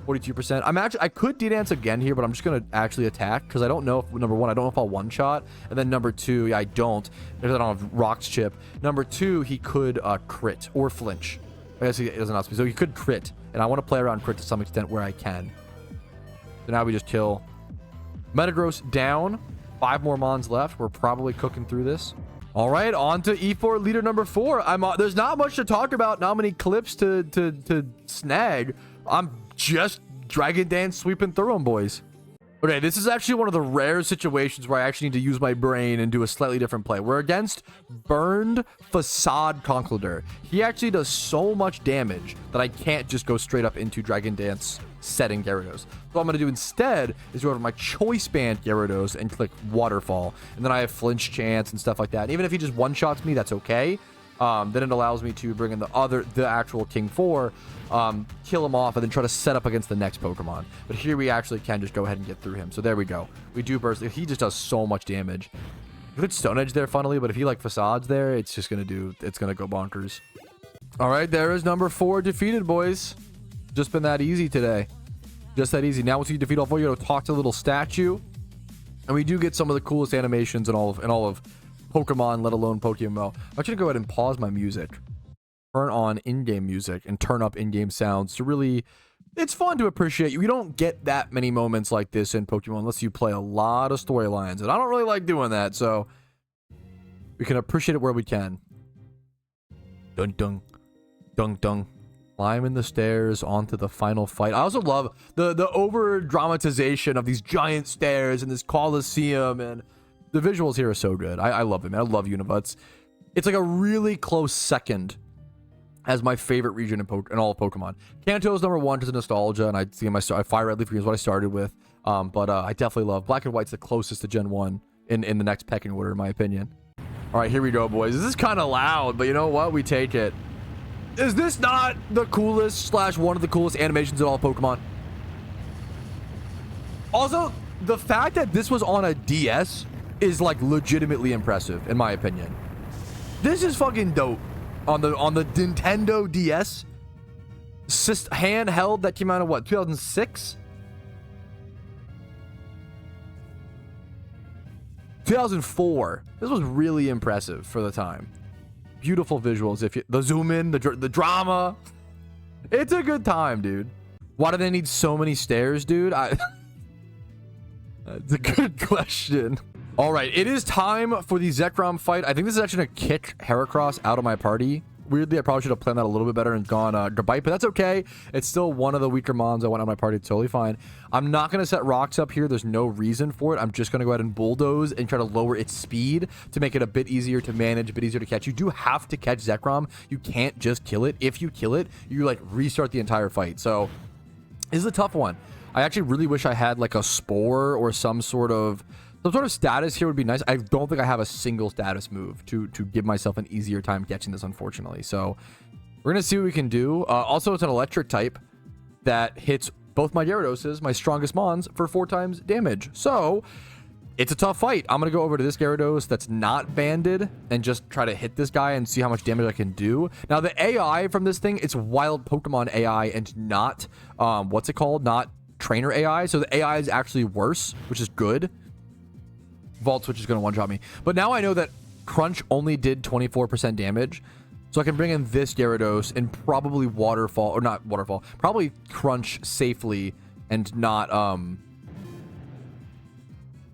42%. I could D-Dance again here, but I'm just going to actually attack because I don't know if, number 1, I don't know if I'll one-shot. And then number 2, yeah, I don't. Because I don't have Rock's Chip. Number 2, he could crit or flinch. I guess he doesn't have to. So he could crit. And I want to play around crit to some extent where I can. So now we just kill. Metagross down. 5 more Mons left. We're probably cooking through this. All right, on to E4 leader number 4. There's not much to talk about. Not many clips to snag. I'm just Dragon Dance sweeping through them, boys. Okay, this is actually one of the rare situations where I actually need to use my brain and do a slightly different play. We're against Burned Facade Conkeldurr. He actually does so much damage that I can't just go straight up into Dragon Dance setting Gyarados. So what I'm going to do instead is go over to my Choice Band Gyarados and click Waterfall. And then I have Flinch Chance and stuff like that. And even if he just one-shots me, that's okay. Then it allows me to bring in the actual King 4, kill him off, and then try to set up against the next Pokemon. But here we actually can just go ahead and get through him. So there we go. We do burst. He just does so much damage. Good Stone Edge there, funnily, but if he like Facades there, it's just gonna go bonkers. All right, there is number 4 defeated, boys. Just been that easy today. Just that easy. Now once you defeat all 4, you gotta talk to the little statue, and we do get some of the coolest animations in all of Pokemon, let alone PokeMMO. I'm actually gonna go ahead and pause my music, turn on in-game music, and turn up in-game sounds to really, it's fun to appreciate. You don't get that many moments like this in Pokemon unless you play a lot of storylines, and I don't really like doing that, so we can appreciate it where we can. Dun dun dun dun. Climbing the stairs onto the final fight. I also love the over dramatization of these giant stairs and this Coliseum, and the visuals here are so good. I love it, man. I love Unova. It's like a really close second as my favorite region in all of Pokemon. Kanto is number 1 because of nostalgia, and I think I Fire Red Leaf Green is what I started with. But I definitely love Black and White's the closest to Gen 1 in the next pecking order, in my opinion. All right, here we go, boys. This is kind of loud, but you know what? We take it. Is this not the coolest / one of the coolest animations in all of Pokemon? Also, the fact that this was on a DS is like legitimately impressive, in my opinion. This is fucking dope. On the Nintendo DS handheld that came out in what, 2006? 2004. This was really impressive for the time. Beautiful visuals. If you, the zoom in, the drama, it's a good time, dude. Why do they need so many stairs, dude? It's a good question. All right, it is time for the Zekrom fight. I think this is actually gonna kick Heracross out of my party. Weirdly, I probably should have planned that a little bit better and gone Gabite, but that's okay. It's still one of the weaker mons I want on my party. It's totally fine. I'm not going to set rocks up here. There's no reason for it. I'm just going to go ahead and bulldoze and try to lower its speed to make it a bit easier to manage, a bit easier to catch. You do have to catch Zekrom. You can't just kill it. If you kill it, you like restart the entire fight. So this is a tough one. I actually really wish I had like a Spore or some sort of status here would be nice. I don't think I have a single status move to give myself an easier time catching this, unfortunately. So we're going to see what we can do. Also, it's an electric type that hits both my Gyaradoses, my strongest mons, for 4 times damage. So it's a tough fight. I'm going to go over to this Gyarados that's not banded and just try to hit this guy and see how much damage I can do. Now, the AI from this thing, it's wild Pokemon AI and not, what's it called? Not trainer AI. So the AI is actually worse, which is good. Vault Switch is going to one-shot me. But now I know that Crunch only did 24% damage. So I can bring in this Gyarados and probably Waterfall, or not Waterfall, probably Crunch safely and not,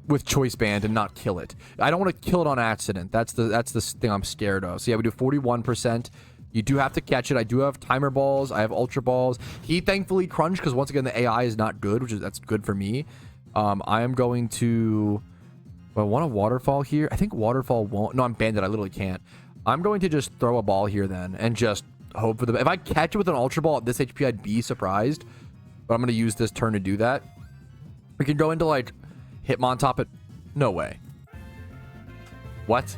with Choice Band and not kill it. I don't want to kill it on accident. That's the thing I'm scared of. So yeah, we do 41%. You do have to catch it. I do have Timer Balls. I have Ultra Balls. He thankfully Crunch, because once again, the AI is not good, that's good for me. I am going to... Well, I want a Waterfall here. I think Waterfall won't. No, I'm banded. I literally can't. I'm going to just throw a ball here then and just hope for the... If I catch it with an Ultra Ball at this HP, I'd be surprised. But I'm going to use this turn to do that. We can go into like... Hitmontop it. No way. What?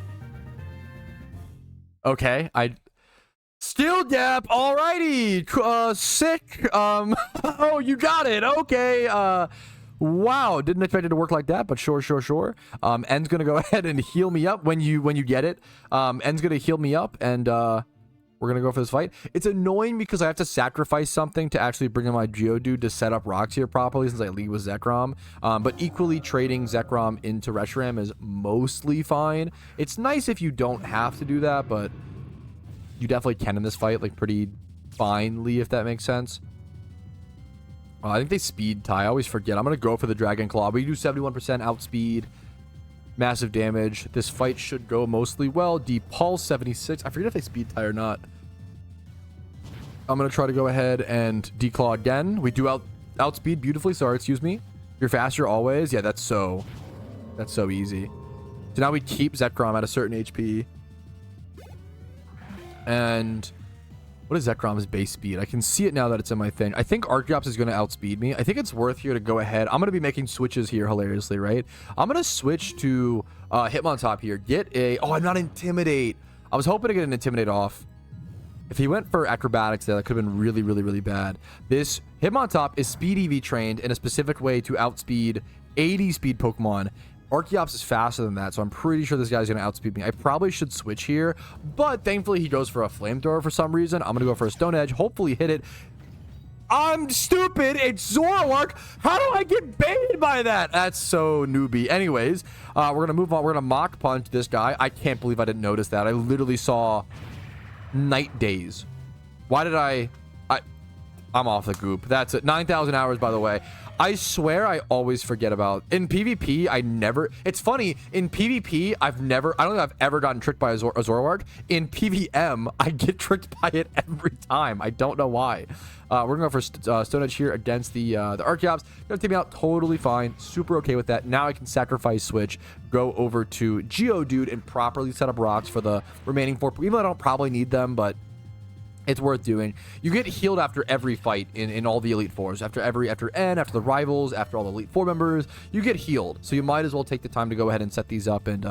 Okay, Steel Gap, alrighty. Sick. Oh, you got it. Okay. Wow, didn't expect it to work like that, but sure. N's gonna go ahead and heal me up when you get it. N's gonna heal me up, and we're gonna go for this fight. It's annoying because I have to sacrifice something to actually bring in my Geodude to set up rocks here properly, since I lead with Zekrom. But equally, trading Zekrom into Reshiram is mostly fine. It's nice if you don't have to do that, but you definitely can in this fight, like pretty finely, if that makes sense. I think they speed tie. I always forget. I'm gonna go for the Dragon Claw. We do 71% outspeed, massive damage. This fight should go mostly well. Depulse 76. I forget if they speed tie or not. I'm gonna try to go ahead and declaw again. We do outspeed beautifully. Sorry, excuse me. You're faster always. Yeah, that's so easy. So now we keep Zekrom at a certain HP. And what is Zekrom's base speed? I can see it now that it's in my thing. I think Archeops is going to outspeed me. I think it's worth here to go ahead. I'm going to be making switches here hilariously, right? I'm going to switch to Hitmontop here. Get a... Oh, I'm not Intimidate. I was hoping to get an Intimidate off. If he went for Acrobatics there, that could have been really bad. This Hitmontop is Speed EV trained in a specific way to outspeed 80 speed Pokemon. Archeops is faster than that, so I'm pretty sure this guy's going to outspeed me. I probably should switch here, but thankfully he goes for a Flamethrower for some reason. I'm going to go for a Stone Edge, hopefully hit it. I'm stupid. It's Zoroark. How do I get baited by that? That's so newbie. Anyways, we're going to move on. We're going to Mach Punch this guy. I can't believe I didn't notice that. I literally saw Night Days. Why did I'm off the goop. That's it. 9,000 hours, by the way. I swear I always forget about... In PvP, I never... It's funny. In PvP, I don't think I've ever gotten tricked by a Zoroark. In PvM, I get tricked by it every time. I don't know why. We're going to go for Stone Edge here against the Archeops. Going to take me out totally fine. Super okay with that. Now I can sacrifice switch, go over to Geodude, and properly set up rocks for the remaining 4... Even though I don't probably need them, but... It's worth doing. You get healed after every fight in all the Elite Fours. After N, after the rivals, after all the Elite Four members, you get healed. So you might as well take the time to go ahead and set these up and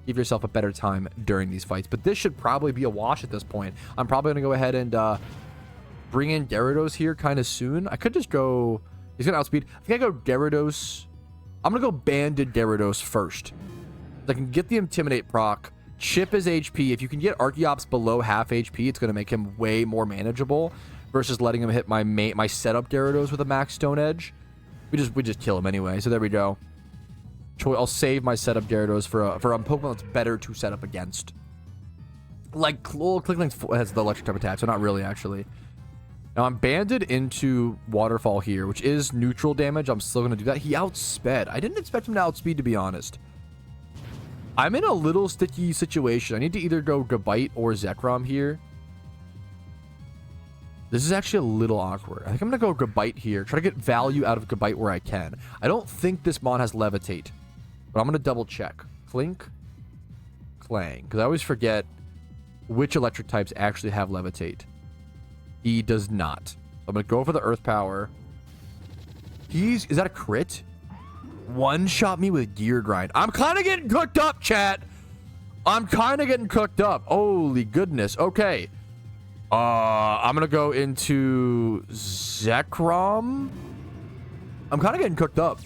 give yourself a better time during these fights. But this should probably be a wash at this point. I'm probably going to go ahead and bring in Gyarados here kind of soon. I could just go... He's going to outspeed. I think I go Gyarados. I'm going to go Banded Gyarados first. I can get the Intimidate proc. Chip his HP. If you can get Archeops below half HP, it's going to make him way more manageable versus letting him hit my setup Gyarados with a max Stone Edge. We just kill him anyway. So there we go. I'll save my setup Gyarados for a Pokemon that's better to set up against. Like Klicklink has the electric type attack, so not really actually. Now I'm banded into Waterfall here, which is neutral damage. I'm still going to do that. He outsped. I didn't expect him to outspeed, to be honest. I'm in a little sticky situation. I need to either go Gabite or Zekrom here. This is actually a little awkward. I think I'm going to go Gabite here. Try to get value out of Gabite where I can. I don't think this Mon has Levitate, but I'm going to double check. Clink, Clang. Because I always forget which electric types actually have Levitate. He does not. I'm going to go for the Earth Power. Is that a crit? One-shot me with Gear Grind. I'm kind of getting cooked up, chat. I'm kind of getting cooked up. Holy goodness. Okay. I'm going to go into Zekrom. I'm kind of getting cooked up.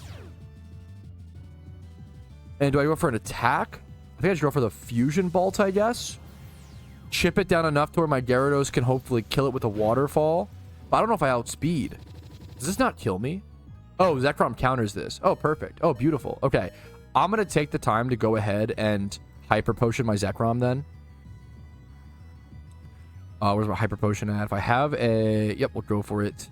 And do I go for an attack? I think I should go for the Fusion Bolt, I guess. Chip it down enough to where my Gyarados can hopefully kill it with a Waterfall. But I don't know if I outspeed. Does this not kill me? Oh, Zekrom counters this. Oh, perfect. Oh, beautiful. Okay. I'm going to take the time to go ahead and Hyper Potion my Zekrom then. Where's my Hyper Potion at? If I have a... Yep, we'll go for it.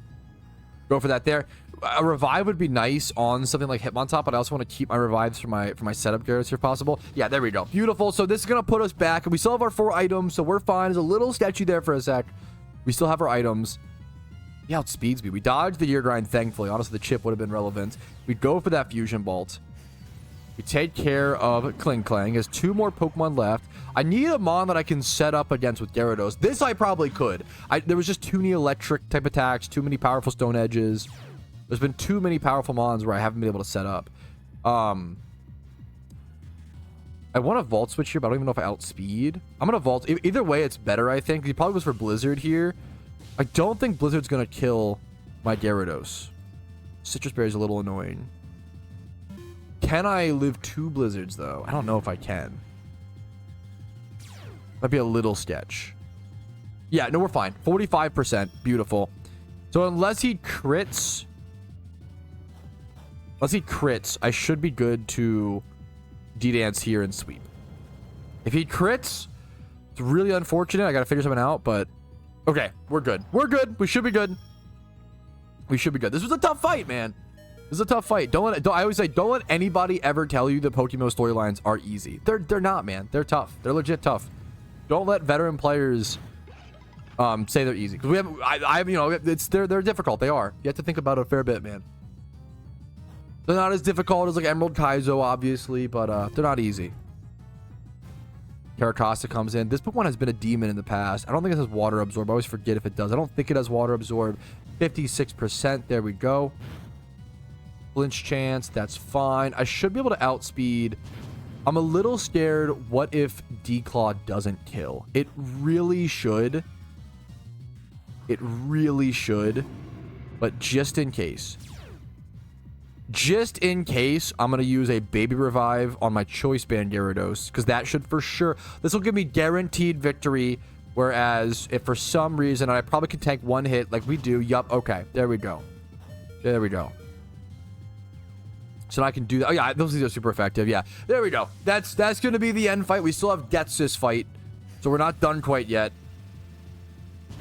Go for that there. A Revive would be nice on something like Hitmontop, but I also want to keep my Revives for my setup Gyarados if possible. Yeah, there we go. Beautiful. So this is going to put us back. And we still have our 4 items, so we're fine. It's a little sketchy there for a sec. We still have our items. He outspeeds me. We dodged the Gear Grind, thankfully. Honestly, the chip would have been relevant. We'd go for that Fusion Bolt. We take care of Cling Clang. He has 2 more Pokemon left. I need a Mon that I can set up against with Gyarados. This I probably could. There was just too many electric type attacks, too many powerful Stone Edges. There's been too many powerful Mons where I haven't been able to set up. I want to Vault Switch here, but I don't even know if I outspeed. I'm going to Vault. Either way, it's better, I think. He probably was for Blizzard here. I don't think Blizzard's going to kill my Gyarados. Citrus Berry is a little annoying. Can I live 2 Blizzards, though? I don't know if I can. Might be a little sketch. Yeah, no, we're fine. 45%. Beautiful. So unless he crits... I should be good to D-Dance here and sweep. If he crits, it's really unfortunate. I got to figure something out, but... Okay, we're good. We're good. We should be good. We should be good. This was a tough fight, man. This is a tough fight. I always say, don't let anybody ever tell you the PokeMMO storylines are easy. They're not, man. They're tough. They're legit tough. Don't let veteran players say they're easy. Because we have, you know, they're difficult. They are. You have to think about it a fair bit, man. They're not as difficult as like Emerald Kaizo, obviously, but they're not easy. Caracosta comes in. This Pokemon has been a demon in the past. I don't think it has Water Absorb. I always forget if it does. I don't think it has Water Absorb. 56%. There we go. Flinch chance. That's fine. I should be able to outspeed. I'm a little scared. What if D-Claw doesn't kill? It really should. It really should. But just in case. Just in case, I'm going to use a Baby Revive on my Choice Band Gyarados, because that should for sure... This will give me guaranteed victory, whereas if for some reason I probably could tank 1 hit like we do... Yup, okay, there we go. There we go. So I can do that. Oh, yeah, those are super effective. Yeah, there we go. That's going to be the end fight. We still have Getsus fight, so we're not done quite yet.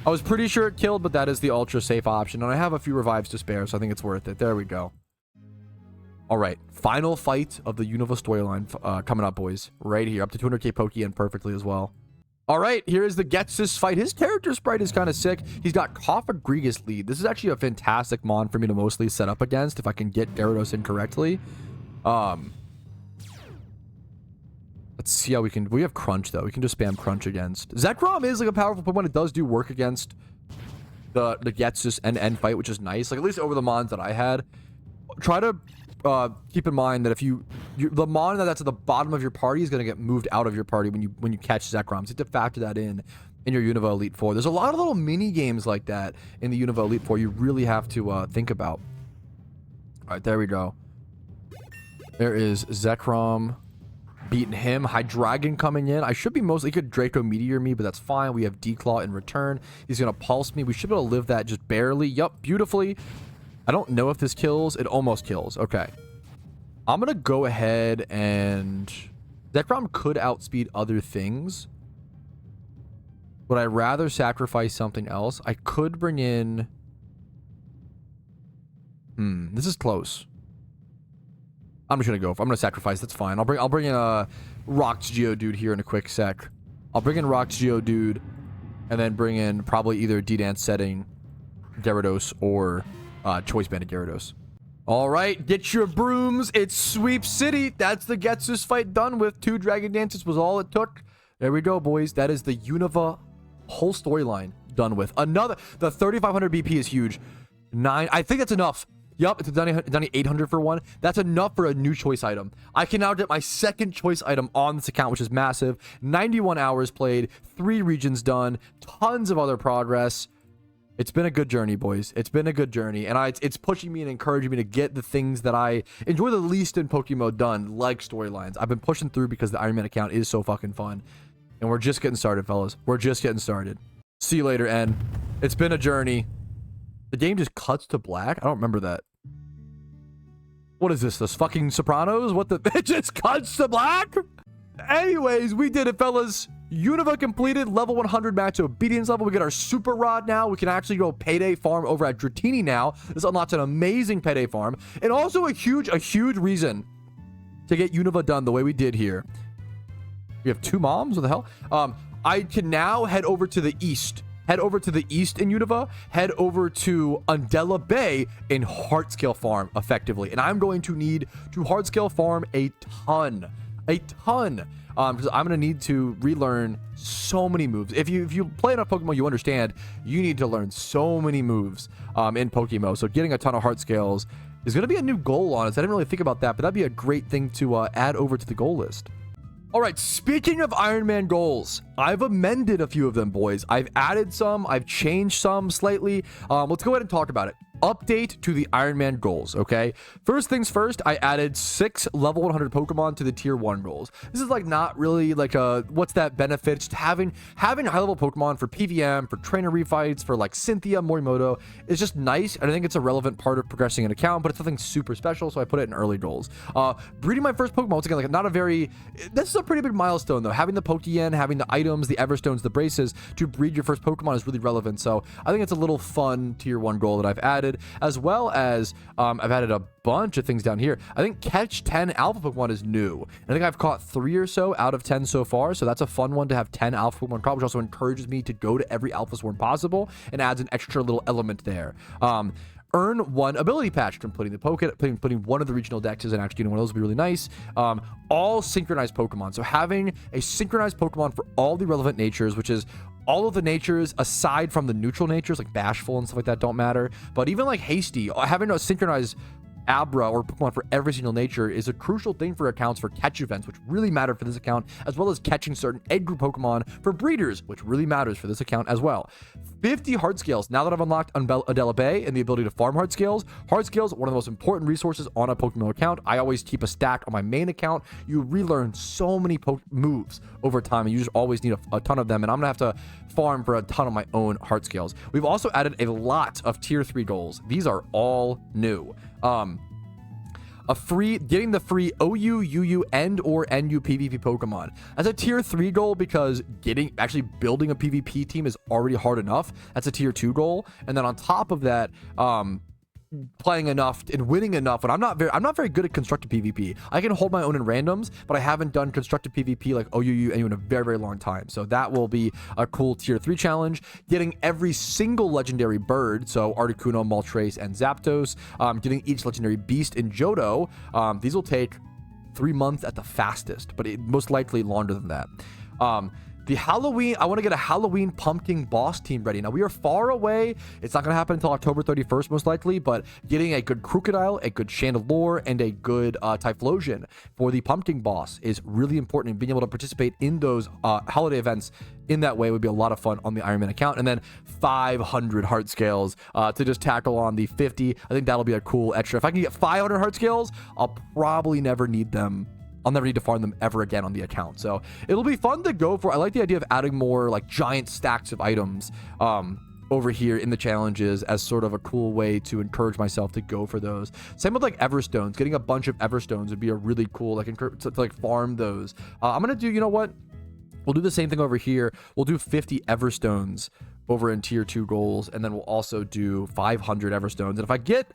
I was pretty sure it killed, but that is the ultra safe option, and I have a few revives to spare, so I think it's worth it. There we go. All right, final fight of the Unova storyline coming up, boys. Right here, up to 200k Pokeyen perfectly as well. All right, here is the Getsus fight. His character sprite is kind of sick. He's got Cofagrigus lead. This is actually a fantastic mon for me to mostly set up against if I can get Gyarados in correctly. Let's see how we can... We have Crunch, though. We can just spam Crunch against. Zekrom is like a powerful Pokemon. It does do work against the Getsus end fight, which is nice. Like, at least over the mons that I had. Try to... keep in mind that if the mon that's at the bottom of your party is going to get moved out of your party when you catch Zekrom. So you have to factor that in your Unova Elite Four. There's a lot of little mini games like that in the Unova Elite Four you really have to think about. All right, there we go. There is Zekrom beating him. Hydreigon coming in. I should be mostly... He could Draco Meteor me, but that's fine. We have D-Claw in return. He's going to Pulse me. We should be able to live that just barely. Yup, beautifully. I don't know if this kills. It almost kills. Okay. I'm going to go ahead and... Zekrom could outspeed other things. Would I rather sacrifice something else? I could bring in... This is close. I'm just going to go. I'm going to sacrifice. That's fine. I'll bring in a Rock's Geodude here in a quick sec. I'll bring in Rock's Geodude and then bring in probably either D-Dance setting Gyarados or... Choice Banded Gyarados. All right, get your brooms. It's Sweep City. That's the Getsus fight done with. 2 Dragon Dances was all it took. There we go, boys. That is the Unova whole storyline done with. Another, the 3,500 BP is huge. 9, I think that's enough. Yup, it's done 800 for one. That's enough for a new choice item. I can now get my second choice item on this account, which is massive. 91 hours played, 3 regions done, tons of other progress. It's been a good journey, boys. It's been a good journey, and it's pushing me and encouraging me to get the things that I enjoy the least in PokeMMO done, like storylines. I've been pushing through because the Iron Man account is so fucking fun, and we're just getting started, fellas. We're just getting started. See you later, N. It's been a journey. The game just cuts to black? I don't remember that. What is this fucking Sopranos? What the... It just cuts to black? Anyways, we did it, fellas. Unova completed, level 100 match obedience level. We get our super rod now. We can actually go payday farm over at Dratini now. This unlocks an amazing payday farm, and also a huge reason to get Unova done the way we did here. We have 2 moms. What the hell? I can now head over to the east. Head over to the east in Unova. Head over to Undella Bay in Hardscale farm effectively, and I'm going to need to Hardscale farm a ton. Because I'm going to need to relearn so many moves. If you play enough Pokemon, you understand you need to learn so many moves in PokeMMO. So getting a ton of heart scales There's going to be a new goal on it. I didn't really think about that, but that'd be a great thing to add over to the goal list. All right, speaking of Iron Man goals, I've amended a few of them, boys. I've added some, I've changed some slightly. Let's go ahead and talk about it. Update to the Iron Man goals, okay? First things first, I added 6 level 100 Pokemon to the tier 1 goals. This is like not really like a, what's that benefit? Just having high level Pokemon for PVM, for trainer refights, for like Cynthia, Morimoto is just nice. And I think it's a relevant part of progressing an account, but it's nothing super special, so I put it in early goals. Breeding my first Pokemon, once again, like not a very, this is a pretty big milestone though. Having the Pokeyen, having the items, the Everstones, the braces to breed your first Pokemon is really relevant. So I think it's a little fun tier 1 goal that I've added, as well as I've added a bunch of things down here. I think catch 10 alpha Pokemon is new. I think I've caught 3 or so out of 10 so far, so that's a fun one to have 10 alpha Pokemon caught, which also encourages me to go to every alpha swarm possible and adds an extra little element there. Earn 1 ability patch, completing the putting one of the regional dexes and actually doing one of those would be really nice. All synchronized Pokemon, so having a synchronized Pokemon for all the relevant natures, which is all of the natures aside from the neutral natures like Bashful and stuff like that don't matter, but even like Hasty, having a synchronized Abra or Pokemon for every single nature is a crucial thing for accounts for catch events, which really matter for this account, as well as catching certain egg group Pokemon for breeders, which really matters for this account as well. 50 heart scales. Now that I've unlocked Adela Bay and the ability to farm heart scales, one of the most important resources on a PokeMMO account. I always keep a stack on my main account. You relearn so many moves over time, and you just always need a ton of them, and I'm gonna have to farm for a ton of my own heart scales. We've also added a lot of tier 3 goals. These are all new. Getting the free OU, UU, and or NU PvP Pokemon. That's a tier 3 goal because actually building a PvP team is already hard enough. That's a tier 2 goal. And then on top of that, playing enough and winning enough. And I'm not very good at constructed PvP. I can hold my own in randoms, but I haven't done constructed PvP like OUU in a very, very long time. So that will be a cool tier 3 challenge. Getting every single legendary bird, so Articuno, Moltres, and Zapdos. Getting each legendary beast in Johto. These will take 3 months at the fastest, but most likely longer than that. The Halloween, I want to get a Halloween pumpkin boss team ready. Now, we are far away. It's not going to happen until October 31st, most likely, but getting a good Crocodile, a good Chandelure, and a good Typhlosion for the pumpkin boss is really important. And being able to participate in those holiday events in that way would be a lot of fun on the Iron Man account. And then 500 heart scales to just tackle on the 50. I think that'll be a cool extra. If I can get 500 heart scales, I'll probably never need them. I'll never need to farm them ever again on the account. So it'll be fun to go for. I like the idea of adding more like giant stacks of items over here in the challenges as sort of a cool way to encourage myself to go for those. Same with like Everstones. Getting a bunch of Everstones would be a really cool, like, to like farm those. I'm going to do, you know what? We'll do the same thing over here. We'll do 50 Everstones over in tier 2 goals. And then we'll also do 500 Everstones. And if I get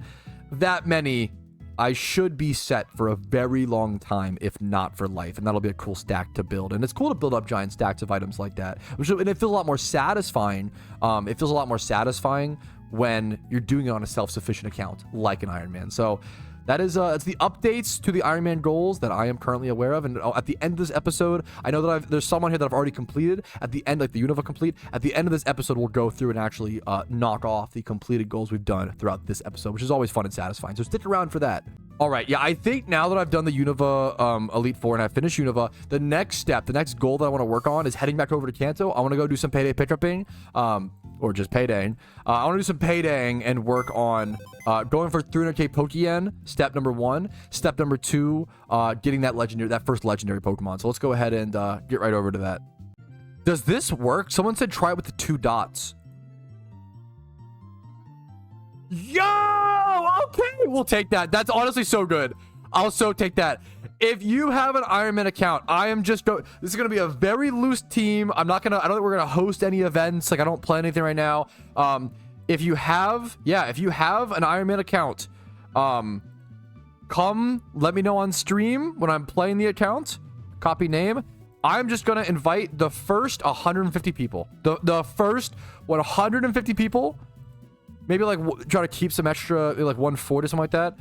that many, I should be set for a very long time, if not for life, and that'll be a cool stack to build. And it's cool to build up giant stacks of items like that, and it feels a lot more satisfying. It feels a lot more satisfying when you're doing it on a self-sufficient account like an Iron Man. So that is it's the updates to the Iron Man goals that I am currently aware of. And at the end of this episode, I know that there's someone here that I've already completed. At the end, like the Unova complete, at the end of this episode, we'll go through and actually knock off the completed goals we've done throughout this episode, which is always fun and satisfying. So stick around for that. All right, yeah, I think now that I've done the Unova Elite Four and I've finished Unova, the next goal that I want to work on is heading back over to Kanto. I want to go do some payday pick-upping, or just paydaying. I want to do some paydaying and work on going for 300k Pokeyen, step number 1. Step number 2, getting that first legendary Pokemon. So let's go ahead and get right over to that. Does this work? Someone said try it with the 2 dots. Yo! Okay, we'll take that. That's honestly so good. I'll so take that. If you have an Iron Man account, this is going to be a very loose team. I don't think we're going to host any events. Like, I don't plan anything right now. If you have an Iron Man account, come let me know on stream when I'm playing the account. Copy name. I'm just going to invite the first 150 people. The first 150 people. Maybe like try to keep some extra, like 140 or something like that.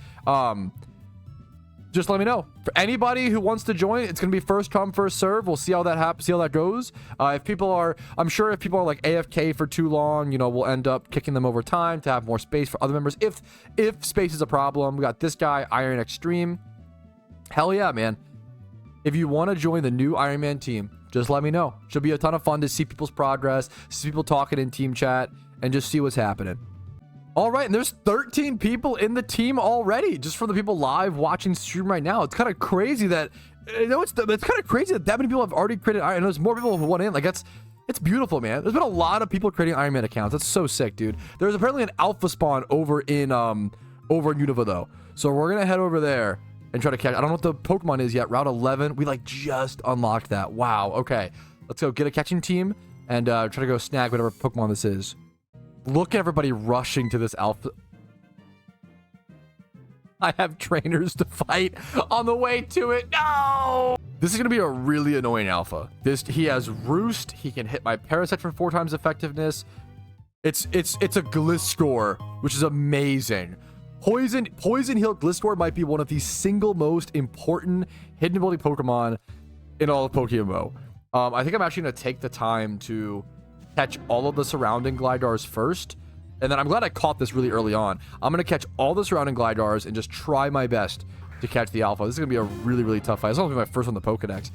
just let me know. For anybody who wants to join, it's gonna be first come, first serve. We'll see how that happens, see how that goes. If people are, I'm sure if people are like AFK for too long, you know, we'll end up kicking them over time to have more space for other members. If space is a problem, we got this guy, Iron Extreme. Hell yeah, man. If you want to join the new Iron Man team, just let me know. Should be a ton of fun to see people's progress, see people talking in team chat, and just see what's happening. All right, and there's 13 people in the team already, just for the people live watching stream right now. It's kind of crazy that, you know, it's kind of crazy that many people have already created Iron. There's more people who want in. Like, it's beautiful, man. There's been a lot of people creating Iron Man accounts. That's so sick, dude. There's apparently an alpha spawn over in Unova though, so we're gonna head over there and try to catch. I don't know what the Pokemon is yet. Route 11. We like just unlocked that. Wow. Okay, let's go get a catching team and try to go snag whatever Pokemon this is. Look at everybody rushing to this alpha. I have trainers to fight on the way to it. No! This is going to be a really annoying alpha. He has Roost. He can hit my Parasect for 4 times effectiveness. It's a Gliscor, which is amazing. Poison Heal Gliscor might be one of the single most important hidden ability Pokemon in all of PokeMMO. I think I'm actually going to take the time to catch all of the surrounding Glidars first, and then I'm glad I caught this really early on. I'm going to catch all the surrounding Glidars and just try my best to catch the alpha. This is going to be a really, really tough fight. It's not going to be my first on the Pokedex.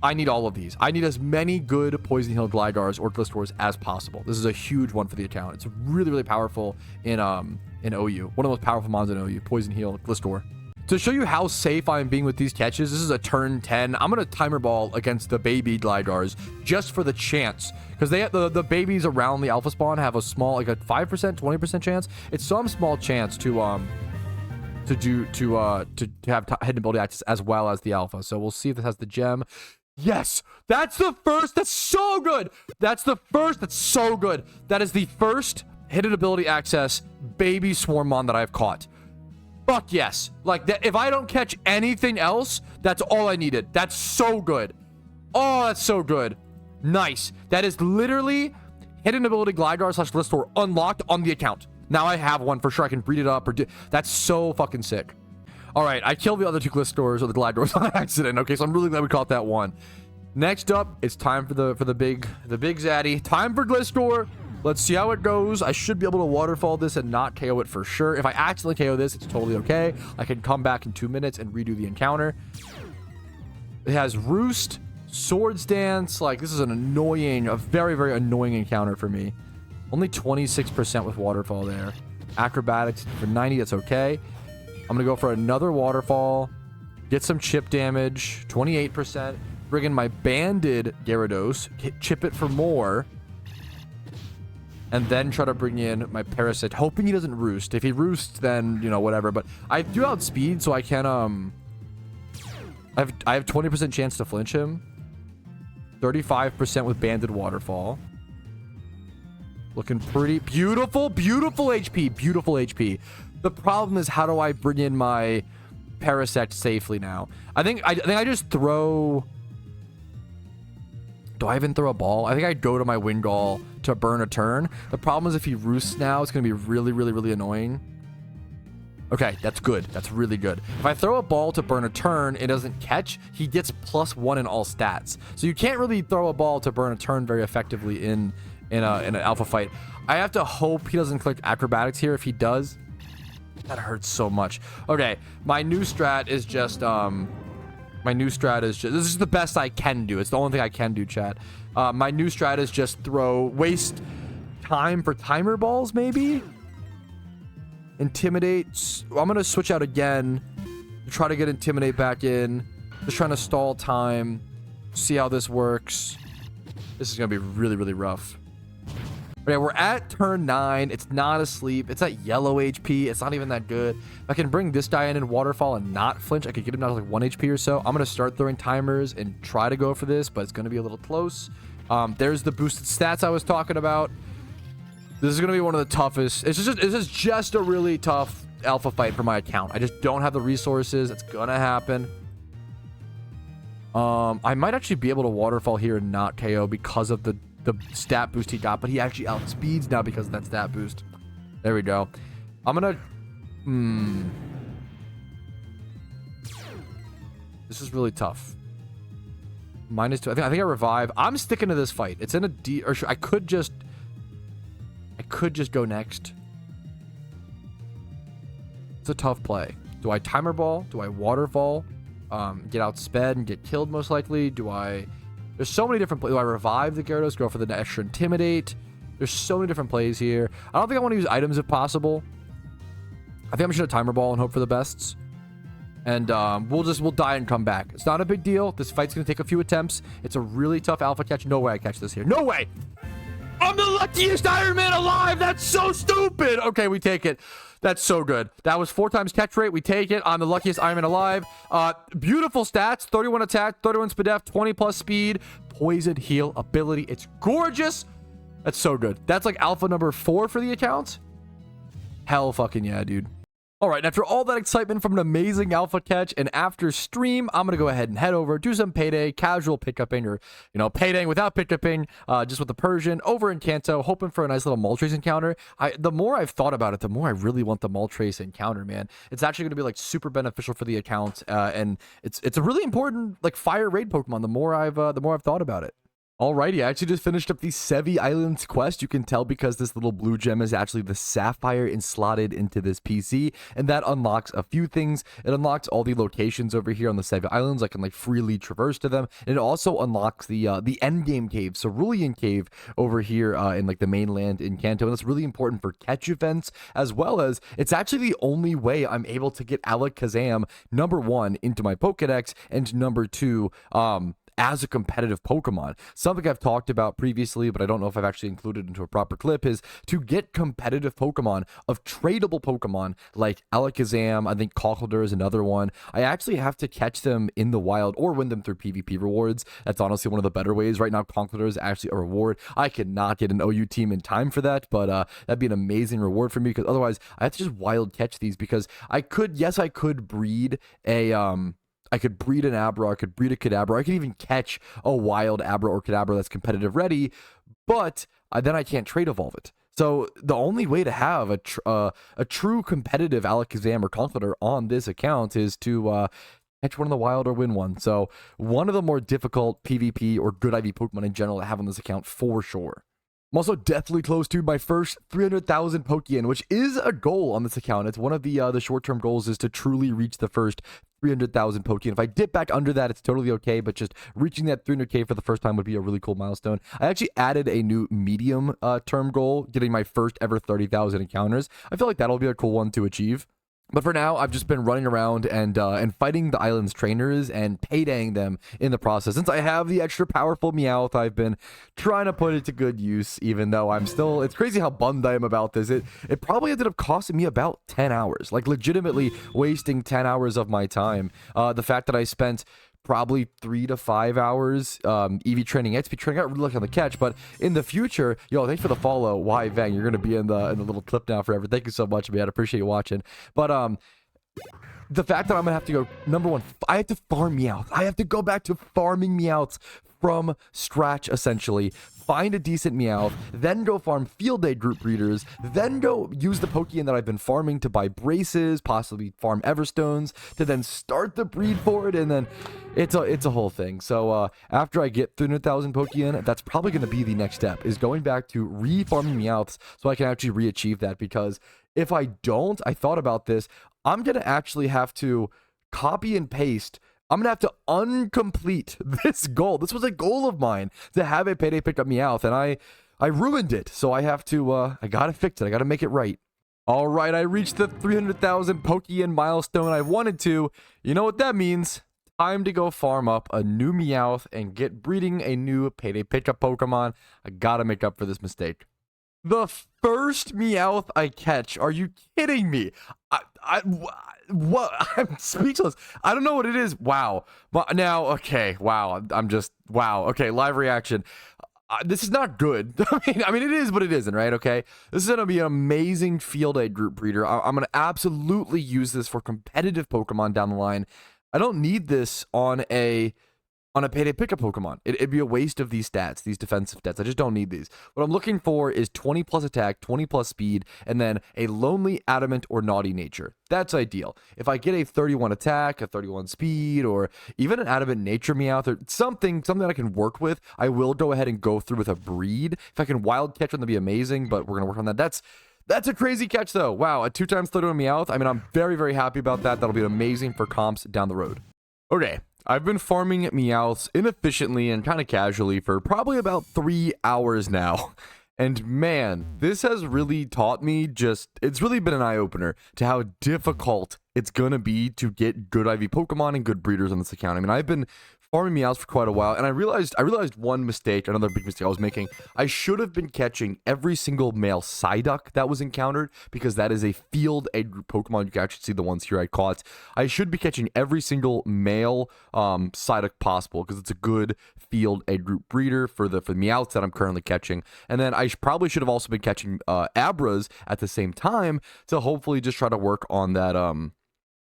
I need all of these. I need as many good Poison Heal Glidars or Gliscors as possible. This is a huge one for the account. It's really, really powerful in OU. One of the most powerful mons in OU, Poison Heal Gliscor. To show you how safe I am being with these catches, this is a turn 10. I'm going to timer ball against the baby Glidars just for the chance. Because the babies around the alpha spawn have a small, like a 5%, 20% chance. It's some small chance to have hidden ability access as well as the alpha. So we'll see if this has the gem. Yes, that's the first. That's so good. That's the first. That's so good. That is the first hidden ability access baby Swarmmon that I've caught. Fuck yes. Like, that, if I don't catch anything else, that's all I needed. That's so good. Oh, that's so good. Nice. That is literally hidden ability Gligar / Gliscor unlocked on the account. Now I have one for sure. I can breed it up or do. That's so fucking sick. All right, I killed the other 2 Gliscors or the Glidors on accident. Okay, so I'm really glad we caught that one. Next up, it's time for the big zaddy. Time for Gliscor. Let's see how it goes. I should be able to waterfall this and not KO it for sure. If I accidentally KO this, it's totally okay. I can come back in 2 minutes and redo the encounter. It has Roost, Swords Dance. Like, this is an annoying, a very, very annoying encounter for me. Only 26% with waterfall there. Acrobatics for 90, that's okay. I'm going to go for another waterfall. Get some chip damage, 28%. Bring in my banded Gyarados. Chip it for more. And then try to bring in my Parasite, hoping he doesn't Roost. If he Roosts, then, you know, whatever. But I do outspeed, so I can, I have 20% chance to flinch him. 35% with Banded Waterfall. Looking pretty beautiful. Beautiful HP. Beautiful HP. The problem is, how do I bring in my Parasect safely now? I think I just throw... Do I even throw a ball? I think I go to my Wingull to burn a turn. The problem is if he roosts now, it's going to be really, really, really annoying. Okay, that's good. That's really good. If I throw a ball to burn a turn, it doesn't catch. He gets +1 in all stats. So you can't really throw a ball to burn a turn very effectively in an alpha fight. I have to hope he doesn't click acrobatics here. If he does, that hurts so much. Okay, my new strat is just... this is the best I can do. It's the only thing I can do, chat. My new strat is just waste time for timer balls, maybe? Intimidate. I'm going to switch out again to try to get Intimidate back in. Just trying to stall time. See how this works. This is going to be really, really rough. Okay, we're at turn 9. It's not asleep. It's at yellow HP. It's not even that good. If I can bring this guy in Waterfall and not flinch, I could get him down to like 1 HP or so. I'm going to start throwing timers and try to go for this, but it's going to be a little close. There's the boosted stats I was talking about. This is going to be one of the toughest. This is just a really tough alpha fight for my account. I just don't have the resources. It's going to happen. I might actually be able to Waterfall here and not KO because of the stat boost he got, but he actually outspeeds now because of that stat boost. There we go. I'm gonna This is really tough. -2. I think I revive. I'm sticking to this fight. It's in a D, or I could just go next. It's a tough play. Do I timer ball? Do I waterfall? Get outsped and get killed most likely? There's so many different plays. Do I revive the Gyarados? Go for the extra intimidate? There's so many different plays here. I don't think I want to use items if possible. I think I'm just gonna timer ball and hope for the bests. And we'll die and come back. It's not a big deal. This fight's gonna take a few attempts. It's a really tough alpha catch. No way I catch this here. No way! I'm the luckiest Iron Man alive! That's so stupid! Okay, we take it. That's so good. That was 4 times catch rate. We take it. I'm the luckiest Iron Man alive. Beautiful stats. 31 attack, 31 speed def, 20 plus speed, poison, heal, ability. It's gorgeous. That's so good. That's like alpha number 4 for the account. Hell fucking yeah, dude. All right, after all that excitement from an amazing alpha catch and after stream, I'm going to go ahead and head over, do some payday, casual pickupping, or, paydaying without pickupping, just with the Persian over in Kanto, hoping for a nice little Moltres encounter. The more I've thought about it, the more I really want the Moltres encounter, man. It's actually going to be, like, super beneficial for the account, and it's a really important, like, fire raid Pokemon the more I've thought about it. Alrighty, I actually just finished up the Sevi Islands quest. You can tell because this little blue gem is actually the sapphire slotted into this PC, and that unlocks a few things. It unlocks all the locations over here on the Sevi Islands. I can like freely traverse to them, and it also unlocks the end game cave, Cerulean Cave over here in like the mainland in Kanto, and that's really important for catch events, as well as it's actually the only way I'm able to get Alakazam #1 into my Pokedex, and #2 as a competitive Pokemon. Something I've talked about previously, but I don't know if I've actually included into a proper clip, is to get competitive Pokemon of tradable Pokemon like Alakazam. I think Cockledor is another one. I actually have to catch them in the wild or win them through PvP rewards. That's honestly one of the better ways. Right now, Cockledor is actually a reward. I cannot get an OU team in time for that, but that'd be an amazing reward for me, because otherwise I have to just wild catch these, because I could breed I could breed an Abra, I could breed a Kadabra, I could even catch a wild Abra or Kadabra that's competitive ready, but then I can't trade evolve it. So the only way to have a true competitive Alakazam or Conkeldurr on this account is to catch one in the wild or win one. So one of the more difficult PvP or good IV Pokemon in general to have on this account for sure. I'm also deathly close to my first 300,000 Pokeyen, which is a goal on this account. It's one of the short-term goals, is to truly reach the first 300,000 Pokeyen. If I dip back under that, it's totally okay, but just reaching that 300k for the first time would be a really cool milestone. I actually added a new medium term goal, getting my first ever 30,000 encounters. I feel like that'll be a cool one to achieve. But for now, I've just been running around and fighting the island's trainers and paydaying them in the process. Since I have the extra powerful Meowth, I've been trying to put it to good use, even though I'm still... It's crazy how bummed I am about this. It probably ended up costing me about 10 hours. Like, legitimately wasting 10 hours of my time. The fact that I spent probably 3 to 5 hours EV training, XP training. I got really lucky on the catch, but in the future, yo, thanks for the follow, Why Vang. You're gonna be in the little clip now forever. Thank you so much, man. I appreciate you watching. But the fact that I'm gonna have to go #1, I have to farm Meowth. I have to go back to farming Meowths from scratch, essentially. Find a decent Meowth, then go farm Field Day group breeders, then go use the Pokeyen that I've been farming to buy braces, possibly farm Everstones, to then start the breed for it, and then it's a whole thing. So after I get 300,000 Pokeyen, that's probably going to be the next step, is going back to re-farming Meowths so I can actually re-achieve that, because if I don't, I thought about this, I'm going to actually have to copy and paste. I'm going to have to uncomplete this goal. This was a goal of mine, to have a payday pick up Meowth, and I ruined it. So I have to, I got to fix it. I got to make it right. All right, I reached the 300,000 Pokeyen milestone I wanted to. You know what that means. Time to go farm up a new Meowth and get breeding a new payday pickup Pokemon. I got to make up for this mistake. The first Meowth I catch. Are you kidding me? What? I'm speechless. I don't know what it is. Wow. But now, okay. Wow. Wow. Okay. Live reaction. This is not good. I mean, it is, but it isn't, right? Okay. This is going to be an amazing Field Day group breeder. I'm going to absolutely use this for competitive Pokemon down the line. I don't need this on a on a payday pickup Pokemon. It'd be a waste of these stats, these defensive stats. I just don't need these. What I'm looking for is 20 plus attack, 20 plus speed, and then a lonely, adamant, or naughty nature. That's ideal. If I get a 31 attack, a 31 speed, or even an adamant nature Meowth, or something that I can work with, I will go ahead and go through with a breed. If I can wild catch them, that'd be amazing, but we're going to work on that. That's a crazy catch, though. Wow, a 2 times 31 Meowth. I mean, I'm very, very happy about that. That'll be amazing for comps down the road. Okay, I've been farming Meowths inefficiently and kind of casually for probably about 3 hours now. And man, this has really taught me it's really been an eye-opener to how difficult it's going to be to get good IV Pokemon and good breeders on this account. I mean, I've been farming Meowths for quite a while, and I realized one mistake, another big mistake I was making. I should have been catching every single male Psyduck that was encountered, because that is a field age group Pokemon. You can actually see the ones here I caught. I should be catching every single male Psyduck possible, because it's a good field age group breeder for the Meowths that I'm currently catching. And then I probably should have also been catching Abras at the same time to hopefully just try to work on that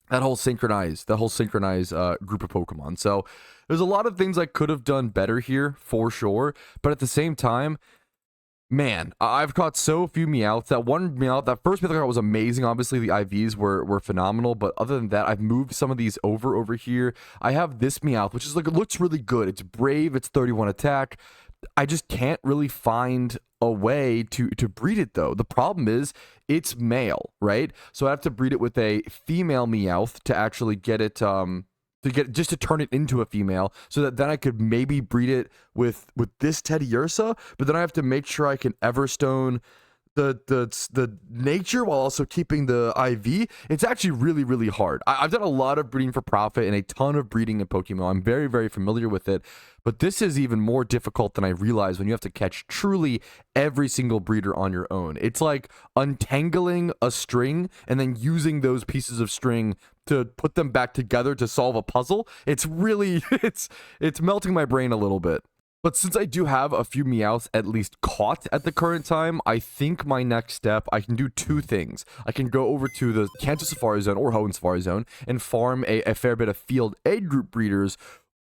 whole synchronized group of Pokemon. So there's a lot of things I could have done better here for sure, but at the same time, man, I've caught so few Meowths. That first Meowth I caught was amazing. Obviously the IVs were phenomenal, but other than that, I've moved some of these over here. I have this Meowth, which is like, it looks really good. It's brave, it's 31 attack. I just can't really find a way to breed it, though. The problem is it's male, right? So I have to breed it with a female Meowth to actually get it to turn it into a female, so that then I could maybe breed it with this Teddiursa. But then I have to make sure I can Everstone the nature while also keeping the IV. It's actually really, really hard. I've done a lot of breeding for profit and a ton of breeding in Pokemon. I'm very, very familiar with it, but this is even more difficult than I realized when you have to catch truly every single breeder on your own. It's like untangling a string and then using those pieces of string to put them back together to solve a puzzle. It's really, it's melting my brain a little bit. But since I do have a few Meowths at least caught at the current time, I think my next step, I can do two things. I can go over to the Kanto Safari Zone or Hoenn Safari Zone and farm a fair bit of field A group breeders,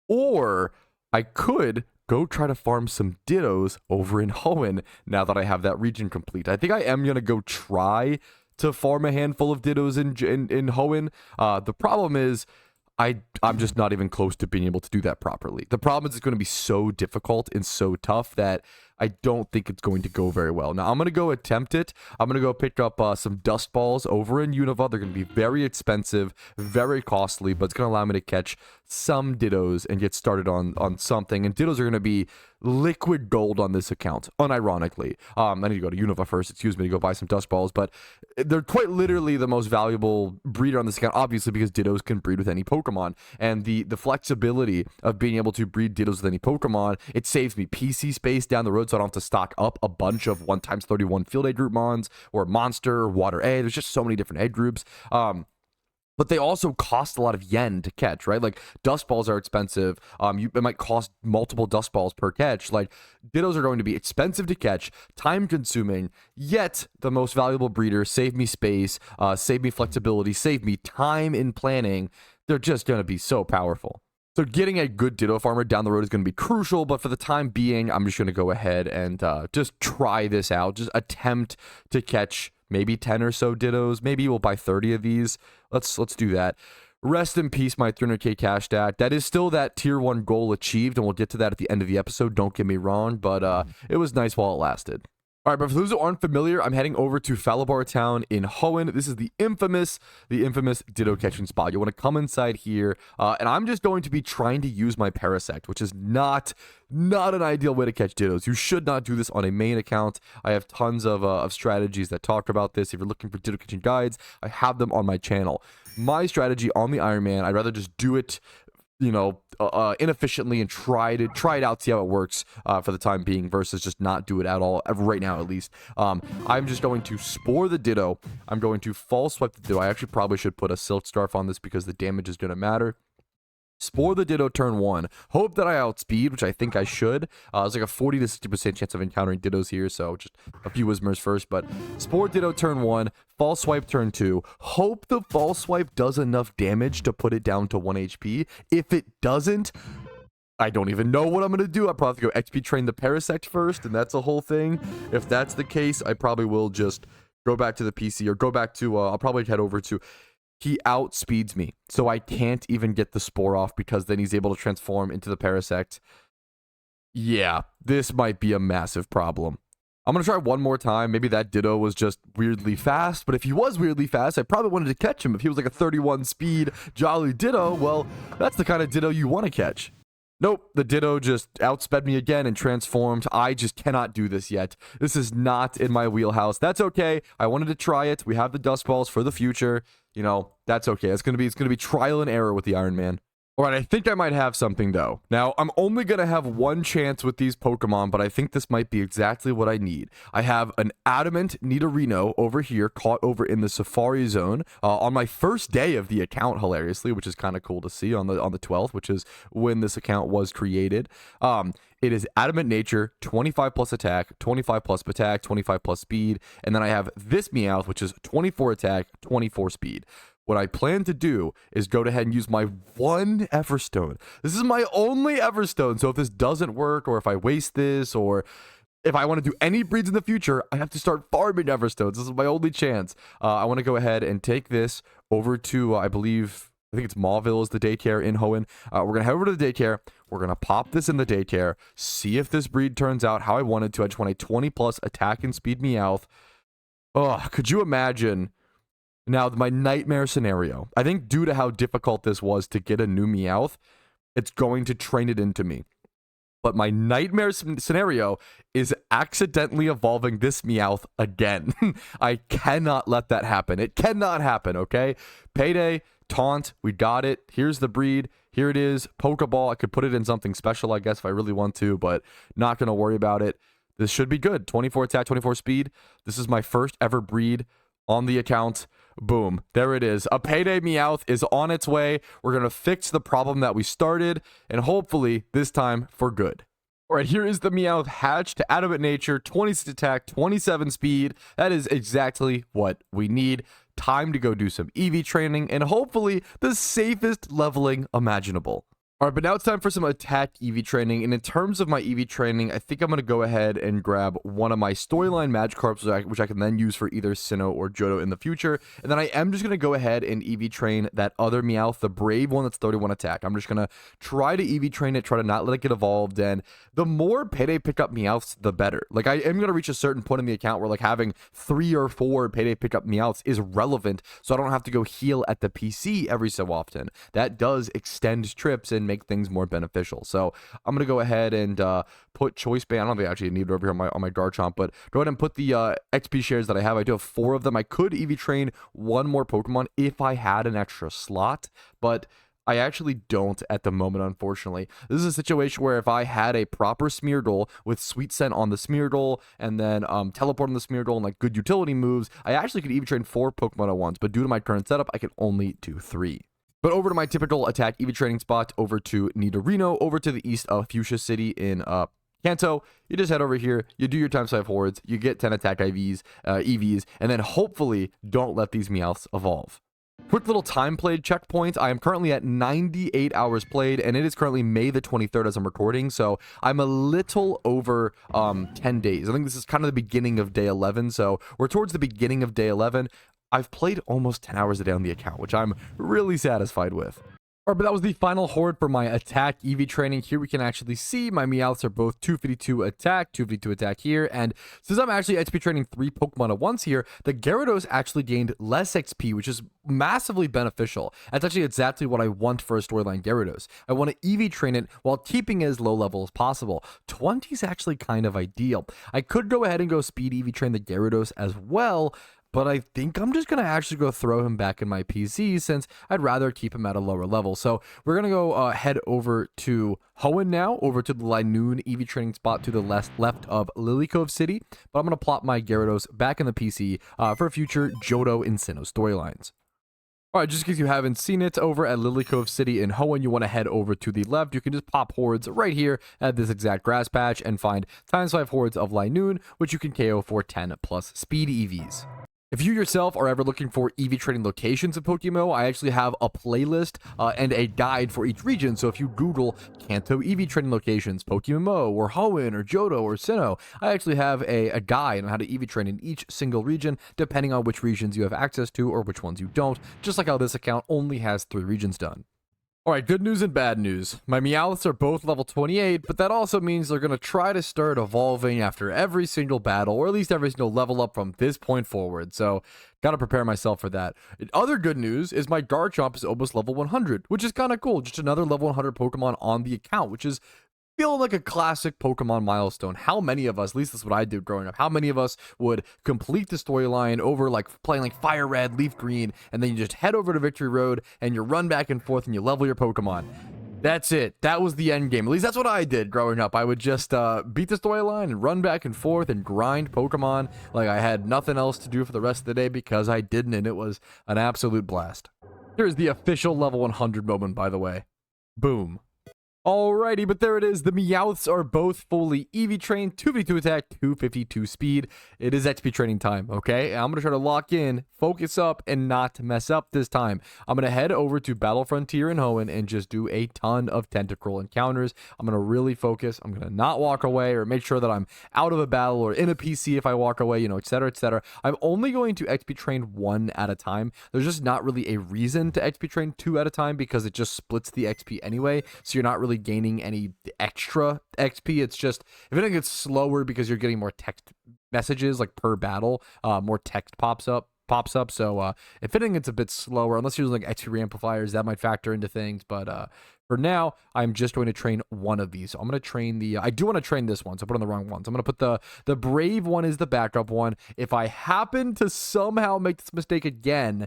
or I could go try to farm some Dittos over in Hoenn now that I have that region complete. I think I am going to go try to farm a handful of Dittos in Hoenn. The problem is, I'm just not even close to being able to do that properly. The problem is it's going to be so difficult and so tough that I don't think it's going to go very well. Now, I'm going to go attempt it. I'm going to go pick up some dust balls over in Unova. They're going to be very expensive, very costly, but it's going to allow me to catch some Dittos and get started on something. And Dittos are going to be liquid gold on this account, unironically. I need to go to Unova first, excuse me, to go buy some dust balls, but they're quite literally the most valuable breeder on this account, obviously, because Dittos can breed with any Pokemon. And the flexibility of being able to breed Dittos with any Pokemon, it saves me PC space down the road, so I don't have to stock up a bunch of 1x31 field A group mons or monster or water A. There's just so many different A groups. But they also cost a lot of yen to catch, right? Like, dust balls are expensive. It might cost multiple dust balls per catch. Like, Dittos are going to be expensive to catch, time consuming, yet the most valuable breeder. Save me space, save me flexibility, save me time in planning. They're just going to be so powerful. So getting a good Ditto farmer down the road is going to be crucial, but for the time being, I'm just going to go ahead and just try this out. Just attempt to catch maybe 10 or so Dittos. Maybe we'll buy 30 of these. Let's do that. Rest in peace, my 300k cash stack. That is still that tier 1 goal achieved, and we'll get to that at the end of the episode. Don't get me wrong, but it was nice while it lasted. All right, but for those who aren't familiar, I'm heading over to Falabar Town in Hoenn. This is the infamous Ditto catching spot. You want to come inside here, and I'm just going to be trying to use my Parasect, which is not an ideal way to catch Dittos. You should not do this on a main account. I have tons of strategies that talk about this. If you're looking for Ditto catching guides, I have them on my channel. My strategy on the Iron Man, I'd rather just do it, you know, inefficiently and try it out, see how it works for the time being, versus just not do it at all, right now at least. I'm just going to Spore the Ditto. I'm going to False Swipe the Ditto. I actually probably should put a Silk Scarf on this because the damage is going to matter. Spore the Ditto turn 1. Hope that I outspeed, which I think I should. There's like a 40 to 60% chance of encountering Dittos here, so just a few Whismers first. But Spore Ditto turn 1, False Swipe turn 2. Hope the False Swipe does enough damage to put it down to 1 HP. If it doesn't, I don't even know what I'm going to do. I probably have to go XP train the Parasect first, and that's a whole thing. If that's the case, I probably will just go back to the PC or go back to, I'll probably head over to, he outspeeds me. So I can't even get the Spore off because then he's able to transform into the Parasect. Yeah, this might be a massive problem. I'm going to try one more time. Maybe that Ditto was just weirdly fast, but if he was weirdly fast, I probably wanted to catch him. If he was like a 31 speed Jolly Ditto, well, that's the kind of Ditto you want to catch. Nope, the Ditto just outsped me again and transformed. I just cannot do this yet. This is not in my wheelhouse. That's okay. I wanted to try it. We have the Dust Balls for the future. You know, that's okay. It's gonna be trial and error with the Iron Man. All right, I think I might have something, though. Now, I'm only going to have one chance with these Pokemon, but I think this might be exactly what I need. I have an Adamant Nidorino over here, caught over in the Safari Zone, on my first day of the account, hilariously, which is kind of cool to see on the 12th, which is when this account was created. It is Adamant Nature, 25 plus attack, 25 plus attack, 25 plus speed, and then I have this Meowth, which is 24 attack, 24 speed. What I plan to do is go ahead and use my one Everstone. This is my only Everstone, so if this doesn't work, or if I waste this, or if I want to do any breeds in the future, I have to start farming Everstones. This is my only chance. I want to go ahead and take this over to, I think it's Mauville is the daycare in Hoenn. We're going to head over to the daycare. We're going to pop this in the daycare, see if this breed turns out how I wanted to. I just want a 20 plus attack and speed Meowth. Oh, could you imagine? Now, my nightmare scenario, I think due to how difficult this was to get a new Meowth, it's going to train it into me. But my nightmare scenario is accidentally evolving this Meowth again. I cannot let that happen. It cannot happen, okay? Payday, Taunt, we got it. Here's the breed. Here it is. Pokeball, I could put it in something special, I guess, if I really want to, but not going to worry about it. This should be good. 24 attack, 24 speed. This is my first ever breed on the account. Boom, there it is. A Payday Meowth is on its way. We're going to fix the problem that we started, and hopefully this time for good. All right, here is the Meowth hatched to Adamant Nature, 26 attack, 27 speed. That is exactly what we need. Time to go do some EV training, and hopefully the safest leveling imaginable. All right, but now it's time for some attack EV training. And in terms of my EV training, I think I'm going to go ahead and grab one of my Storyline Magikarps, which I can then use for either Sinnoh or Johto in the future. And then I am just going to go ahead and EV train that other Meowth, the brave one that's 31 attack. I'm just going to try to EV train it, try to not let it get evolved. And the more Payday pickup Meowths, the better. Like, I am going to reach a certain point in the account where, like, having 3 or 4 Payday pickup Meowths is relevant, so I don't have to go heal at the PC every so often. That does extend trips and make things more beneficial. So I'm going to go ahead and put Choice Band. I don't think I actually need it over here on my Garchomp, but go ahead and put the XP shares that I have. I do have 4 of them. I could EV train one more Pokemon if I had an extra slot, but I actually don't at the moment, unfortunately. This is a situation where if I had a proper Smeargle with Sweet Scent on the Smeargle and then Teleport on the Smeargle and like good utility moves, I actually could EV train 4 Pokemon at once, but due to my current setup, I can only do 3. But over to my typical attack EV training spot, over to Nidorino, over to the east of Fuchsia City in Kanto. You just head over here, you do your times 5 hordes, you get 10 attack EVs, and then hopefully don't let these Meowths evolve. Quick little time played checkpoint. I am currently at 98 hours played, and it is currently May the 23rd as I'm recording, so I'm a little over 10 days. I think this is kind of the beginning of day 11, so we're towards the beginning of day 11. I've played almost 10 hours a day on the account, which I'm really satisfied with. All right, but that was the final horde for my attack EV training. Here we can actually see my Meowths are both 252 attack, 252 attack here. And since I'm actually XP training 3 Pokemon at once here, the Gyarados actually gained less XP, which is massively beneficial. That's actually exactly what I want for a Storyline Gyarados. I want to EV train it while keeping it as low level as possible. 20 is actually kind of ideal. I could go ahead and go speed EV train the Gyarados as well, but I think I'm just going to actually go throw him back in my PC since I'd rather keep him at a lower level. So we're going to go head over to Hoenn now, over to the Linoon EV training spot to the left of Lily Cove City. But I'm going to plop my Gyarados back in the PC for future Johto and Sinnoh storylines. All right, just in case you haven't seen it, over at Lily Cove City in Hoenn, you want to head over to the left. You can just pop hordes right here at this exact grass patch and find times 5 hordes of Linoon, which you can KO for 10 plus speed EVs. If you yourself are ever looking for EV trading locations in PokeMMO, I actually have a playlist and a guide for each region. So if you Google Kanto EV trading locations, PokeMMO, or Hoenn, or Johto, or Sinnoh, I actually have a guide on how to EV trade in each single region, depending on which regions you have access to or which ones you don't, just like how this account only has 3 regions done. Alright, good news and bad news. My Meowths are both level 28, but that also means they're going to try to start evolving after every single battle, or at least every single level up from this point forward, so gotta prepare myself for that. Other good news is my Garchomp is almost level 100, which is kind of cool. Just another level 100 Pokemon on the account, which is feeling like a classic Pokemon milestone. How many of us, at least that's what I did growing up, how many of us would complete the storyline over like playing like Fire Red, Leaf Green, and then you just head over to Victory Road and you run back and forth and you level your Pokemon? That's it. That was the end game. At least that's what I did growing up. I would just beat the storyline and run back and forth and grind Pokemon like I had nothing else to do for the rest of the day, because I didn't, and it was an absolute blast. Here's the official level 100 moment, by the way. Boom. Alrighty, but there it is. The Meowths are both fully EV trained, 252 attack, 252 speed. It is XP training time, okay? I'm going to try to lock in, focus up, and not mess up this time. I'm going to head over to Battle Frontier in Hoenn and just do a ton of Tentacruel encounters. I'm going to really focus. I'm going to not walk away or make sure that I'm out of a battle or in a PC if I walk away, you know, etc., etc. I'm only going to XP train 1 at a time. There's just not really a reason to XP train 2 at a time, because it just splits the XP anyway, so you're not really gaining any extra XP. It's just, if anything, it's slower because you're getting more text messages like per battle, more text pops up. So if anything, it's a bit slower, unless you're using like XP amplifiers. That might factor into things, but for now, I'm just going to train one of these. So I'm going to train the, I do want to train this one, so I put on the wrong one. So I'm going to put the Brave one is the backup one. If I happen to somehow make this mistake again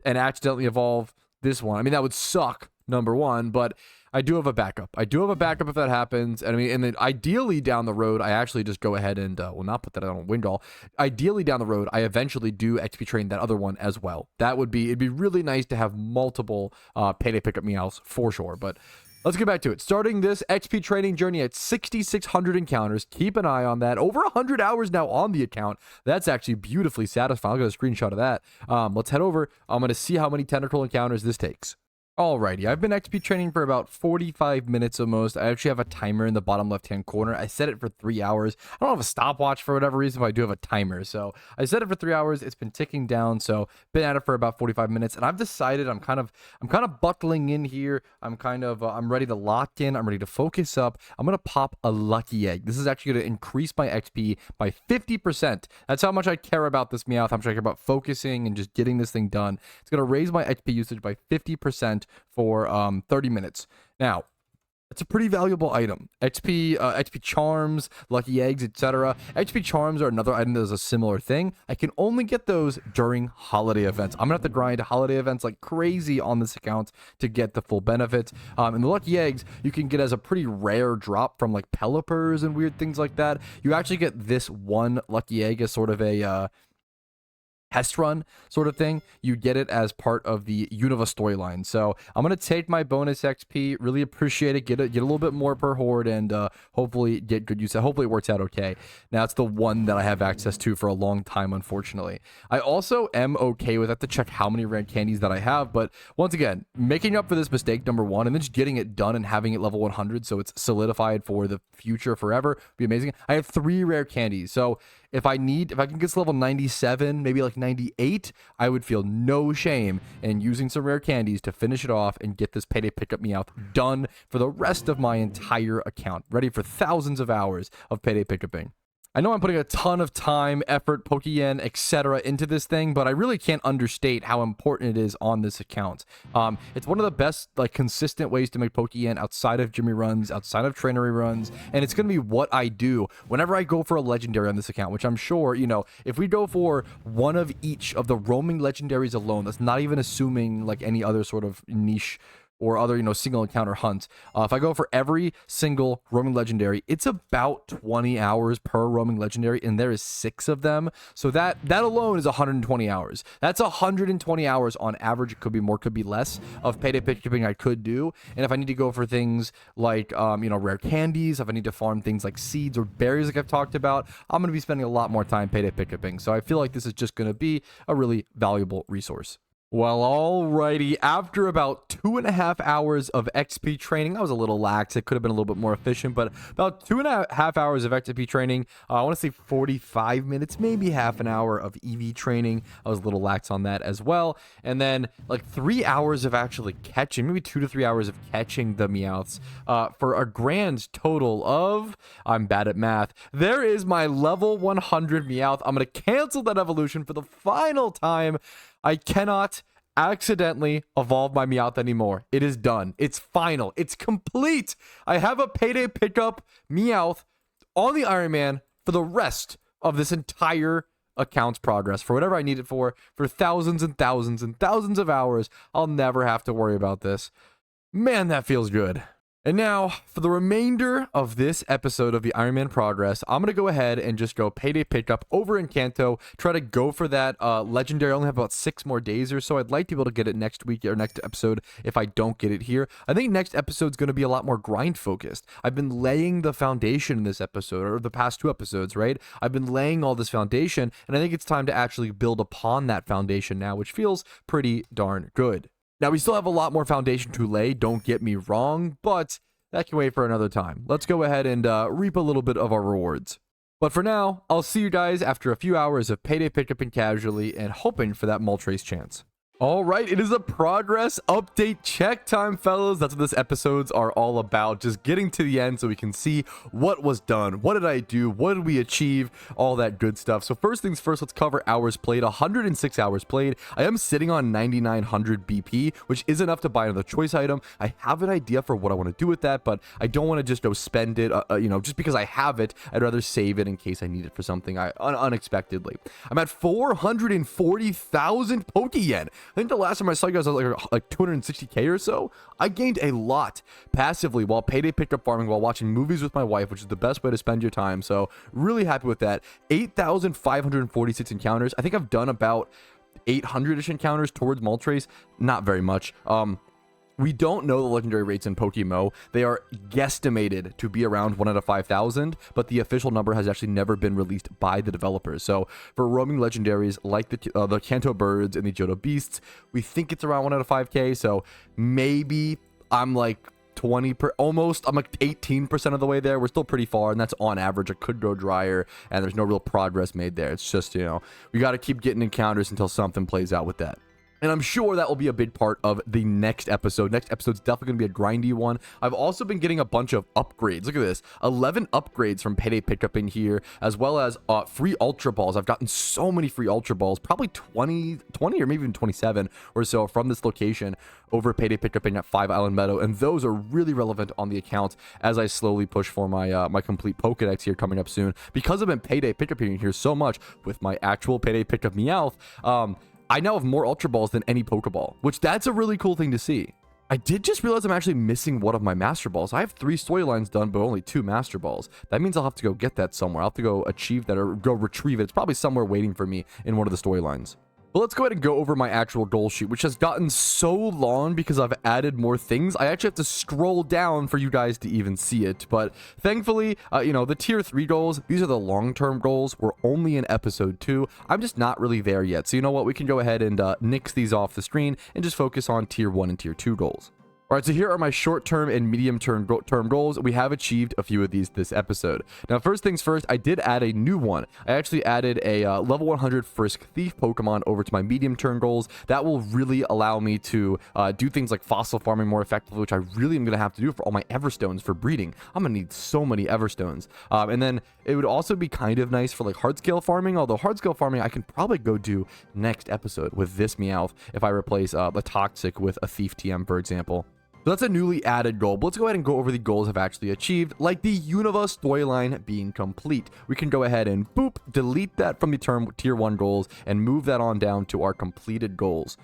and accidentally evolve this one, I mean, that would suck, number one, but I do have a backup. I do have a backup if that happens. And I mean, and then ideally down the road, I actually just go ahead and, well, not put that on a Wingull. Ideally down the road, I eventually do XP train that other one as well. That would be, it'd be really nice to have multiple payday pickup Meows for sure. But let's get back to it. Starting this XP training journey at 6,600 encounters. Keep an eye on that. Over 100 hours now on the account. That's actually beautifully satisfying. I'll get a screenshot of that. Let's head over. I'm going to see how many Tentacruel encounters this takes. Alrighty, I've been XP training for about 45 minutes almost. I actually have a timer in the bottom left-hand corner. I set it for 3 hours. I don't have a stopwatch for whatever reason, but I do have a timer. So I set it for 3 hours. It's been ticking down. So been at it for about 45 minutes, and I've decided I'm kind of buckling in here. I'm ready to lock in. I'm ready to focus up. I'm gonna pop a lucky egg. This is actually gonna increase my XP by 50%. That's how much I care about this Meowth. How much I care about focusing and just getting this thing done. It's gonna raise my XP usage by 50%. For 30 minutes. Now, it's a pretty valuable item. XP charms, lucky eggs, etc. XP charms are another item that does a similar thing. I can only get those during holiday events. I'm gonna have to grind holiday events like crazy on this account to get the full benefits. And the lucky eggs you can get as a pretty rare drop from like Pelipers and weird things like that. You actually get this one lucky egg as sort of a test run sort of thing. You get it as part of the Unova Storyline. So I'm going to take my bonus XP, really appreciate it, get a little bit more per horde, and hopefully get good use of it. Hopefully it works out okay. Now it's the one that I have access to for a long time, unfortunately. I also am okay with that, to check how many rare candies that I have, but once again, making up for this mistake, number one, and then just getting it done and having it level 100 so it's solidified for the future forever would be amazing. I have 3 rare candies, so if I can get to level 97, maybe like 98, I would feel no shame in using some rare candies to finish it off and get this payday pickup Meowth done for the rest of my entire account, ready for thousands of hours of payday pickuping. I know I'm putting a ton of time, effort, Pokeyen, etc. into this thing, but I really can't understate how important it is on this account. It's one of the best, like, consistent ways to make Pokeyen outside of Jimmy runs, outside of Trainery runs, and it's going to be what I do whenever I go for a legendary on this account, which I'm sure, you know, if we go for one of each of the roaming legendaries alone, that's not even assuming, like, any other sort of niche or other, single encounter hunts. If I go for every single roaming legendary, it's about 20 hours per roaming legendary, and there is 6 of them. So that alone is 120 hours. That's 120 hours on average. It could be more, could be less of payday pickupping I could do. And if I need to go for things like, rare candies, if I need to farm things like seeds or berries like I've talked about, I'm going to be spending a lot more time payday pickupping. So I feel like this is just going to be a really valuable resource. Well, alrighty, after about 2.5 hours of XP training, I was a little lax. It could have been a little bit more efficient, but about 2.5 hours of XP training, I want to say 45 minutes, maybe half an hour of EV training. I was a little lax on that as well. And then like 3 hours of actually catching, maybe 2 to 3 hours of catching the Meowths, for a grand total of, I'm bad at math, there is my level 100 Meowth. I'm going to cancel that evolution for the final time. I cannot accidentally evolve my Meowth anymore. It is done. It's final. It's complete. I have a payday pickup Meowth on the Iron Man for the rest of this entire account's progress. For whatever I need it for thousands and thousands and thousands of hours. I'll never have to worry about this. Man, that feels good. And now, for the remainder of this episode of the Iron Man Progress, I'm going to go ahead and just go payday pickup over in Kanto, try to go for that legendary. I only have about 6 more days or so. I'd like to be able to get it next week or next episode if I don't get it here. I think next episode's going to be a lot more grind focused. I've been laying the foundation in this episode, or the past 2 episodes, right? I've been laying all this foundation, and I think it's time to actually build upon that foundation now, which feels pretty darn good. Now, we still have a lot more foundation to lay, don't get me wrong, but that can wait for another time. Let's go ahead and reap a little bit of our rewards. But for now, I'll see you guys after a few hours of payday pickupping casually and hoping for that Moltres chance. All right, it is a progress update check time, fellas. That's what this episodes are all about. Just getting to the end so we can see what was done. What did I do? What did we achieve? All that good stuff. So first things first, let's cover hours played. 106 hours played. I am sitting on 9,900 BP, which is enough to buy another choice item. I have an idea for what I want to do with that, but I don't want to just go spend it, just because I have it. I'd rather save it in case I need it for something unexpectedly. I'm at 440,000 Pokeyen. I think the last time I saw you guys, I was like 260k or so. I gained a lot passively while payday pickup farming, while watching movies with my wife, which is the best way to spend your time. So really happy with that. 8,546 encounters. I think I've done about 800-ish encounters towards Moltres. Not very much. We don't know the legendary rates in PokeMMO. They are guesstimated to be around 1 out of 5,000, but the official number has actually never been released by the developers. So for roaming legendaries like the Kanto birds and the Johto beasts, we think it's around 1 out of 5k. So maybe I'm like I'm like 18% of the way there. We're still pretty far, and that's on average. It could go drier, and there's no real progress made there. It's just, we got to keep getting encounters until something plays out with that. And I'm sure that will be a big part of the next episode. Next episode's definitely going to be a grindy one. I've also been getting a bunch of upgrades. Look at this. 11 upgrades from payday pickup in here, as well as free Ultra Balls. I've gotten so many free Ultra Balls, probably 20 or maybe even 27 or so from this location over payday pickuping at 5 Island Meadow. And those are really relevant on the account as I slowly push for my my complete Pokedex here coming up soon. Because I've been payday pickuping here so much with my actual payday pickup Meowth, I now have more Ultra Balls than any Pokeball, which that's a really cool thing to see. I did just realize I'm actually missing one of my Master Balls. I have 3 storylines done, but only 2 Master Balls. That means I'll have to go get that somewhere. I'll have to go achieve that or go retrieve it. It's probably somewhere waiting for me in one of the storylines. But let's go ahead and go over my actual goal sheet, which has gotten so long because I've added more things. I actually have to scroll down for you guys to even see it. But thankfully, the tier 3 goals, these are the long-term goals. We're only in episode 2. I'm just not really there yet. So you know what? We can go ahead and nix these off the screen and just focus on tier 1 and tier 2 goals. All right, so here are my short-term and medium-term goals. We have achieved a few of these this episode. Now, first things first, I did add a new one. I actually added a level 100 Frisk Thief Pokemon over to my medium-term goals. That will really allow me to do things like fossil farming more effectively, which I really am going to have to do for all my Everstones for breeding. I'm going to need so many Everstones. And then it would also be kind of nice for like hard-scale farming, although hard-scale farming I can probably go do next episode with this Meowth if I replace the Toxic with a Thief TM, for example. So that's a newly added goal, but let's go ahead and go over the goals I've actually achieved, like the Unova Storyline being complete. We can go ahead and boop, delete that from the tier 1 goals and move that on down to our completed goals,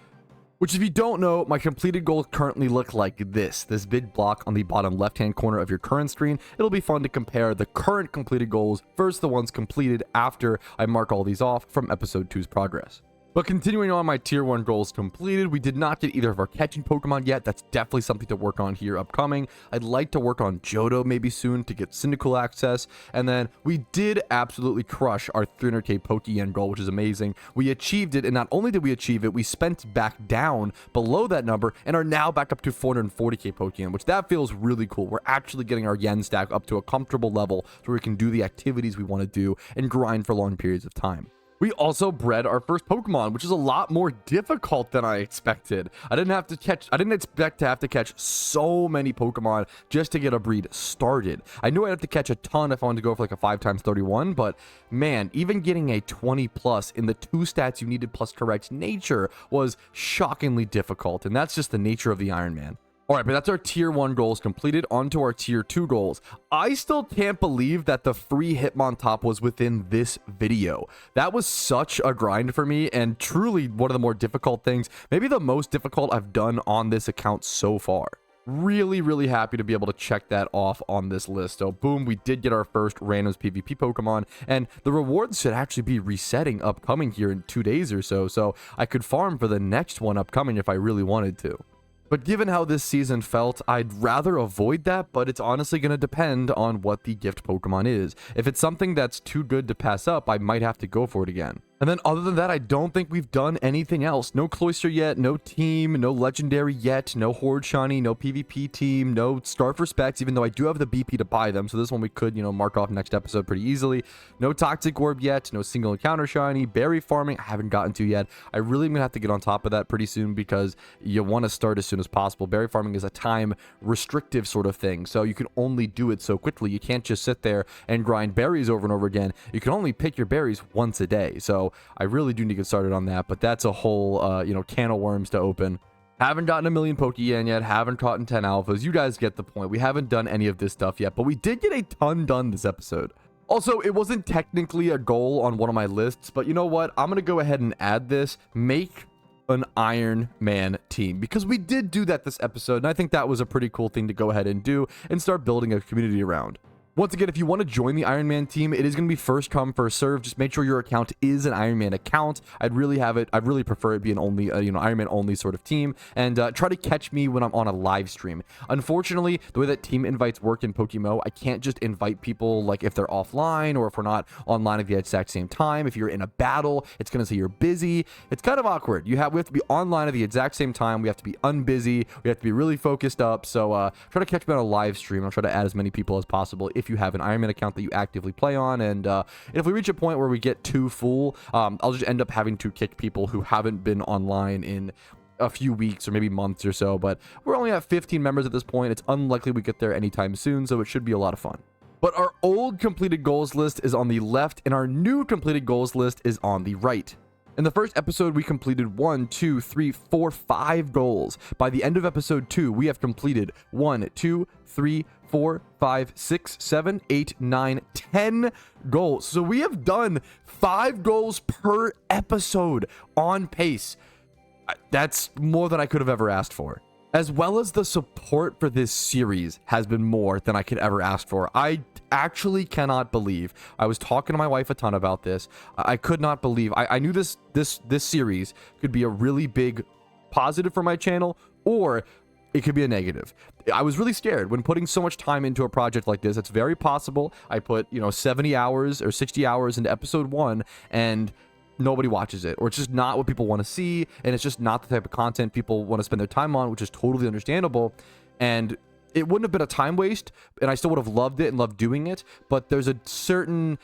Which, if you don't know, my completed goals currently look like this big block on the bottom left-hand corner of your current screen. It'll be fun to compare the current completed goals versus the ones completed after I mark all these off from episode 2's progress. But continuing on, my tier 1 goals completed. We did not get either of our catching Pokemon yet. That's definitely something to work on here upcoming. I'd like to work on Johto maybe soon to get Cyndaquil access. And then we did absolutely crush our 300k Pokeyen goal, which is amazing. We achieved it, and not only did we achieve it, we spent back down below that number and are now back up to 440k Pokeyen, which that feels really cool. We're actually getting our yen stack up to a comfortable level so we can do the activities we want to do and grind for long periods of time. We also bred our first Pokemon, which is a lot more difficult than I expected. I didn't expect to have to catch so many Pokemon just to get a breed started. I knew I'd have to catch a ton if I wanted to go for like a 5x31, but man, even getting a 20 plus in the 2 stats you needed plus correct nature was shockingly difficult, and that's just the nature of the Iron Man. All right, but that's our tier 1 goals completed. On to our tier 2 goals. I still can't believe that the free Hitmontop was within this video. That was such a grind for me, and truly one of the more difficult things, maybe the most difficult I've done on this account so far. Really happy to be able to check that off on this list. So boom, we did get our first randoms PvP Pokemon, and the rewards should actually be resetting upcoming here in 2 days or so, so I could farm for the next one upcoming if I really wanted to. But given how this season felt, I'd rather avoid that, but it's honestly going to depend on what the gift Pokemon is. If it's something that's too good to pass up, I might have to go for it again. And then other than that, I don't think we've done anything else. No Cloyster yet, no team, no legendary yet, no Horde Shiny, no PvP team, no Star for Specs, even though I do have the BP to buy them. So this one we could, mark off next episode pretty easily. No Toxic Orb yet, no single encounter Shiny, berry farming, I haven't gotten to yet. I really am going to have to get on top of that pretty soon because you want to start as soon as possible. Berry farming is a time restrictive sort of thing. So you can only do it so quickly. You can't just sit there and grind berries over and over again. You can only pick your berries once a day. So I really do need to get started on that, but that's a whole, can of worms to open. Haven't gotten a million Pokeyen yet, haven't caught in 10 alphas. You guys get the point. We haven't done any of this stuff yet, but we did get a ton done this episode. Also, it wasn't technically a goal on one of my lists, but you know what? I'm going to go ahead and add this. Make an Iron Man team, because we did do that this episode, and I think that was a pretty cool thing to go ahead and do and start building a community around. Once again, if you want to join the Iron Man team, it is going to be first come, first serve. Just make sure your account is an Iron Man account. I'd really prefer it be an only, Iron Man only sort of team. And try to catch me when I'm on a live stream. Unfortunately, the way that team invites work in PokeMMO, I can't just invite people like if they're offline or if we're not online at the exact same time. If you're in a battle, it's going to say you're busy. It's kind of awkward. We have to be online at the exact same time. We have to be unbusy. We have to be really focused up. So try to catch me on a live stream. I'll try to add as many people as possible if you have an Iron Man account that you actively play on. And if we reach a point where we get too full, I'll just end up having to kick people who haven't been online in a few weeks or maybe months or so. But we're only at 15 members at this point. It's unlikely we get there anytime soon, so it should be a lot of fun. But our old completed goals list is on the left, and our new completed goals list is on the right. In the first episode, we completed 1, 2, 3, 4, 5 goals. By the end of episode 2, we have completed 1, 2, 3, 4, 5, 6, 7, 8, 9, 10 goals. So we have done 5 goals per episode on pace. That's more than I could have ever asked for. As well as the support for this series has been more than I could ever ask for. I actually cannot believe. I was talking to my wife a ton about this. I could not believe. I knew this series could be a really big positive for my channel, or it could be a negative. I was really scared when putting so much time into a project like this. It's very possible I put 70 hours or 60 hours into episode 1 and nobody watches it, or it's just not what people want to see, and it's just not the type of content people want to spend their time on, which is totally understandable. And it wouldn't have been a time waste, and I still would have loved it and loved doing it, but there's a certain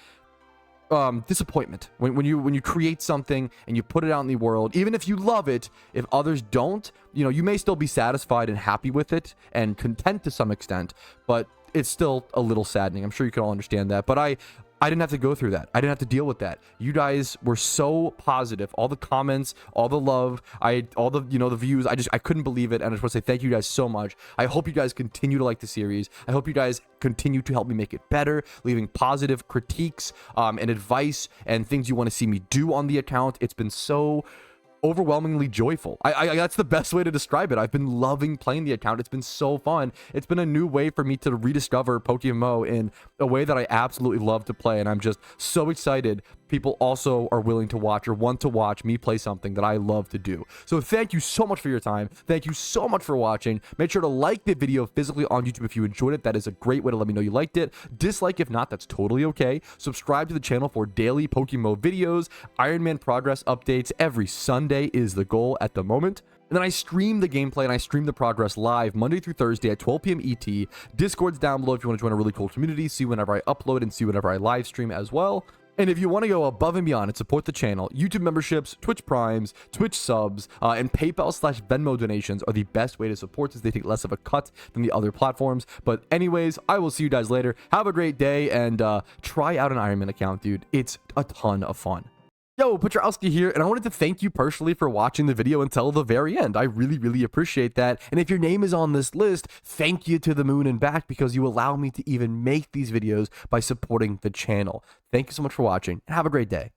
disappointment when you create something and you put it out in the world. Even if you love it, if others don't, you may still be satisfied and happy with it and content to some extent, but it's still a little saddening. I'm sure you can all understand that, but I didn't have to go through that. I didn't have to deal with that. You guys were so positive. All the comments, all the love, all the, the views. I couldn't believe it. And I just want to say thank you guys so much. I hope you guys continue to like the series. I hope you guys continue to help me make it better, leaving positive critiques and advice and things you want to see me do on the account. It's been so overwhelmingly joyful. That's the best way to describe it. I've been loving playing the account. It's been so fun. It's been a new way for me to rediscover PokeMMO in a way that I absolutely love to play, and I'm just so excited people also are willing to watch or want to watch me play something that I love to do. So thank you so much for your time. Thank you so much for watching. Make sure to like the video physically on YouTube if you enjoyed it. That is a great way to let me know you liked it. Dislike if not, that's totally okay. Subscribe to the channel for daily PokeMMO videos. Iron Man progress updates every Sunday is the goal at the moment. And then I stream the gameplay and I stream the progress live Monday through Thursday at 12 p.m. ET. Discord's down below if you want to join a really cool community, see whenever I upload and see whenever I live stream as well. And if you want to go above and beyond and support the channel, YouTube memberships, Twitch Primes, Twitch subs, and PayPal/Venmo donations are the best way to support as they take less of a cut than the other platforms. But anyways, I will see you guys later. Have a great day and try out an Iron Man account, dude. It's a ton of fun. Yo, Patrouski here, and I wanted to thank you personally for watching the video until the very end. I really, really appreciate that. And if your name is on this list, thank you to the moon and back because you allow me to even make these videos by supporting the channel. Thank you so much for watching, and have a great day.